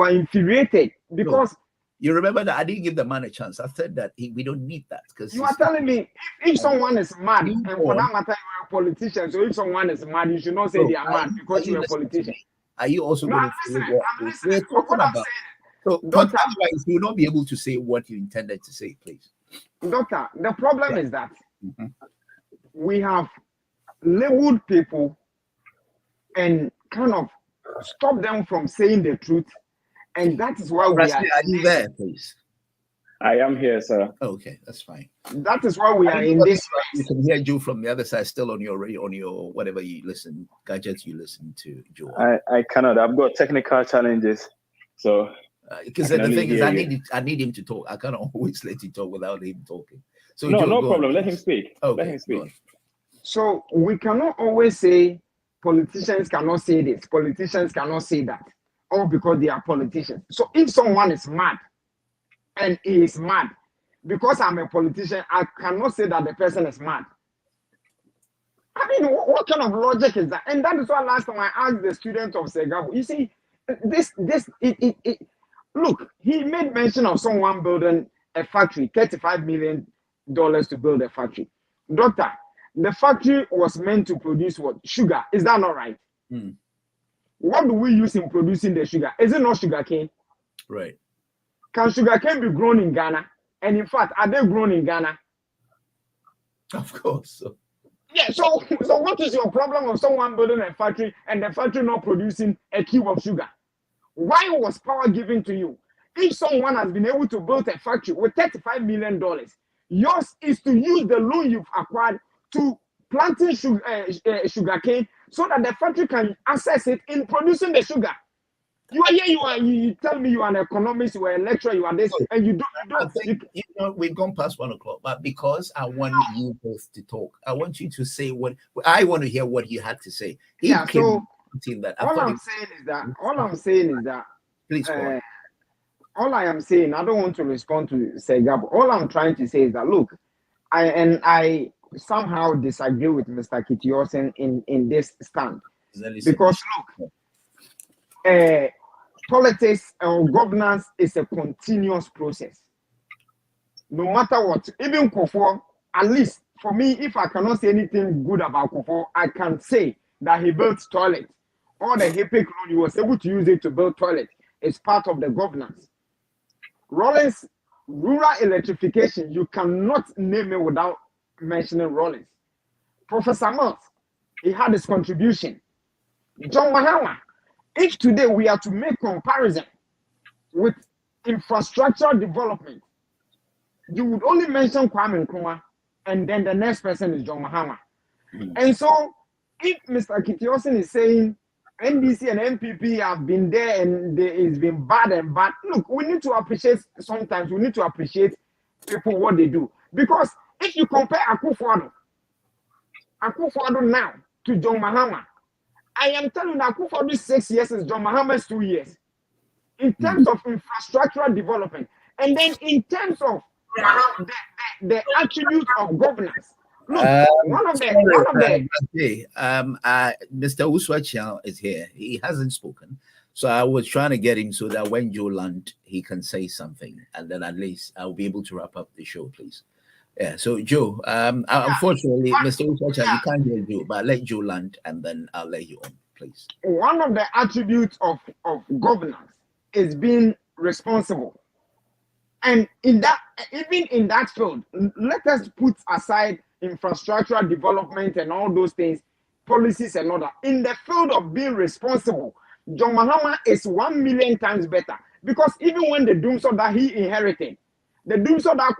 are infuriated because you remember that I didn't give the man a chance. I said that we don't need that because you are telling me if someone is mad, and for that matter, you are a politician. So if someone is mad, you should not say they are mad because you are a politician. Are you also going to say what we're talking about? So, Doctor, otherwise, you will not be able to say what you intended to say, please. Doctor, the problem is that we have labeled people and kind of stop them from saying the truth, and that is why we are. Are you there, please? I am here, sir. Okay, that's fine. That is why we are in this. You can hear Joe from the other side, still on your radio, on your whatever you listen gadgets you listen to, Joe. I cannot. I've got technical challenges, so. Because the thing is, I need him to talk. I cannot always let him talk without him talking. So no, Joe, no problem. Let him speak. Okay, let him speak. So we cannot always say politicians cannot say this, politicians cannot say that, all because they are politicians. So if someone is mad, and he is mad, because I'm a politician, I cannot say that the person is mad. I mean, what kind of logic is that? And that is why last time I asked the student of Segabo, you see, look, he made mention of someone building a factory, $35 million to build a factory. Doctor, the factory was meant to produce what? Sugar. Is that not right? What do we use in producing the sugar? Is it not sugar cane? Right. Can sugar cane be grown in Ghana? And in fact, are they grown in Ghana? Of course. Yeah, so what is your problem of someone building a factory and the factory not producing a cube of sugar? Why was power given to you? If someone has been able to build a factory with $35 million, yours is to use the loan you've acquired to planting sugar cane so that the factory can access it in producing the sugar. You are here, you tell me you are an economist, you are a lecturer, you are this, and you don't. We've gone past 1 o'clock, but because I want you both to talk, I want you to say what I want to hear what you had to say. So all I'm saying is that please go all I am saying, I don't want to respond to Segab. All I'm trying to say is that look, I somehow disagree with Mr. Kitiosen in this stand. Because look, politics or governance is a continuous process. No matter what, even Kofo, at least for me, if I cannot say anything good about Kofo, I can say that he built toilet. All the HIPIC loan, he was able to use it to build toilet. It's part of the governance. Rollins, rural electrification, you cannot name it without mentioning Rollins. Professor Mills, he had his contribution. John Mahama, if today we are to make comparison with infrastructure development, you would only mention Kwame Nkrumah, and then the next person is John Mahama. And so, if Mr. Kitiosen is saying NDC and MPP have been there and it's been bad and bad, look, we need to appreciate sometimes, we need to appreciate people what they do. Because if you compare Akufo-Addo now to John Mahama, I am telling you that Akufo-Addo 6 years is John Mahama's 2 years. In terms of infrastructural development, and then in terms of the attributes of governance. Look, Mr. Uswachian is here. He hasn't spoken. So I was trying to get him so that when Joe lands, he can say something. And then at least I'll be able to wrap up the show, please. Yeah, so Joe, unfortunately, Mr. Uswachian, you can't hear Joe, but let Joe land and then I'll let you on, please. One of the attributes of governance is being responsible. And in that, even in that field, let us put aside infrastructural development and all those things, policies and all that. In the field of being responsible, John Mahama is 1 million times better. Because even when the doomsday that he inherited, the doomsday that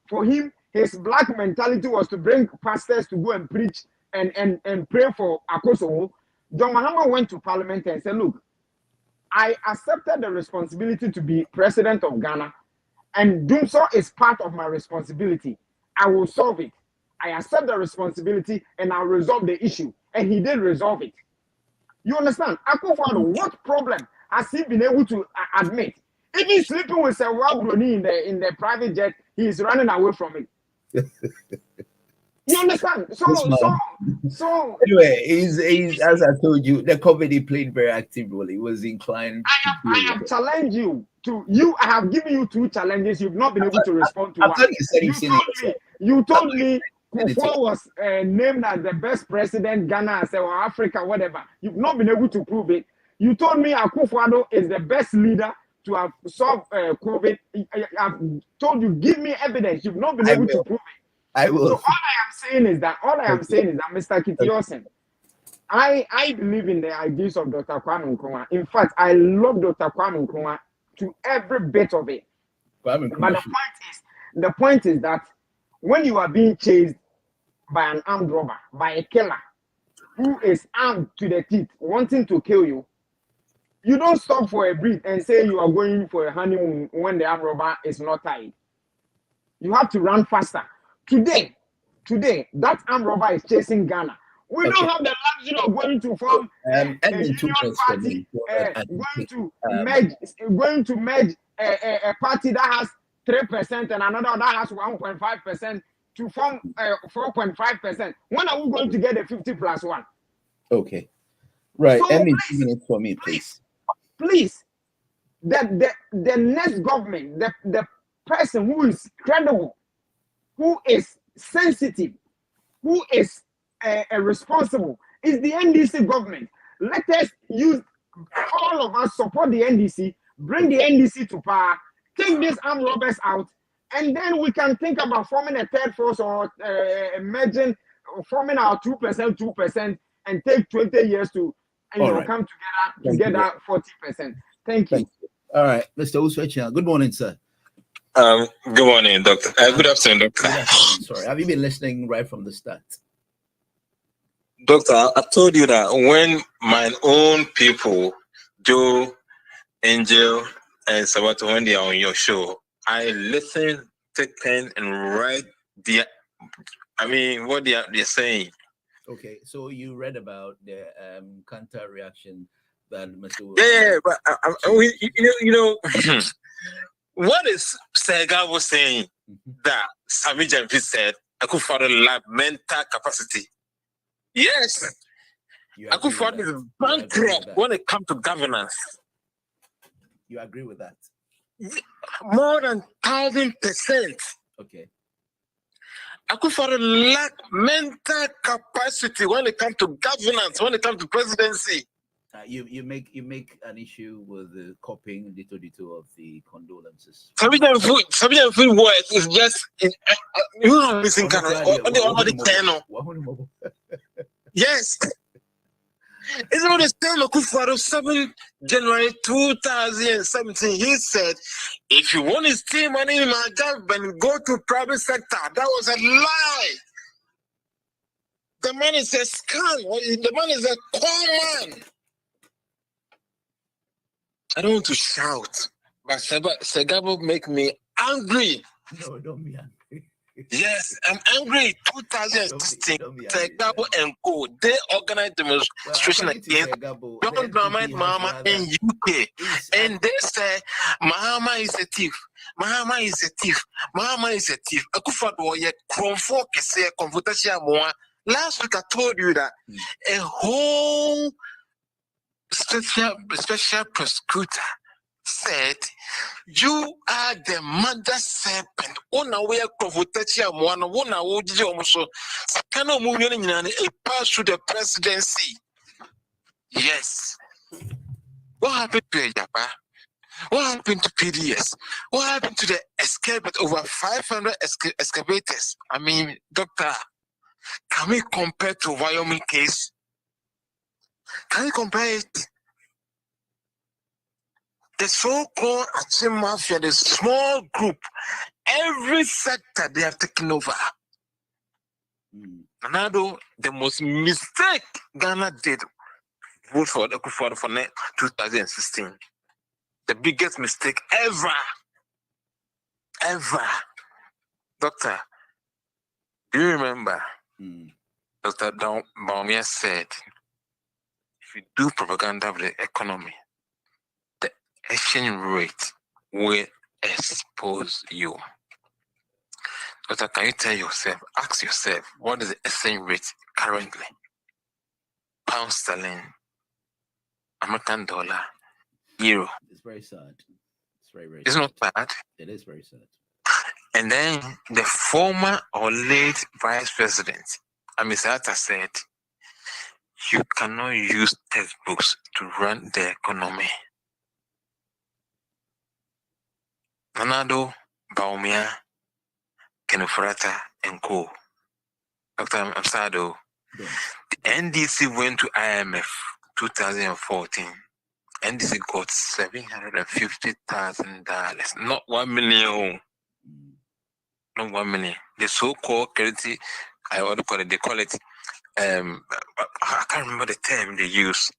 for him, his black mentality was to bring pastors to go and preach and pray for Akosowo. John Mahama went to parliament and said, look, I accepted the responsibility to be president of Ghana. and doing so is part of my responsibility. I will solve it. I accept the responsibility and I'll resolve the issue. And he did resolve it. You understand? Akufo-Addo, what problem has he been able to admit? Even sleeping with Sewa Bruni in the private jet, he is running away from it. You understand? So anyway, he's as I told you, the comedy played very active role. He was inclined. I have challenged you to you. I have given you 2 challenges. You've not been able to respond to one. You told me Kufuor was named as the best president, Ghana or Africa, whatever. You've not been able to prove it. You told me Akufo-Addo is the best leader to have solved COVID. I've told you, give me evidence. You've not been able to prove it. I will. So all I am saying is that Mr. Kitiosen, I believe in the ideas of Dr. Kwame Nkrumah. In fact, I love Dr. Kwame Nkrumah to every bit of it. But the point is that when you are being chased by an armed robber, by a killer who is armed to the teeth, wanting to kill you, you don't stop for a breath and say you are going for a honeymoon when the armed robber is not tied. You have to run faster. Today, that armed robber is chasing Ghana. We don't have the luxury of going to form a union party, going to merge a party that has 3% and another that has 1.5% to form 4.5%. When are we going to get a 50+1? Okay. Right. So 2 minutes for me, please. Please. The next government, the person who is credible, who is sensitive, who is responsible, is the NDC government. Let us use, all of us support the NDC, bring the NDC to power, take these armed robbers out, and then we can think about forming a third force or forming our 2%, and take 20 years to come together 40%. Thank you. All right, Mr. Uswechian. Good morning, sir. Good morning, Doctor. Good afternoon, Doctor. Sorry, have you been listening right from the start? Doctor, I told you that when my own people, Joe, Angel, and Sabato, when they are on your show, I listen, take pen, and write what they're saying. Okay, so you read about the counter reaction that Mr. Yeah, but what is Sega was saying that Savage and said, Akufo-Addo lack mental capacity. Yes, Akufo-Addo is bankrupt when it comes to governance. You agree with that? More than 1,000%. Okay. Akufo-Addo lack mental capacity when it comes to governance, when it comes to presidency. You make an issue with the copying little of the condolences. Sabian food words is just you are missing channel. Yes. It's about the time of Akufo-Addo 7 January 2017. He said, if you want to steal money in my government, go to private sector. That was a lie. The man is a scam. The man is a con man. I don't want to shout, but Segabo make me angry. No, don't be angry. Yes, I'm angry. 2016, Segabo and Co. They organized demonstration against John Dramite Mahama in UK. And they say, Mahama is a thief. Mahama is a thief. Mahama is a thief. Akufo-Addo ye konfo kese konfutashia moa. Last week I told you that a whole special prosecutor said, you are the mother serpent. Ona we konfutashia moa na wona wojije omuso. Sakano movie it passed through the presidency. Yes. What happened to Ejapa? What happened to PDS? What happened to the excavator? Over 500 excavators. I mean, Doctor, can we compare to Wyoming case? Can we compare it? The so-called Achim Mafia, the small group, every sector they have taken over. Another, the most mistake Ghana did vote for Akufo-Addo for 2016. The biggest mistake ever. ever. Doctor, do you remember? Dr. Baumia said, if you do propaganda of the economy, the exchange rate will expose you. Doctor, can you ask yourself, what is the exchange rate currently? Pound sterling, American dollar, euro. It's very sad. It's very It's sad. not bad. It is very sad. And then the former or late vice president, Amisata, said, you cannot use textbooks to run the economy. Nanado, Baumia, Kenufurata, and Co. Dr. Amsado, the NDC went to IMF 2014. NDC got $750,000, not 1 million. Not 1 million. The so-called credit, what do call it? They call it. I can't remember the term they use.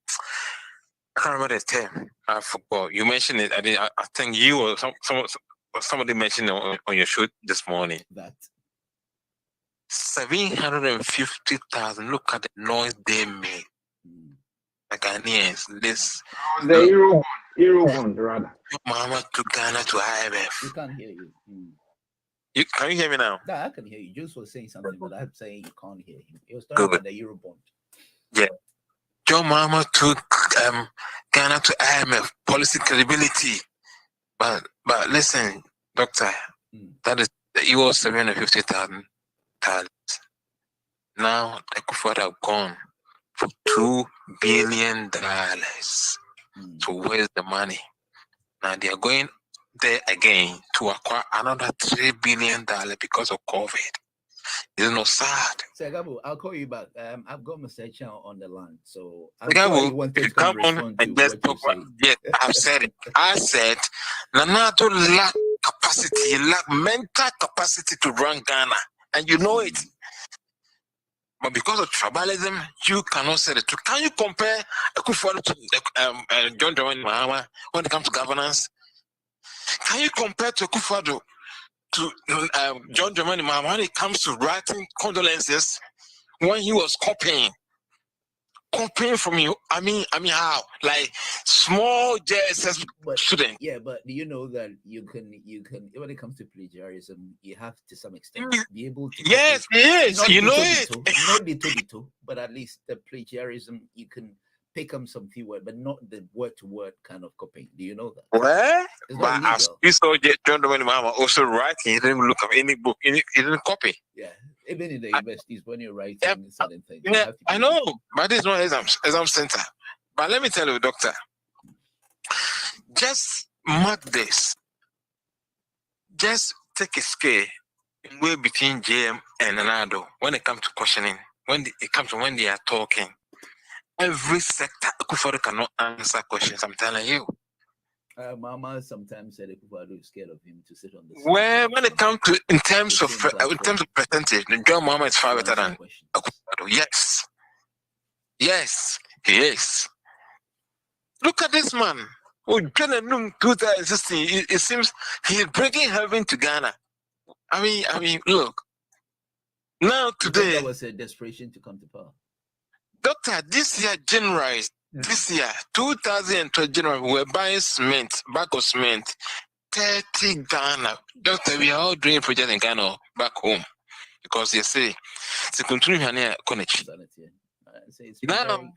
I can't remember the term. I forgot. You mentioned it. I think you or somebody mentioned it on your show this morning. That 750,000. Look at the noise they made. The Ghanaians. This the Eurobond rather. Mama to Ghana to IMF. we can't hear you. Can you hear me now? No, I can hear you. Jules was saying something, but I'm saying you can't hear him. He was talking about the Eurobond. Yeah. John Mama took Ghana to IMF, policy credibility. But listen, doctor, that is it was $750,000. Now the Kufuor have gone for $2 billion. So where's the money? Now they are going there again to acquire another $3 billion because of COVID. It's not sad. Segabo, I'll call you back. I've got Mr. Chan on the line, so Segabo, if you come on and just talk about, yes, I've said it. I said Nanato lack capacity, lack mental capacity to run Ghana, and you know it. But because of tribalism, you cannot say the truth. Can you compare Akufo-Addo to John Dramani Mahama when it comes to governance? Can you compare to Akufo-Addo to John Dramani Mahama when it comes to writing condolences when he was copying from you? I mean how? Like small JSS student. Yeah, but do you know that you can when it comes to plagiarism, you have to some extent be able to. Yes, yes, you know it. Not little, but at least the plagiarism you can pick up some few words, but not the word-to-word kind of copying. Do you know that? Well, but as you saw John Dramani Mahama also writing, he didn't look at any book, he didn't copy. Yeah. Even in the universities, when you're writing certain things. Yeah, I know, but this is not exam center. But let me tell you, doctor, just mark this. Just take a scale in way between JM and Nanado when it comes to questioning, when they are talking. Every sector, Akufo-Addo cannot answer questions. I'm telling you. Mama sometimes said Akufo-Addo is scared of him to sit on the. Well, when it comes to in terms of percentage, John Mahama is far better than Akufo-Addo. Yes, he is. Look at this man. Oh, 2016. It seems he is bringing heaven to Ghana. I mean, look. Now today, there was a desperation to come to power. Doctor, this year January. This year, 2012 January, we were buying bag of cement, 30 Ghana. Doctor, we are all doing projects in Ghana back home because they say to continue here, now,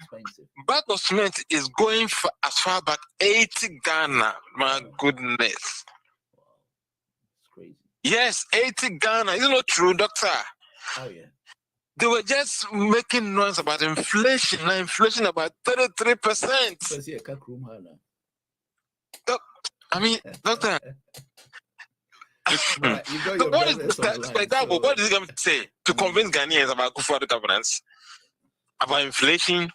bag of cement is going for as far back 80 Ghana. My goodness. Wow. It's crazy. Yes, 80 Ghana. Is it not true, doctor? Oh, yeah. They were just making noise about inflation. Now inflation about 33%. I mean, doctor. What is he going to say to convince Ghanaians about Akufo-Addo governance, about inflation,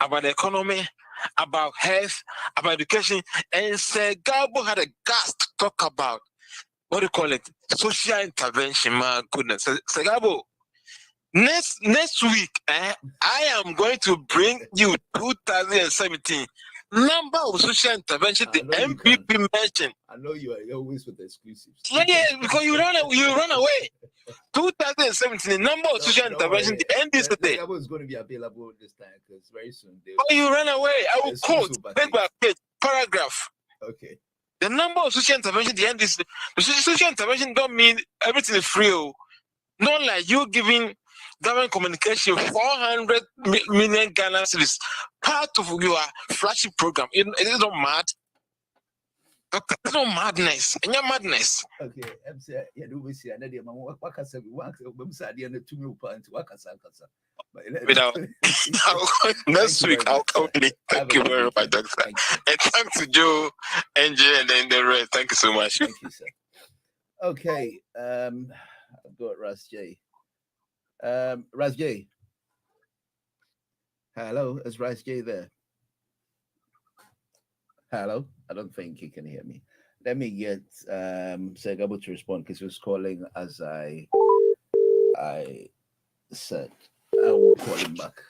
about the economy, about health, about education? And Segabo had a guts to talk about what do you call it? Social intervention. My goodness, Segabo. Next week, I am going to bring you 2017 number of social intervention the MPP mentioned. I know you are always with the exclusives. Yeah, because you run away. 2017, the number of social intervention the NDC did. That was going to be available this time because very soon. You ran away. I will quote page by page, paragraph. Okay. The number of social intervention the NDC. The social intervention don't mean everything is free. Not like you giving government communication 400 million Ghana cedis part of your flagship program. It is not mad. It's not madness. And your madness. Okay, I'm saying, yeah, do we see another man? What can say? What can say? The end 2 million pounds. What can say? Without next week, I'll complete. Thank you very much, Doctor. And thanks to Joe, NJ, and then the rest. Thank you so much. Thank you, sir. Okay, I've got Ras J. Ras J. Hello, is Ras J there? Hello, I don't think he can hear me. Let me get Segabo to respond because he was calling as I said. I will call him back.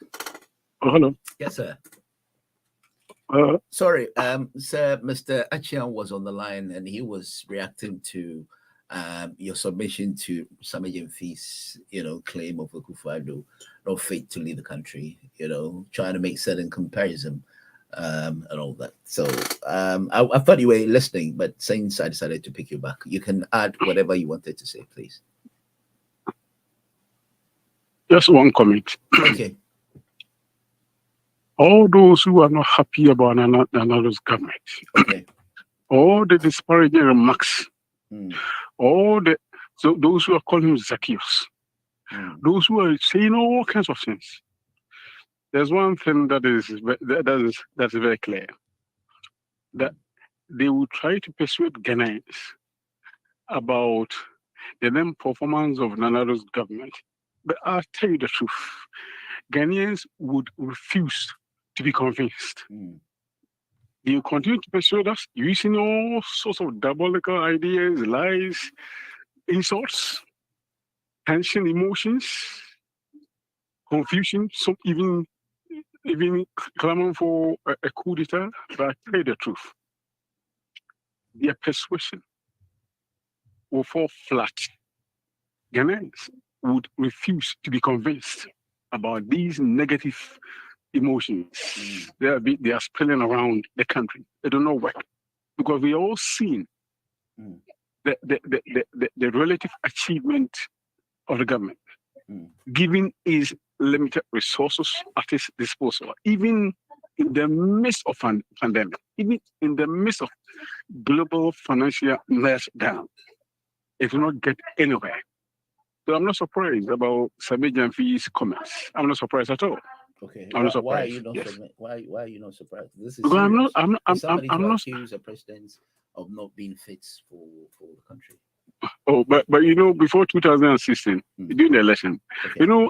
Oh, hello. Yes, sir. Sorry, sir. Mr. Achian was on the line and he was reacting to your submission to Samajan Fee's, claim of Akufo-Addo, not fit to leave the country. Trying to make certain comparison. And all that. So I thought you were listening, but since I decided to pick you back, you can add whatever you wanted to say, please. Just one comment. Okay. All those who are not happy about another's government, okay, all the disparaging remarks, so those who are calling him Zacchaeus, those who are saying all kinds of things. There's one thing that's very clear, that they will try to persuade Ghanaians about the then performance of Nanado's government. But I'll tell you the truth, Ghanaians would refuse to be convinced. They will continue to persuade us using all sorts of diabolical ideas, lies, insults, tension, emotions, confusion, some even clamoring for a coup d'etat. But I tell you the truth, their persuasion will fall flat. Ghanaians would refuse to be convinced about these negative emotions. They are spilling around the country. They do not work because we are all seeing the relative achievement of the government, given its limited resources at its disposal, even in the midst of pandemic, even in the midst of global financial meltdown. It will not get anywhere. So I'm not surprised about Samajan Fee's comments. I'm not surprised at all. Okay. I'm not surprised. Why are you not? Yes. Why are you not surprised? This is because serious. I'm not accused the president of not being fit for the country. Oh, but before 2016, during the election,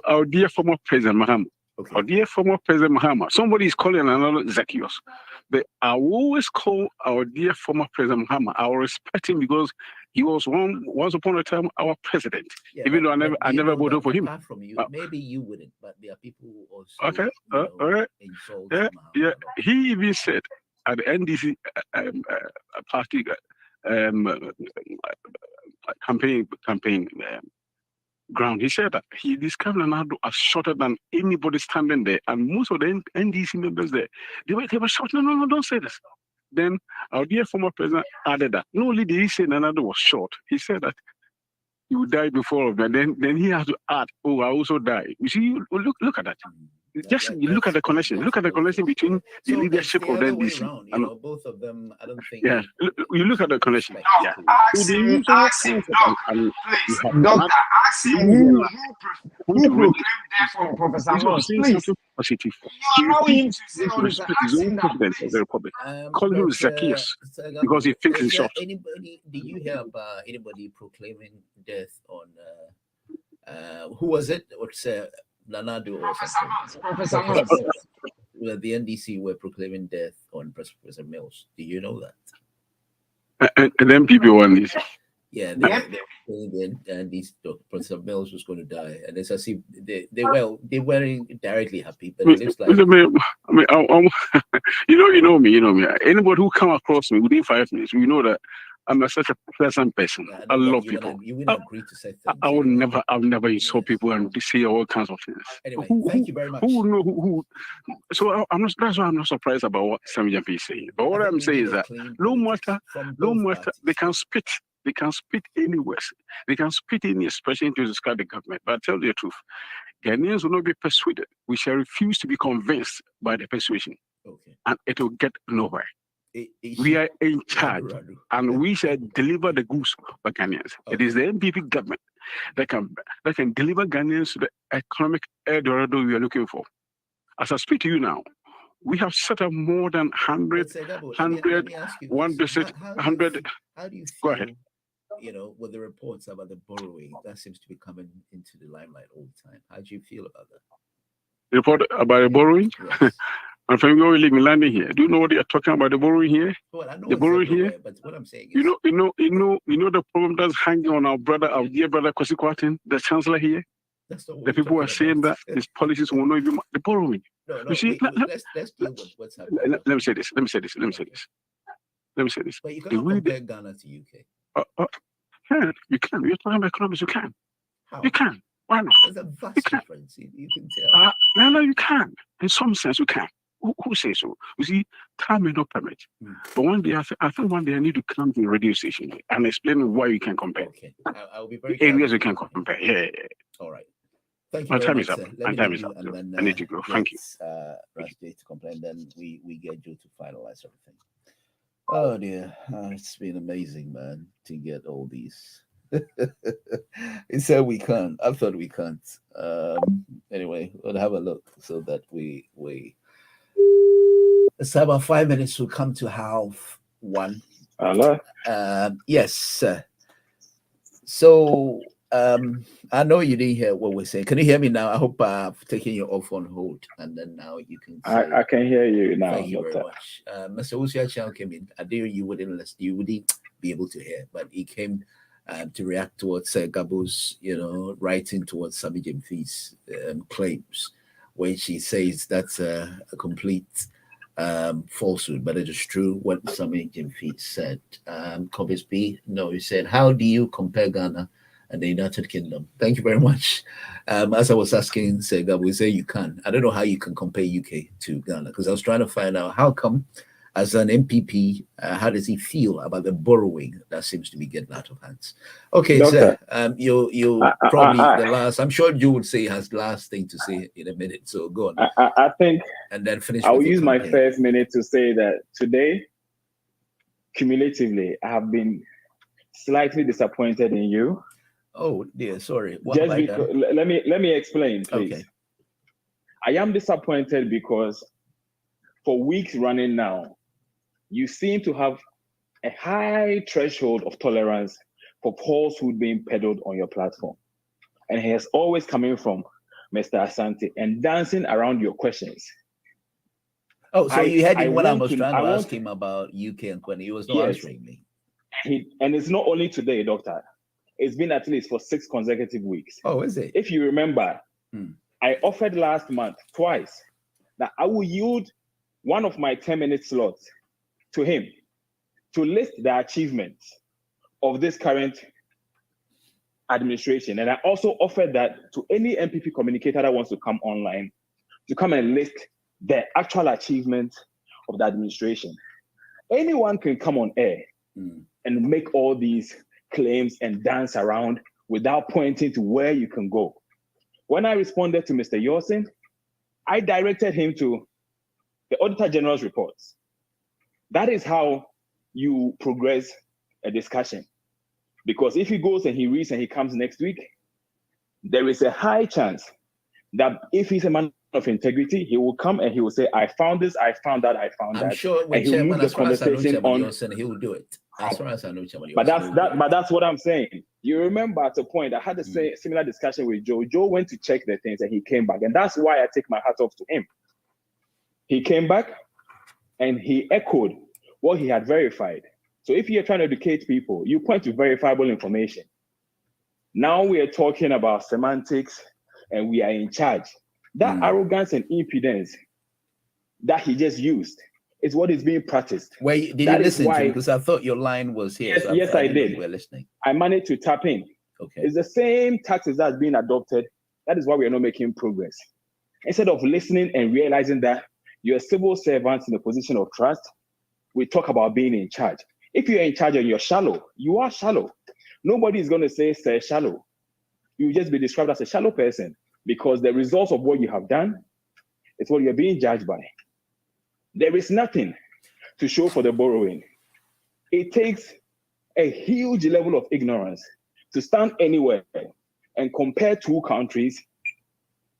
our dear former President Mahama, somebody is calling another Zacchaeus. But I will always call our dear former President Mahama. I will respect him because he was once upon a time our president. Yeah, even though I never voted for him. Apart from you, maybe you wouldn't, but there are people who also all right. Insult yeah. He even said at the NDC party campaign ground, he said that he described Nanaado as shorter than anybody standing there, and most of the NDC members there, they were shouting, no, don't say this. Then our dear former president added that not only did he say Nanaado was short, he said that he would die before of them. Then he had to add, "Oh, I also die." You see, look at that. Just look at the connection. Look at the connection between the leadership of the NDC. Both of them, I don't think. Yeah, you look at the connection. Yeah. Ask him, Doctor, ask him who proclaimed death on Professor Mills, please. Positive. You allow him to say all this. His own president of the Republic. Call him Zacchaeus because he thinks in short. Did you hear about anybody proclaiming death on who was it? What's Nanaado or something? Professor Mills. The NDC were proclaiming death on Professor Mills. Do you know that? And then people want this. Yeah, they were saying that these Professor Mills was going to die, and it's as if they weren't directly happy, but it looks like. You know me. Anybody who come across me within 5 minutes, we know that I'm such a pleasant person. Yeah, I love people. You will agree to say things. I would never, I've never insult people and say all kinds of things. Anyway, thank you very much. So I'm not. That's why I'm not surprised about what Sam JP is saying. But what I'm saying is that no matter, they can spit. They can spit anywhere. They can spit any expression to describe the government. But I tell you the truth, Ghanaians will not be persuaded. We shall refuse to be convinced by the persuasion, and it will get nowhere. We are in charge, and we shall deliver the goods for Ghanaians. It is the MPP government that can deliver Ghanaians to the economic Eldorado we are looking for. As I speak to you now, we have set up more than 100, 1 district, 100. How do you feel? Go ahead. With the reports about the borrowing that seems to be coming into the limelight all the time. How do you feel about that? The report about the borrowing? Yes. My friend, we already landing here. Do you know what they are talking about? The borrowing here. Well, I know the borrowing here. But what I'm saying is, you know the problem that's hanging on our dear brother Kwasi Kwarteng, the chancellor here. That's not what the people are saying that his policies will not even the borrowing. No, you see, let's deal with what's happening. Let me say this. But you cannot compare Ghana to UK. Yeah, you can. You're talking about economics. You can. How? You can. Why not? There's a vast difference. You can tell. No, you can. In some sense, you can. Who says so? You see, time may not permit. But one day, I think one day I need to come to the radio station and explain why you can compare. Okay. I'll be very areas you can compare. Yeah. All right. Thank you. My very time much, is up. sir. My time is up. Then, I need to go. Thank you. Rashid to complain. Then we get you to finalize everything. Oh dear, it's been amazing, man, to get all these. He said we can't. I thought we can't. Anyway, we'll have a look so that we let's have about 5 minutes. We'll come to half one. Hello. Yes, sir. So I know you didn't hear what we're saying. Can you hear me now? I hope I've taken you off on hold, and then now you can. I can hear you now. Thank you very much. Mr. Usia came in. I knew you wouldn't listen. You wouldn't be able to hear, but he came to react towards Gabo's, writing towards Sami Jemfi's claims, when she says that's a complete falsehood, but it is true what Sami Jemfi said. Cobbs B, no, he said, how do you compare Ghana and the United Kingdom? Thank you very much. As I was asking Sega, we say you can. I don't know how you can compare UK to Ghana, because I was trying to find out how come, as an MPP, how does he feel about the borrowing that seems to be getting out of hands? Okay, Doctor, sir, you probably the last. I'm sure you would say has the last thing to say in a minute. So go on. I think, and then finish. I'll use my first minute to say that today, cumulatively, I have been slightly disappointed in you. Oh dear, sorry. Just because, let me explain, please. Okay. I am disappointed because for weeks running now, you seem to have a high threshold of tolerance for falsehood being peddled on your platform. And he has always coming from Mr. Asante and dancing around your questions. Oh, so you had him when I was trying to ask him about UK and Kwani. He was not answering me. And it's not only today, Doctor. It's been at least for 6 consecutive weeks. Oh, is it? If you remember, I offered last month twice that I will yield one of my 10-minute slots to him to list the achievements of this current administration. And I also offered that to any MPP communicator that wants to come online to come and list the actual achievements of the administration. Anyone can come on air and make all these claims and dance around without pointing to where you can go. When I responded to Mr. Yosin, I directed him to the Auditor General's reports. That is how you progress a discussion. Because if he goes and he reads and he comes next week, there is a high chance that if he's a man of integrity, he will come and he will say, I found this, I found that, I found that. I'm sure when Chairman, as far as I know Chairman Yosin, he will do it. As far as I know Chairman Yosin. But that's what I'm saying. You remember at a point, I had a similar discussion with Joe. Joe went to check the things and he came back. And that's why I take my hat off to him. He came back and he echoed what he had verified. So if you're trying to educate people, you point to verifiable information. Now we are talking about semantics and we are in charge. That arrogance and impudence that he just used is what is being practiced. Wait, did you listen to? Because I thought your line was here. Yes, so yes, I did. You were listening. I managed to tap in. Okay. It's the same tactics that's being adopted. That is why we are not making progress. Instead of listening and realizing that you're a civil servant in a position of trust, we talk about being in charge. If you're in charge and you're shallow, you are shallow. Nobody is going to say shallow. You will just be described as a shallow person because the results of what you have done is what you're being judged by. There is nothing to show for the borrowing. It takes a huge level of ignorance to stand anywhere and compare two countries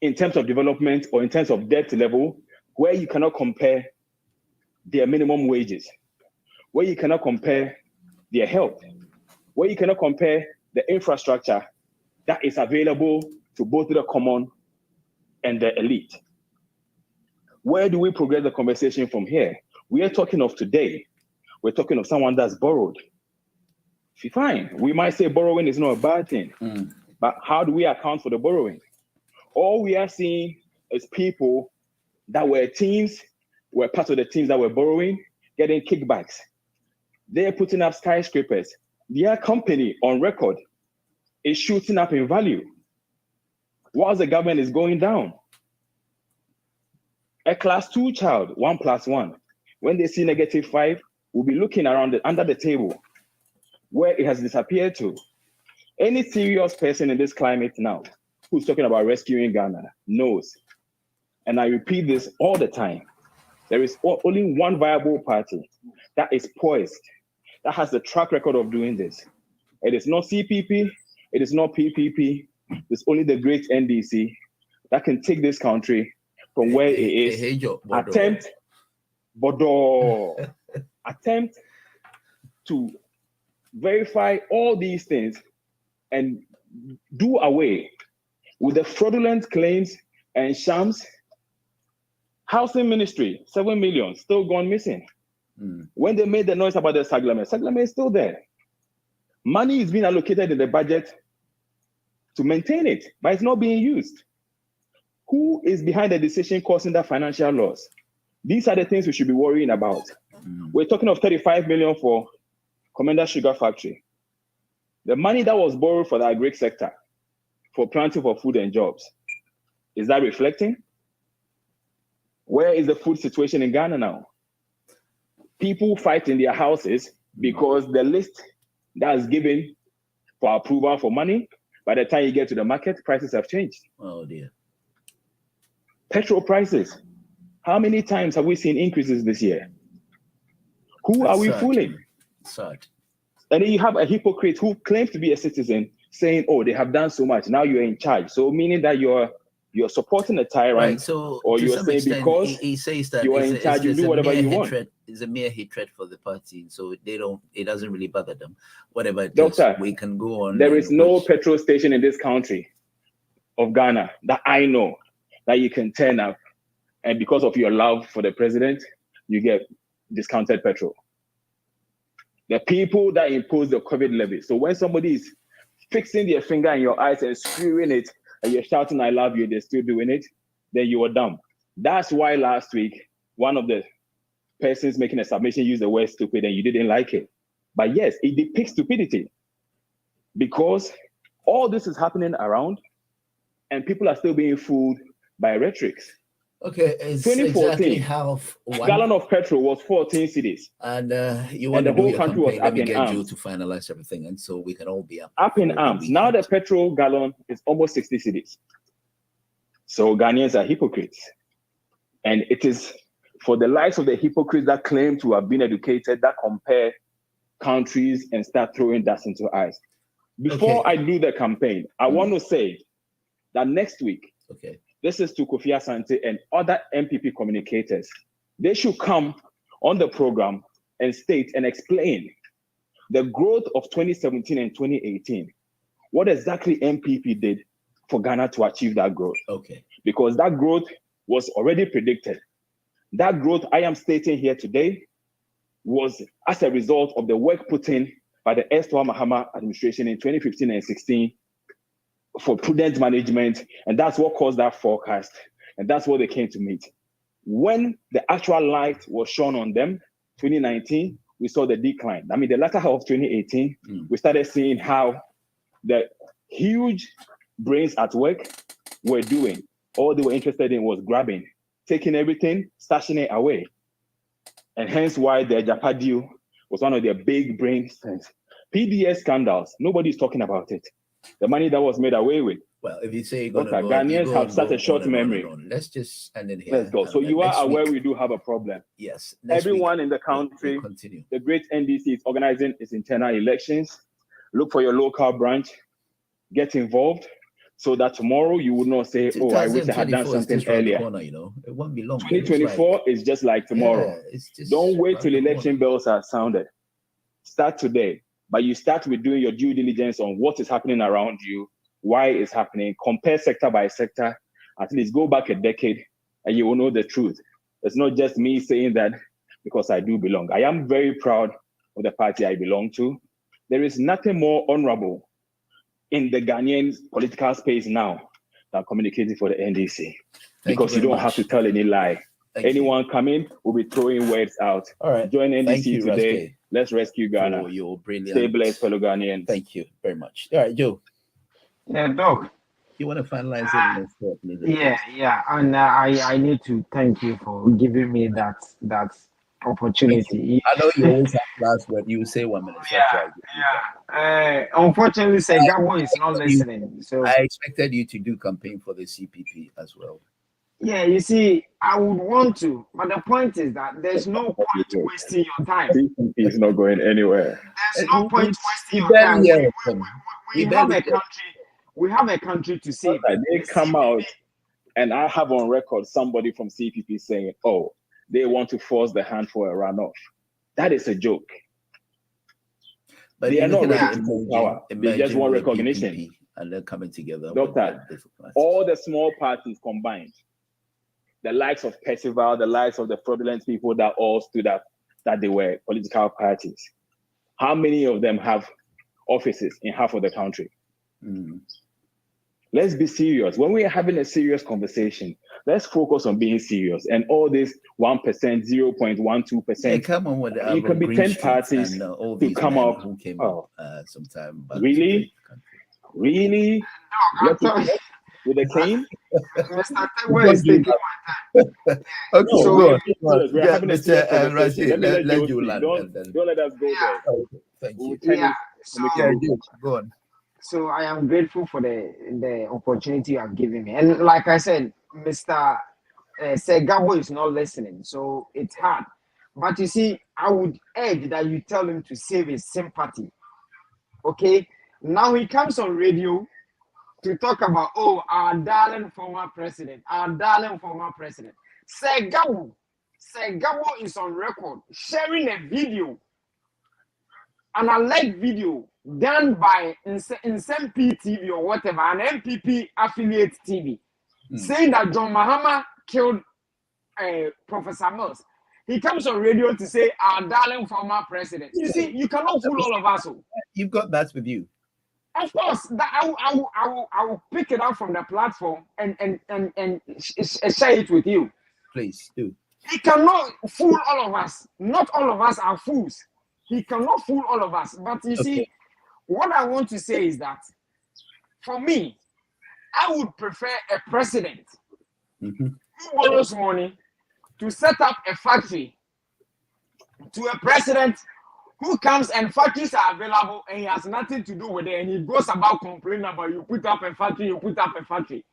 in terms of development or in terms of debt level, where you cannot compare their minimum wages, where you cannot compare their health, where you cannot compare the infrastructure that is available to both the common and the elite. Where do we progress the conversation from here? We are talking of today. We're talking of someone that's borrowed. Fine, we might say borrowing is not a bad thing, but how do we account for the borrowing? All we are seeing is people that were part of the teams that were borrowing, getting kickbacks. They're putting up skyscrapers. Their company on record is shooting up in value whilst the government is going down. A class 2 child, 1+1, when they see -5, will be looking around under the table where it has disappeared to. Any serious person in this climate now who's talking about rescuing Ghana knows, and I repeat this all the time, there is only one viable party that is poised, that has the track record of doing this. It is not CPP, it is not PPP, it's only the great NDC that can take this country from where it is, attempt to verify all these things and do away with the fraudulent claims and shams. Housing Ministry, 7 million, still gone missing. When they made the noise about the Saglame is still there. Money is being allocated in the budget to maintain it, but it's not being used. Who is behind the decision causing that financial loss? These are the things we should be worrying about. We're talking of 35 million for Commander Sugar Factory. The money that was borrowed for the agri sector, for planting for food and jobs, is that reflecting? Where is the food situation in Ghana now? People fight in their houses because the list that is given for approval for money, by the time you get to the market, prices have changed. Oh dear. Petrol prices. How many times have we seen increases this year? Who are we fooling? Sad. And then you have a hypocrite who claims to be a citizen saying, oh, they have done so much, now you're in charge. So meaning that you're supporting a tyrant, right, so or you're saying extent, because he says that you are in charge, you do whatever you want. It's a mere hatred for the party, so it doesn't really bother them. Whatever it Doctor, is, we can go on. There is no petrol station in this country of Ghana that I know that you can turn up, and because of your love for the president, you get discounted petrol. The people that impose the COVID levy. So when somebody is fixing their finger in your eyes and screwing it, and you're shouting, I love you, they're still doing it, then you are dumb. That's why last week, one of the persons making a submission used the word stupid and you didn't like it. But yes, it depicts stupidity because all this is happening around and people are still being fooled by rhetorics. Okay, it's 2014, exactly half one gallon of petrol was 14 cedis. And you want and to the do whole your country campaign, was let up me in get arms. you to finalize everything, and so we can all be up in arms. Now the petrol gallon is almost 60 cedis. So Ghanaians are hypocrites. And it is for the likes of the hypocrites that claim to have been educated that compare countries and start throwing dust into eyes. Before I do the campaign, I want to say that next week, this is to Kofi Asante and other MPP communicators. They should come on the program and state and explain the growth of 2017 and 2018. What exactly MPP did for Ghana to achieve that growth? Because that growth was already predicted. That growth I am stating here today was as a result of the work put in by the erstwhile Mahama administration in 2015 and 16 for prudent management, and that's what caused that forecast, and that's what they came to meet. When the actual light was shone on them, 2019, we saw the decline. I mean, the latter half of 2018, we started seeing how the huge brains at work were doing. All they were interested in was grabbing, taking everything, stashing it away. And hence why the Japa deal was one of their big brain things. PDS scandals, nobody's talking about it. The money that was made away with. Well, if you say you're gonna Ghanaians have such a short memory. Let's just end it here. Let's go. So you are aware we do have a problem. Yes. Everyone in the country, continue. The great NDC is organizing its internal elections. Look for your local branch. Get involved so that tomorrow you would not say, oh, I wish I had done something earlier. Corner, you know? It won't be long. 2024 is just like tomorrow. Yeah, just don't wait till election bells are sounded. Start today. But you start with doing your due diligence on what is happening around you, why it's happening, compare sector by sector, at least go back a decade and you will know the truth. It's not just me saying that because I do belong. I am very proud of the party I belong to. There is nothing more honorable in the Ghanaian political space now than communicating for the NDC. Because you don't have to tell any lie. Anyone coming will be throwing words out. All right. Join NDC today. Raske. Let's rescue Ghana. You're brilliant. Stay blessed, fellow Ghanaians. Thank you very much. All right, Joe. Yeah, Doc. You want to finalize it? Yeah, and I need to thank you for giving me that opportunity. I know you always have last word. You say 1 minute. Unfortunately, Segabo is not listening. So I expected you to do campaign for the CPP as well. Yeah, you see, I would want to, but the point is that there's no point wasting your time. He's not going anywhere. There's no point wasting your time. We have a country. We have a country to save. They come out, and I have on record somebody from CPP saying, "Oh, they want to force the hand for a runoff." That is a joke. But they are not ready to take power. They just want recognition. PPP and they're coming together. Doctor, all the small parties combined, the likes of Percival, the likes of the fraudulent people that all stood up, that they were political parties. How many of them have offices in half of the country? Let's be serious. When we are having a serious conversation, let's focus on being serious. And all this 1%, 0.12%. Come on with it could be 10 parties and, all to come up. Who came sometime back. Really? Really? No, with a cane? Mr. Tegwa is taking my time. Okay, so go on. We're having a serious conversation. Let you land. Don't let us go there. Thank you. Go on. So I am grateful for the opportunity you have given me. And like I said, Mr. Segabo is not listening, so it's hard. But you see, I would urge that you tell him to save his sympathy. Okay? Now he comes on radio to talk about, oh, our darling former president, Segabo is on record sharing a video, an alleged video done by SMP TV or whatever, an MPP affiliate TV, saying that John Mahama killed Professor Mills. He comes on radio to say, our darling former president. You see, you cannot fool all of us. You've got that with you. Of course, that I will pick it up from the platform and share it with you. Please do. He cannot fool all of us. Not all of us are fools. He cannot fool all of us. But you see, what I want to say is that, for me, I would prefer a president who borrows money to set up a factory to a president who comes and factories are available and he has nothing to do with it and he goes about complaining about you put up a factory.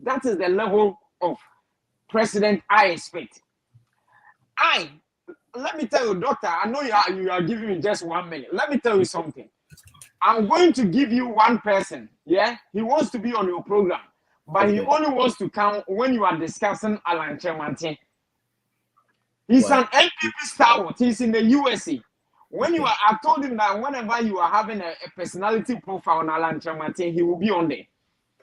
That is the level of president I expect. Let me tell you, doctor, I know you are giving me just 1 minute. Let me tell you something. I'm going to give you one person. Yeah, he wants to be on your program, but he only wants to come when you are discussing Alan Chemantin. He's an NPP stalwart. He's in the USA. When you are, I told him that whenever you are having a personality profile on Alan Chemantin, he will be on there.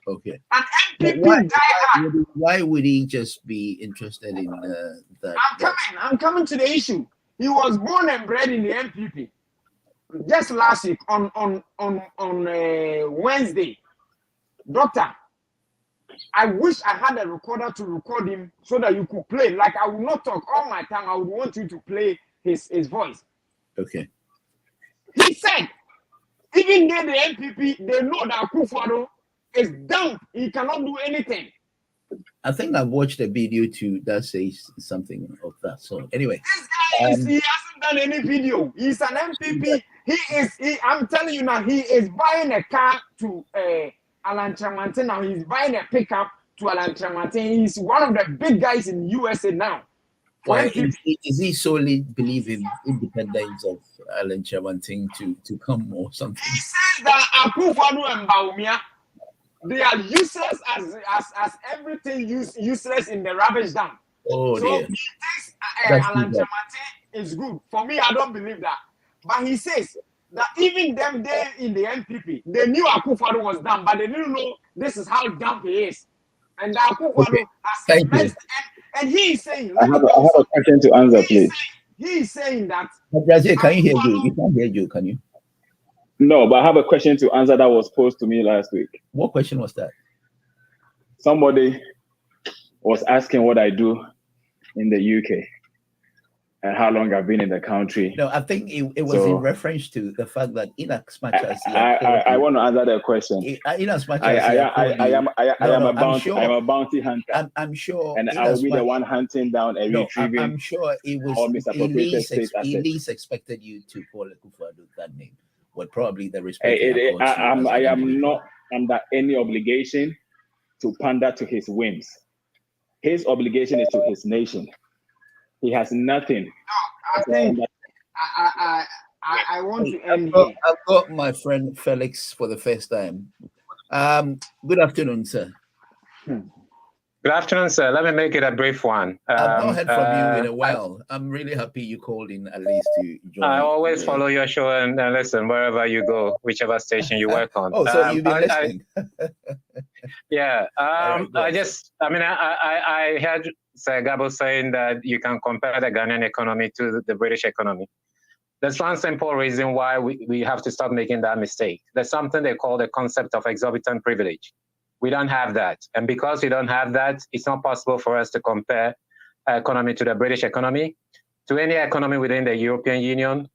Okay. An MPP why would he just be interested in that? I'm coming to the issue. He was born and bred in the MPP. Just last week on Wednesday, doctor, I wish I had a recorder to record him so that you could play. Like I would not talk all my time. I would want you to play his voice. Okay. He said, even though the MPP, they know that Akufo-Addo is dumb. He cannot do anything. I think I've watched a video too that says something of that. So anyway, this guy he hasn't done any video. He's an MPP. I'm telling you now, he is buying a car to Alan Chamantin now. He's buying a pickup to Alan Chamantin. He's one of the big guys in USA now. Why is he solely believing independence of Alan Chamantin to come or something? He says that Akufo-Addo and Bawumia, they are useless as everything useless in the rubbish dump. Oh, so dear. He thinks Alan Chamantin is good. For me, I don't believe that. But he says that even them there in the MPP, they knew Akufo-Addo was dumb, but they didn't know this is how dumb he is. And Akufo-Addo has immense. And he is saying, I have a question to answer, please. He is saying that. Can you hear you? You can't hear you, can you? No, but I have a question to answer that was posed to me last week. What question was that? Somebody was asking what I do in the UK and how long I've been in the country. No, I think it was in reference to the fact that in as much as I want to answer that question. In as much I as am a bounty hunter. I'm sure, and I will be the one hunting down and retrieving. I'm sure it was Elise expected you to call Akufo-Addo that name. Well, probably the respect. I am not under any obligation to pander to his whims. His obligation is to his nation. He has nothing. No, I think I want to end here. I've got my friend Felix for the first time. Good afternoon, sir. Good afternoon, sir. Let me make it a brief one. I've not heard from you in a while. I'm really happy you called in at least to join. I always follow your show and listen wherever you go, whichever station you work on. Oh, so you've been listening? Yeah. I heard Sir Gabo saying that you can compare the Ghanaian economy to the British economy. There's one simple reason why we have to stop making that mistake. There's something they call the concept of exorbitant privilege. We don't have that. And because we don't have that, it's not possible for us to compare our economy to the British economy, to any economy within the European Union,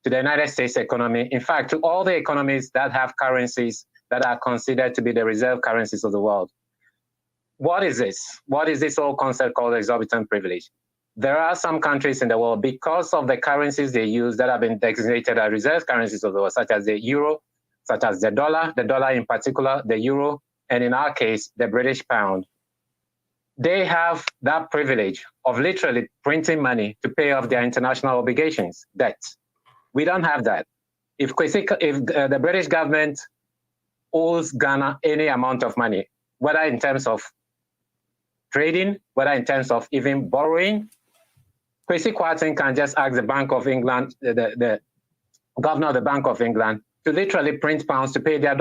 to the United States economy. In fact, to all the economies that have currencies that are considered to be the reserve currencies of the world. What is this? What is this whole concept called exorbitant privilege? There are some countries in the world, because of the currencies they use that have been designated as reserve currencies of the world, such as the euro, such as the dollar in particular, the euro, and in our case, the British pound. They have that privilege of literally printing money to pay off their international obligations, debt. We don't have that. If the British government owes Ghana any amount of money, whether in terms of trading, whether in terms of even borrowing, Kwesi Kwarteng can just ask the Bank of England, the governor of the Bank of England, to literally print pounds to pay the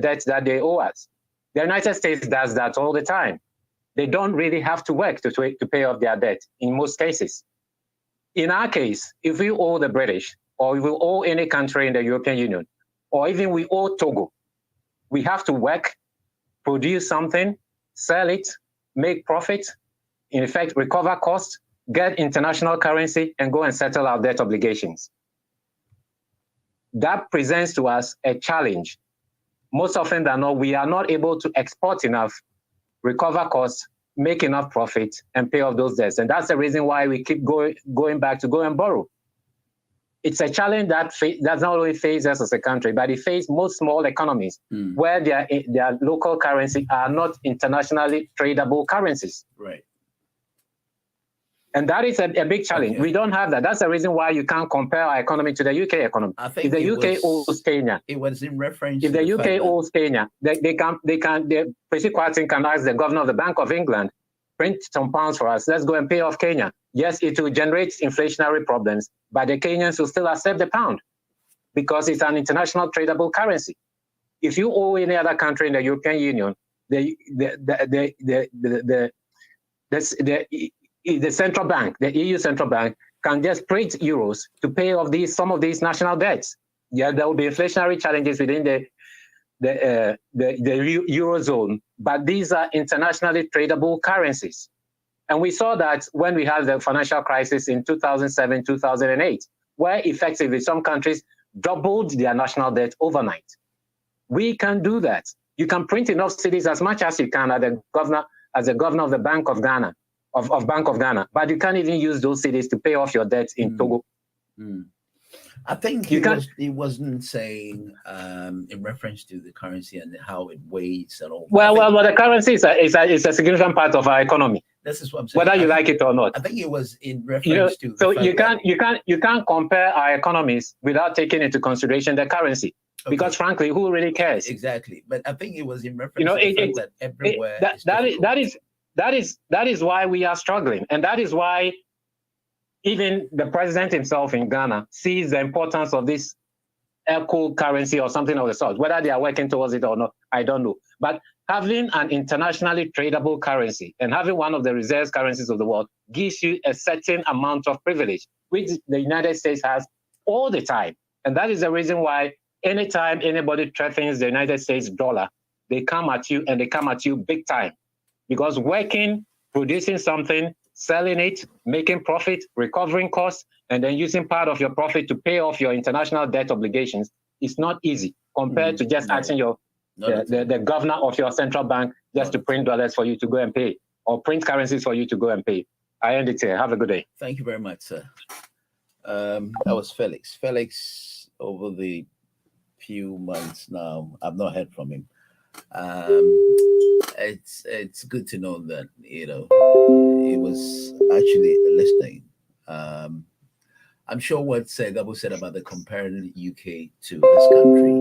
debts that they owe us. The United States does that all the time. They don't really have to work to pay off their debt in most cases. In our case, if we owe the British, or if we owe any country in the European Union, or even we owe Togo, we have to work, produce something, sell it, make profit, in effect, recover costs, get international currency, and go and settle our debt obligations. That presents to us a challenge. Most often than not, we are not able to export enough, recover costs, make enough profit, and pay off those debts. And that's the reason why we keep going back to go and borrow. It's a challenge that not only faces us as a country, but it faces most small economies where their local currency are not internationally tradable currencies. Right. And that is a big challenge. Okay. We don't have that. That's the reason why you can't compare our economy to the UK economy. I think if the UK owes Kenya, it was in reference. If the UK owes Kenya, the Kwesi Kwarteng can ask the governor of the Bank of England, print some pounds for us. Let's go and pay off Kenya. Yes, it will generate inflationary problems, but the Kenyans will still accept the pound because it's an international tradable currency. If you owe any other country in the European Union, the central bank, the EU central bank, can just print euros to pay off some of these national debts. Yeah, there will be inflationary challenges within the eurozone, but these are internationally tradable currencies. And we saw that when we had the financial crisis in 2007, 2008, where effectively some countries doubled their national debt overnight. We can do that. You can print enough cedis as much as you can as the governor of the Bank of Ghana, of Bank of Ghana, but you can't even use those cedis to pay off your debt in Togo. I think he wasn't saying in reference to the currency and how it weighs and all. Well, the currency is a significant part of our economy. This is what I'm saying. Whether you like it or not. I think it was in reference to. So you can't compare our economies without taking into consideration the currency. Okay. Because frankly, who really cares? Exactly. But I think it was in reference to the fact that everywhere. That is why we are struggling, and that is why even the president himself in Ghana sees the importance of this echo currency or something of the sort. Whether they are working towards it or not, I don't know. But having an internationally tradable currency and having one of the reserve currencies of the world gives you a certain amount of privilege, which the United States has all the time. And that is the reason why anytime anybody threatens the United States dollar, they come at you, and they come at you big time. Because working, producing something, selling it, making profit, recovering costs, and then using part of your profit to pay off your international debt obligations is not easy compared to just asking the governor of your central bank just to print dollars for you to go and pay, or print currencies for you to go and pay. I end it here. Have a good day. Thank you very much, sir. That was Felix. Felix, over the few months now, I've not heard from him. It's good to know that he was actually listening. I'm sure what that was said about the comparing UK to this country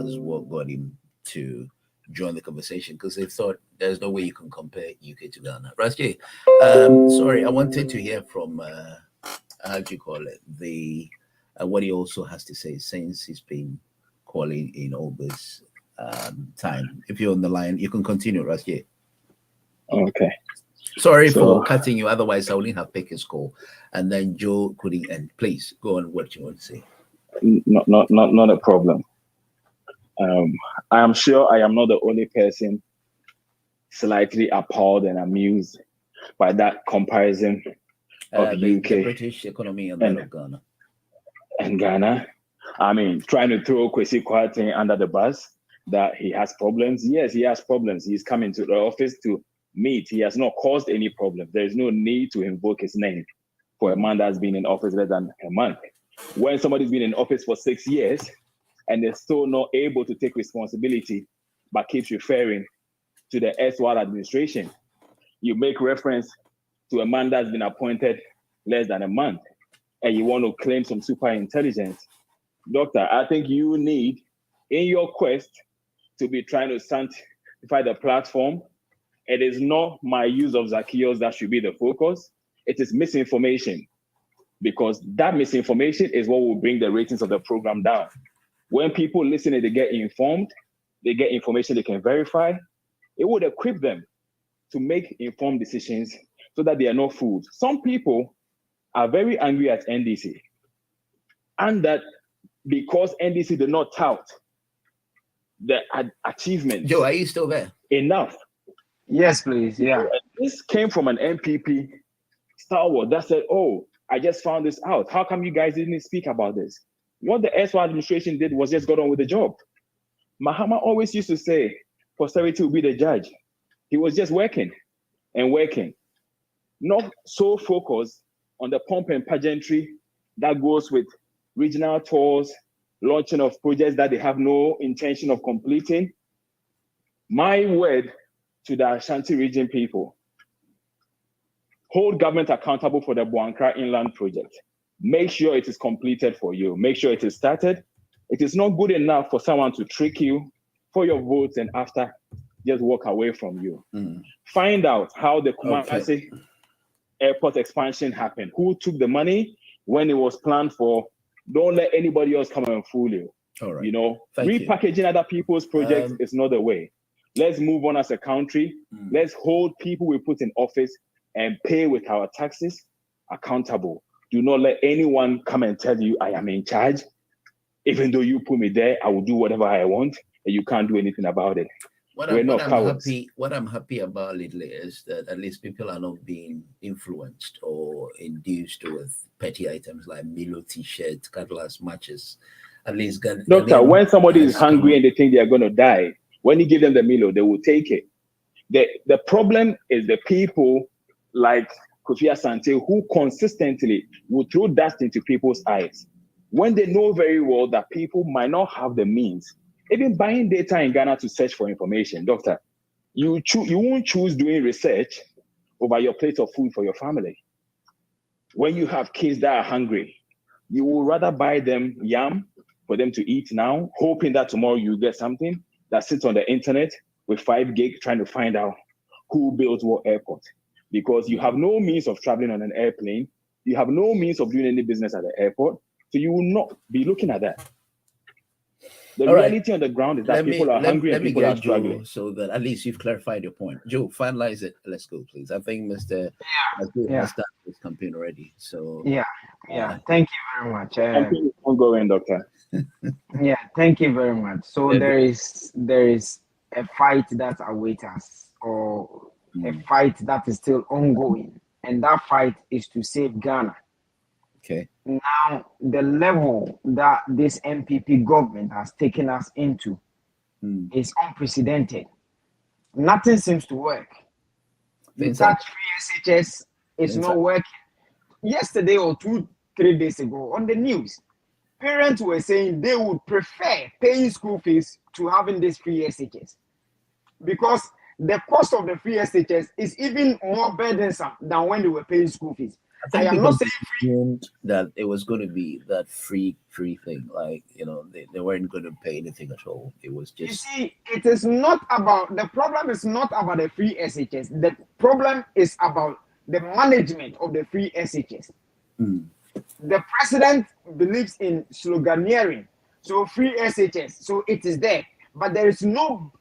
is what got him to join the conversation, because they thought there's no way you can compare UK to Ghana. Rasjay, sorry, I wanted to hear from how do you call it, the what he also has to say, since he's been calling in all this time. If you're on the line, you can continue, Rasjay. Okay. Sorry for cutting you. Otherwise, I only have pick his call, and then Joe couldn't end. Please go on. What you want to say? Not a problem. I am sure I am not the only person slightly appalled and amused by that comparison of UK, the British economy, and that of Ghana. And Ghana. I mean, trying to throw Kwesi Kwarteng under the bus, that he has problems. Yes, he has problems. He's coming to the office to meet. He has not caused any problem. There is no need to invoke his name for a man that's been in office less than a month. When somebody's been in office for 6 years and they're still not able to take responsibility, but keeps referring to the erstwhile administration, you make reference to a man that's been appointed less than a month, and you want to claim some super intelligence. Doctor, I think you need, in your quest to be trying to sanctify the platform, it is not my use of Zacchaeus that should be the focus. It is misinformation, because that misinformation is what will bring the ratings of the program down. When people listen and they get informed, they get information they can verify, it would equip them to make informed decisions so that they are not fooled. Some people are very angry at NDC, and that because NDC did not tout the achievements. Joe, are you still there? Enough. Yes, please. Yeah. This came from an MPP stalwart that said, "Oh, I just found this out. How come you guys didn't speak about this?" What the S1 administration did was just got on with the job. Mahama always used to say, posterity will be the judge. He was just working and working, not so focused on the pomp and pageantry that goes with regional tours, launching of projects that they have no intention of completing. My word to the Ashanti region people: hold government accountable for the Buankra Inland Project. Make sure it is completed for you. Make sure it is started. It is not good enough for someone to trick you for your votes and after just walk away from you. Find out how the Kumasi airport expansion happened. Who took the money when it was planned for? Don't let anybody else come and fool you. All right. You know, Thank repackaging other people's projects is not the way. Let's move on as a country. Let's hold people we put in office and pay with our taxes accountable. Do not let anyone come and tell you I am in charge. Even though you put me there, I will do whatever I want, and you can't do anything about it. What I'm happy about lately is that at least people are not being influenced or induced with petty items like Milo T-shirts, Cutlass matches. At least, Doctor, when somebody is hungry and they think they are going to die, when you give them the Milo, they will take it. The problem is the people like Kofi Asante who consistently will throw dust into people's eyes when they know very well that people might not have the means. Even buying data in Ghana to search for information, doctor, you won't choose doing research over your plate of food for your family. When you have kids that are hungry, you will rather buy them yam for them to eat now, hoping that tomorrow you get something that sits on the internet with 5 gig trying to find out who built what airport. Because you have no means of traveling on an airplane, you have no means of doing any business at the airport, so you will not be looking at that. The reality on the ground is that people are hungry and people are struggling. Joe, so that at least you've clarified your point. Joe, finalize it. Let's go, please. I think Mr. has started his campaign already. So Thank you very much. Ongoing, doctor. Thank you very much. So there is a fight that awaits us, or a fight that is still ongoing, and that fight is to save Ghana. Okay. Now, the level that this MPP government has taken us into is unprecedented. Nothing seems to work. The tax-free SHS is not working. Yesterday or 2-3 days ago on the news, parents were saying they would prefer paying school fees to having this free SHS because the cost of the free SHS is even more burdensome than when they were paying school fees. I am not saying that it was going to be that free thing. Like, they weren't going to pay anything at all. It was just. You see, it is not about the problem. Is not about the free SHS. The problem is about the management of the free SHS. The president believes in sloganeering, so free SHS, so it is there, but there is no,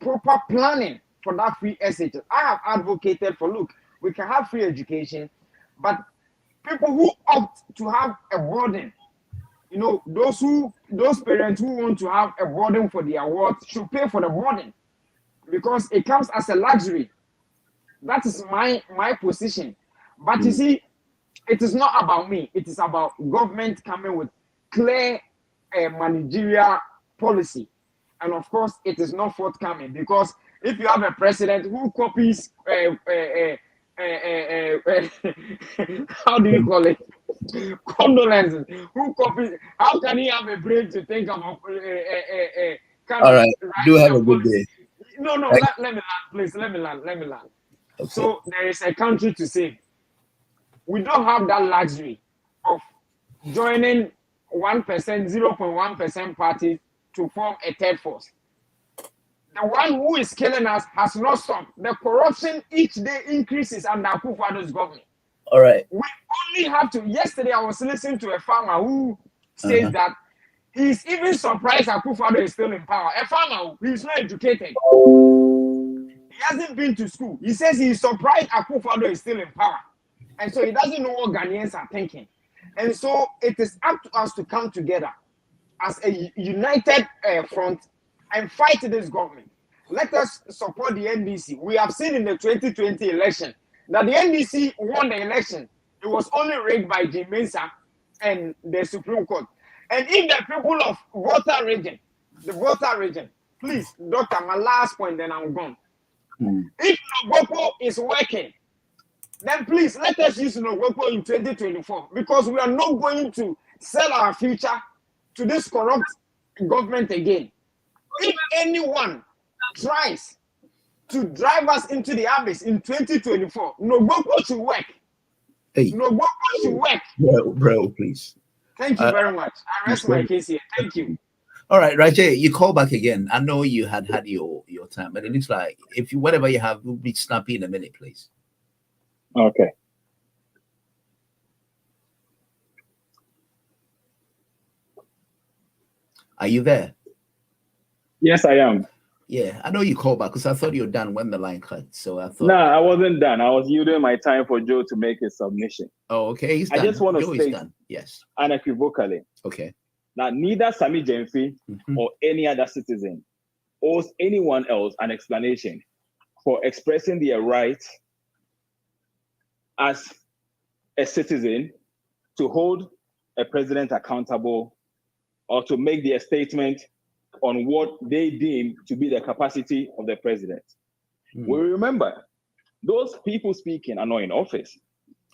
proper planning for that free SHS. I have advocated for, look, we can have free education, but people who opt to have a burden, those parents who want to have a burden for the awards should pay for the burden because it comes as a luxury. That is my position. But you see, it is not about me. It is about government coming with clear managerial policy. And of course, it is not forthcoming because if you have a president who copies, how do you call it? Condolences. Who copies? How can he have a brain to think about? All right. Do have a good day. No. Let me land, please. Let me land. Okay. So there is a country to save. We don't have that luxury of joining 1%, 0.1% parties to form a third force. The one who is killing us has not stopped. The corruption each day increases under Akufo-Addo's government. All right. We only have to. Yesterday, I was listening to a farmer who says that he's even surprised Akufo-Addo is still in power. A farmer, he's not educated. He hasn't been to school. He says he's surprised Akufo-Addo is still in power. And so he doesn't know what Ghanaians are thinking. And so it is up to us to come together as a united front and fight this government. Let us support the NDC. We have seen in the 2020 election that the NDC won the election. It was only rigged by Jim Mensah and the Supreme Court. And if the people of the Volta region, please, Doctor, my last point, then I'm gone. If Nogopo is working, then please let us use Nogopo in 2024 because we are not going to sell our future to this corrupt government again. If anyone tries to drive us into the abyss in 2024, Nogopo should work. Nogopo should work. Bro, please. Thank you very much. I rest my case here. Thank you. All right, Rajay, you call back again. I know you had your time, but it looks like if you whatever you have, we'll be snappy in a minute, please. Okay. Are you there? Yes, I am. Yeah, I know you called back because I thought you were done when the line cut. So I thought. No, I wasn't done. I was using my time for Joe to make his submission. Oh, okay. He's done. I just want to Joe state is done. Yes. unequivocally. Okay. Now, neither Sami Jenfi or any other citizen owes anyone else an explanation for expressing their right as a citizen to hold a president accountable or to make their statement on what they deem to be the capacity of the president. We remember, those people speaking are not in office.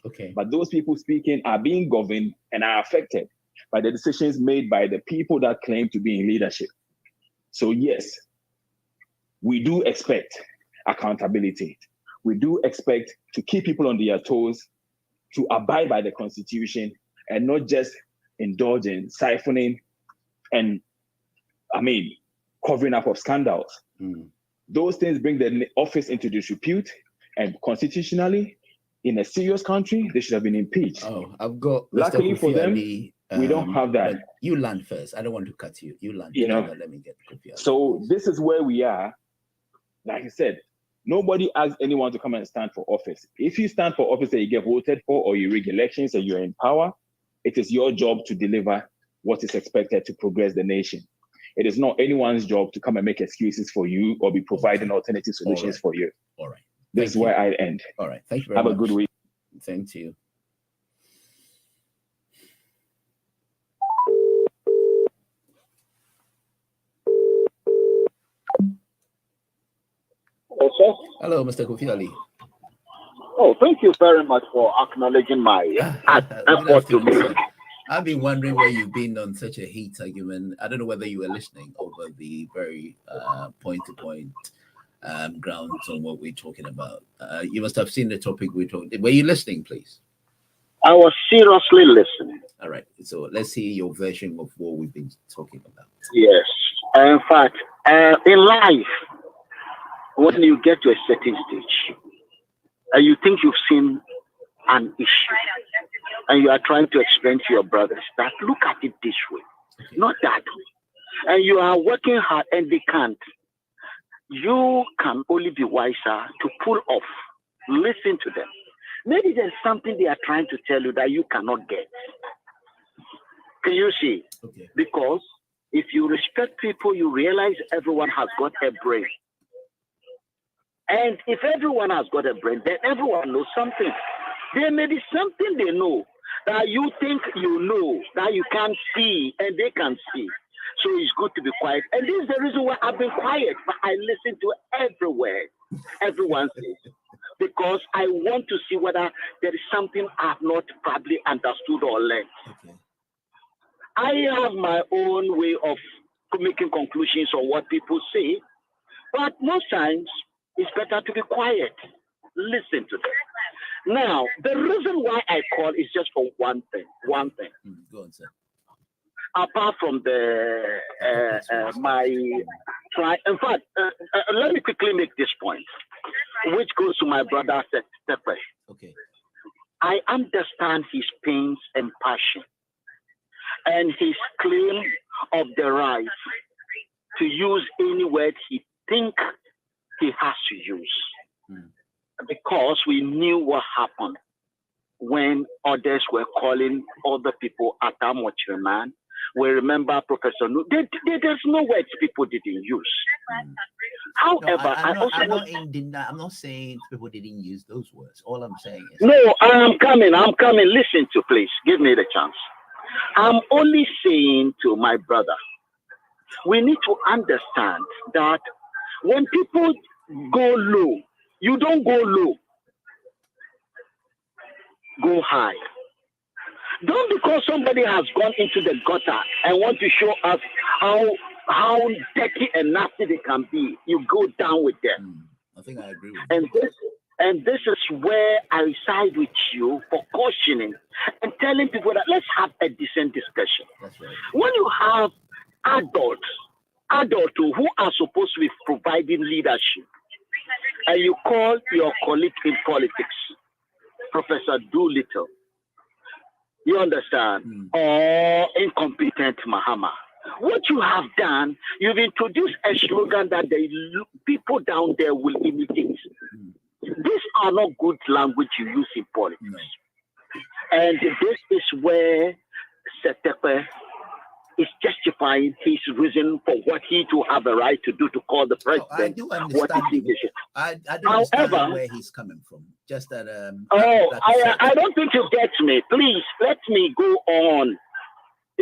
Okay. But those people speaking are being governed and are affected by the decisions made by the people that claim to be in leadership. So yes, we do expect accountability. We do expect to keep people on their toes, to abide by the Constitution, and not just indulge in siphoning and, covering up of scandals. Those things bring the office into disrepute, and constitutionally, in a serious country, they should have been impeached. Oh, I've got. Luckily for them, we don't have that. You land first. I don't want to cut you. You land. Let me get Kofi. So this is where we are. Like I said, nobody asks anyone to come and stand for office. If you stand for office and you get voted for, or you rig elections and you're in power, it is your job to deliver what is expected to progress the nation. It is not anyone's job to come and make excuses for you or be providing alternative solutions for you. All right. This is where I end. All right. Thank you very much. Have a good week. Same to you. Hello, Mr. Kofi Ali. Oh, thank you very much for acknowledging my effort to me. I've been wondering where you've been on such a heat argument. I don't know whether you were listening over the very point-to-point grounds on what we're talking about. You must have seen the topic we're talking. Were you listening, please? I was seriously listening. All right. So let's see your version of what we've been talking about. Yes. In fact, in life, when you get to a certain stage, and you think you've seen an issue, and you are trying to explain to your brothers that look at it this way, not that way, and you are working hard and they can't, you can only be wiser to pull off, listen to them. Maybe there's something they are trying to tell you that you cannot get. Can you see? Okay. Because if you respect people, you realize everyone has got a brain. And if everyone has got a brain, then everyone knows something. There may be something they know that you think you know, that you can't see and they can see. So it's good to be quiet. And this is the reason why I've been quiet, but I listen to everyone says, because I want to see whether there is something I've not probably understood or learned. Okay. I have my own way of making conclusions on what people say, but most times it's better to be quiet. Listen to them. Now, the reason why I call is just for one thing. Go on, sir. Apart from the in fact, let me quickly make this point, which goes to my brother Steppe. Okay. I understand his pains and passion, and his claim of the right to use any word he thinks he has to use. Because we knew what happened when others were calling other people Atamochreman. We remember Professor there's no words people didn't use. However, I'm not saying people didn't use those words. All I'm saying is no, I'm coming. Listen to, please give me the chance. I'm only saying to my brother, we need to understand that when people go low, you don't go low, go high. Don't because somebody has gone into the gutter and want to show us how dirty and nasty they can be, you go down with them. I think I agree with you. And this is where I side with you for cautioning and telling people that let's have a decent discussion. That's right. When you have adults who are supposed to be providing leadership, and you call your colleague in politics, Professor Doolittle, you understand, or incompetent Mahama, What you have done, you've introduced a slogan that the people down there will imitate. These are not good language you use in politics. No. And this is where Setepe is justifying his reason for what he to have a right to do to call the president. I do understand. I do understand where he's coming from. Just that. I don't think you get me. Please let me go on.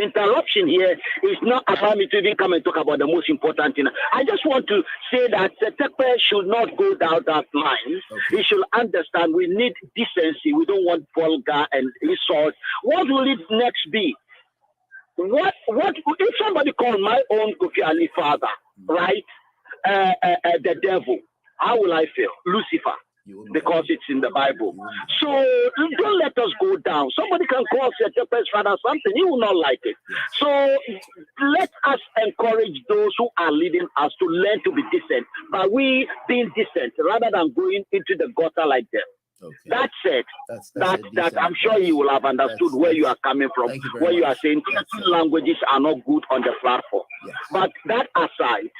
Interruption here is not allowing me to even come and talk about the most important thing. I just want to say that Setepe should not go down that line. Okay. He should understand we need decency. We don't want vulgar and insult. What will it next be? What if somebody called my own Kofi Ali father, right? The devil, how will I feel? Lucifer. Because it's in the Bible. So don't let us go down. Somebody can call Setepe's father something, he will not like it. So let us encourage those who are leading us to learn to be decent, but we being decent rather than going into the gutter like them. Okay. That said, that I'm sure you will have understood where you are coming from, where you are saying certain languages are not good on the platform. Yes. But that aside,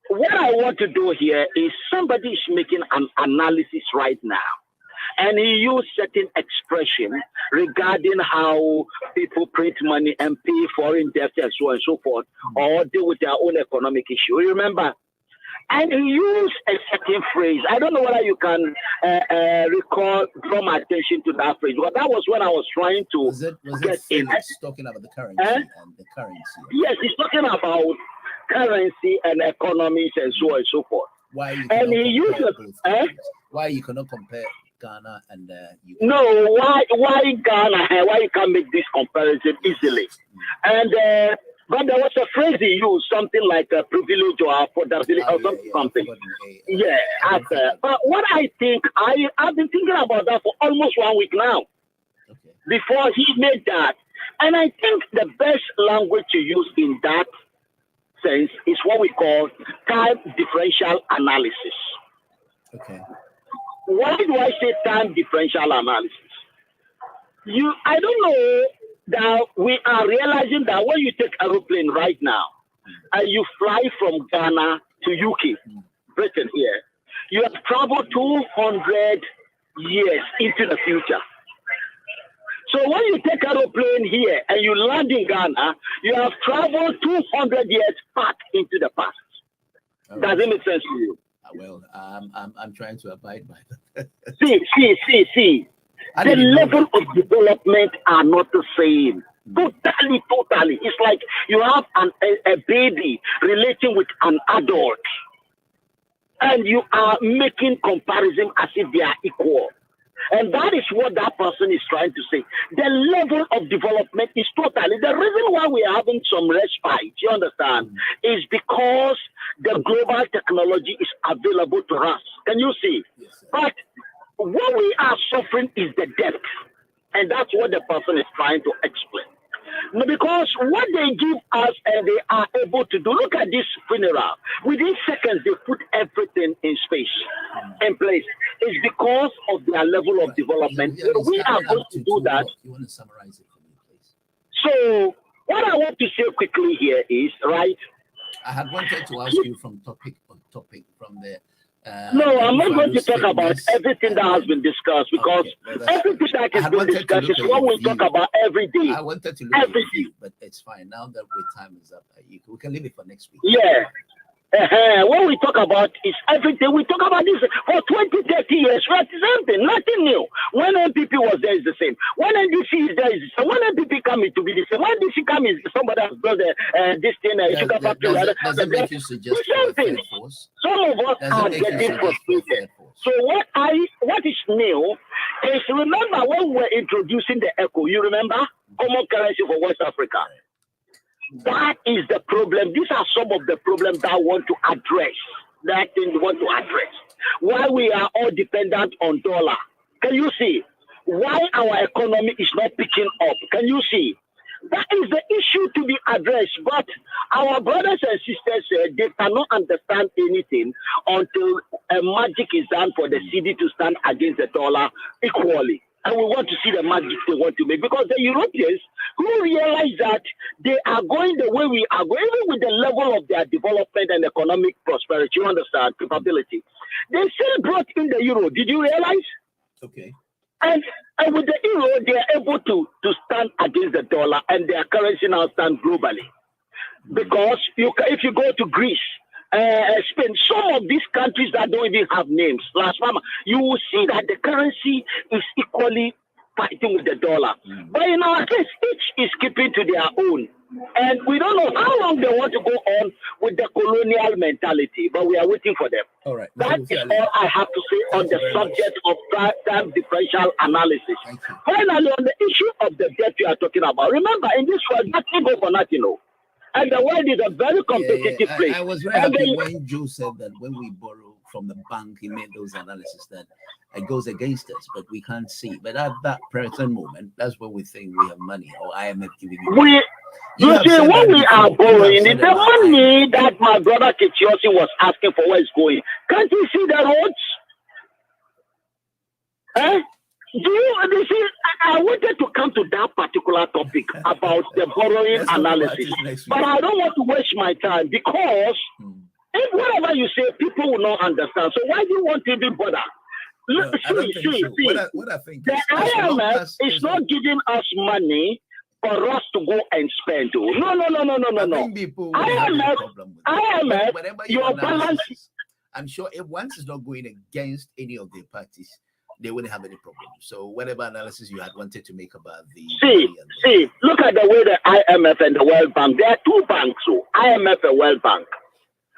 what I want to do here is somebody is making an analysis right now, and he used certain expression regarding how people print money and pay foreign debt and so on and so forth, or deal with their own economic issue. Remember? And he used a certain phrase. I don't know whether you can draw my attention to that phrase, but that was when I was trying to get in. He's talking about the currency and the currency. Yes, he's talking about currency and economies and so on and so forth. Why you cannot compare Ghana and No, why Ghana? Why you can't make this comparison easily? And but there was a phrase he used, something like a privilege or affordability or something. But what I think, I've been thinking about that for almost 1 week now. Okay. Before he made that, and I think the best language to use in that sense is what we call time differential analysis. Okay. Why do I say time differential analysis? I don't know that we are realizing that when you take aeroplane right now and you fly from Ghana to UK, Britain here, you have traveled 200 years into the future. So when you take aeroplane here and you land in Ghana, you have traveled 200 years back into the past. Right. Does it make sense to you? Well, I'm trying to abide by that. See. The level of development are not the same. Totally. It's like you have a baby relating with an adult, and you are making comparison as if they are equal. And that is what that person is trying to say. The level of development is totally. The reason why we are having some respite, you understand, is because the global technology is available to us. Can you see? Yes, but what we are suffering is the depth. And that's what the person is trying to explain. Because what they give us and they are able to do, look at this funeral. Within seconds, they put everything in space, in place. It's because of their level of development. We are going to do that. You want to summarize it for me, please? So, what I want to say quickly here is, right? I had wanted to ask you from topic from the no, I'm not going to talk about everything that has been discussed because everything that has been discussed is what we talk about every day. I wanted to look at you, but it's fine. Now that the time is up, we can leave it for next week. Yeah. What we talk about is everything. We talk about this for 20, 30 years. Right? Something, nothing new. When NPP was there, is the same. When NDC is there, is the same. When NPP come to be the same. When NDC come is somebody has built this thing, sugar factory. Does it make you suggest some of us are getting frustrated. So what is new is, remember when we were introducing the ECHO, you remember? Common currency for West Africa. That is the problem. These are some of the problems that I want to address. That thing we want to address. Why we are all dependent on dollar. Can you see? Why our economy is not picking up. Can you see? That is the issue to be addressed. But our brothers and sisters, they cannot understand anything until a magic is done for the cedi to stand against the dollar equally. and we want to see the magic they want to make, because the Europeans who realize that they are going the way we are going, even with the level of their development and economic prosperity, you understand, capability, they still brought in the euro. Did you realize? Okay. And with the euro, they are able to stand against the dollar, and their currency now stands globally. Because if you go to Greece, Spain, some of these countries that don't even have names, you will see that the currency is equally fighting with the dollar. But in our case, each is keeping to their own. And we don't know how long they want to go on with the colonial mentality, but we are waiting for them. All right. That is all I have to say on the subject of time differential analysis. Finally, on the issue of the debt you are talking about, remember, in this world, nothing goes for nothing. And the world is a very competitive place. I was very happy when Joe said that when we borrow from the bank, he made those analyses that it goes against us, but we can't see. But at that present moment, that's when we think we have money, or IMF giving you. You see, when we are borrowing, the money that my brother Kitiosi was asking for, where it's going. Can't you see the roads? You see, I wanted to come to that particular topic about the borrowing analysis, but I don't want to waste my time, because if whatever you say, people will not understand. So why do you want to even bother? No, see, what I think the IMF is not giving us money for us to go and spend. No. IMF, your balance. I'm sure if once it's not going against any of the parties, they wouldn't have any problem. So whatever analysis you had wanted to make about the see, look at the way the IMF and the World Bank, there are two banks, IMF and World Bank.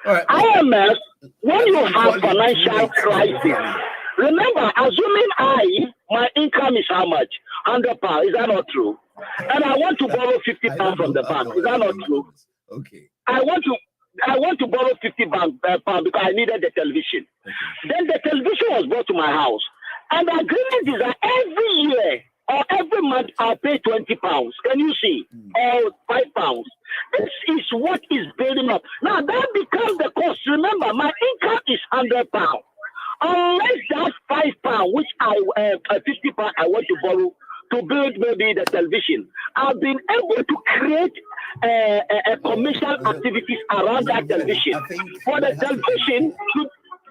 Right. IMF, when you have financial crisis, remember, assuming my income is how much? £100, is that not true? And I want to borrow £50 from the bank, is that not true? Okay. I want to borrow £50 because I needed the television. Okay. Then the television was brought to my house. And the agreement is that every year or every month I'll pay £20. Can you see? Or £5. This is what is building up. Now that becomes the cost. Remember, my income is £100. Unless that £5, which £50 I want to borrow to build maybe the television, I've been able to create commercial activities around that television for the television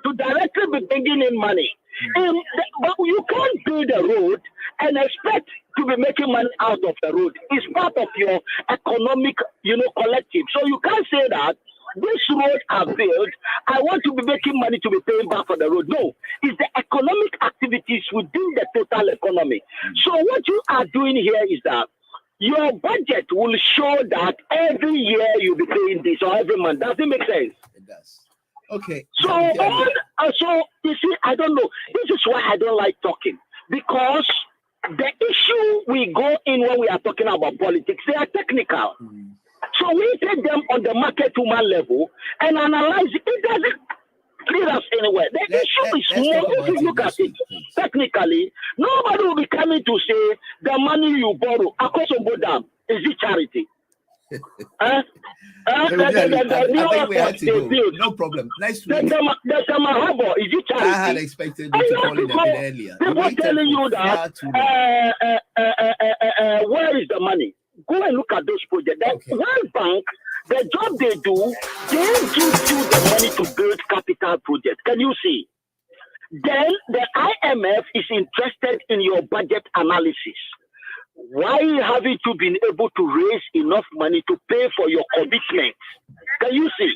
to directly be bringing in money. But you can't build a road and expect to be making money out of the road. It's part of your economic, collective. So you can't say that this road are built, I want to be making money to be paying back for the road. No, it's the economic activities within the total economy. So what you are doing here is that your budget will show that every year you'll be paying this, or every month. Does it make sense? It does. Okay. So you see, I don't know. This is why I don't like talking, because the issue we go in when we are talking about politics, they are technical. So we take them on the market woman level and analyze it. It doesn't lead us anywhere. The issue is more, if you look at it technically, nobody will be coming to say the money you borrow, Akosombo Dam, is it charity? I think we had to go. No problem. Nice to meet you. The Samahabo, is it charity? I had expected you to call in a bit earlier. People telling you that where is the money? Go and look at those projects. The World Bank, the job they do, they give you the money to build capital projects. Can you see? Then the IMF is interested in your budget analysis. Why haven't you been able to raise enough money to pay for your commitments? Can you see?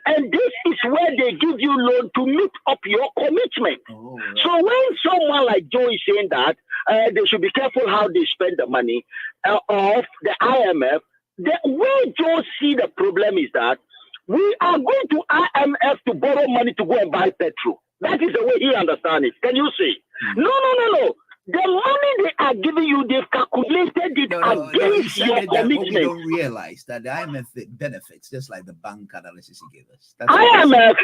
And this is where they give you loan to meet up your commitment. So when someone like Joe is saying that they should be careful how they spend the money of the IMF, the way Joe see the problem is that we are going to IMF to borrow money to go and buy petrol. That is the way he understands it. Can you see? No. The money they are giving you, they've calculated it against your commitment. What we don't realize that the IMF benefits, just like the bank analysis he gave us. IMF,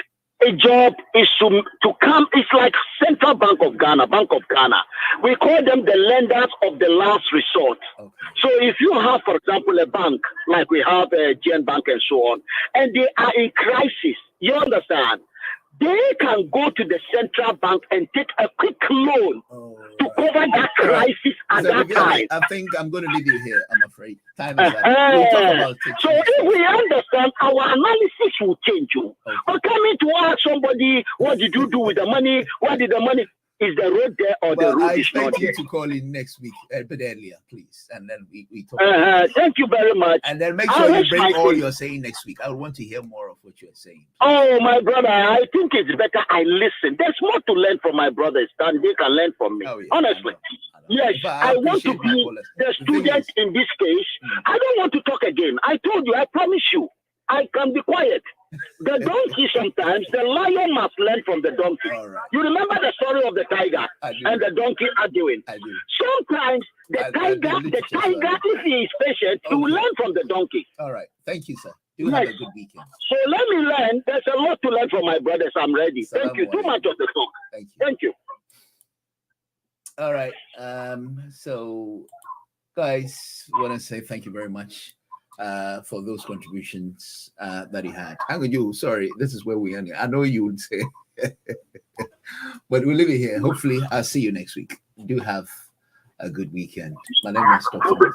a job is to come. It's like Central Bank of Ghana, Bank of Ghana. We call them the lenders of the last resort. Okay. So if you have, for example, a bank, like we have a GN Bank and so on, and they are in crisis, you understand? they can go to the central bank and take a quick loan to cover that crisis at that time. I think I'm going to leave you here, I'm afraid. Time is up. We'll talk about it. So if we understand, our analysis will change. But coming to ask somebody, what did you do with the money? What did the money? Is the road there or the road is not there? I expect you to call in next week, a bit earlier, please. And then we talk. Thank you very much. And then make sure you bring all you're saying next week. I want to hear more of what you're saying. Oh, my brother, I think it's better I listen. There's more to learn from my brothers than they can learn from me. Oh, yeah, honestly. I know. Yes, I want to be the student in this case. I don't want to talk again. I told you, I promise you, I can be quiet. The donkey sometimes, the lion must learn from the donkey. Right. You remember the story of the tiger and the donkey arguing? Sometimes the tiger, if he is patient, he will learn from the donkey. All right. Thank you, sir. You have a good weekend. So let me learn. There's a lot to learn from my brothers. I'm ready. Thank you. Too much of the talk. Thank you. All right. So, guys, I want to say thank you very much for those contributions that he had. Sorry, this is where we end. I know you would say, but we'll leave it here. Hopefully, I'll see you next week. Do have a good weekend. My name is Dr.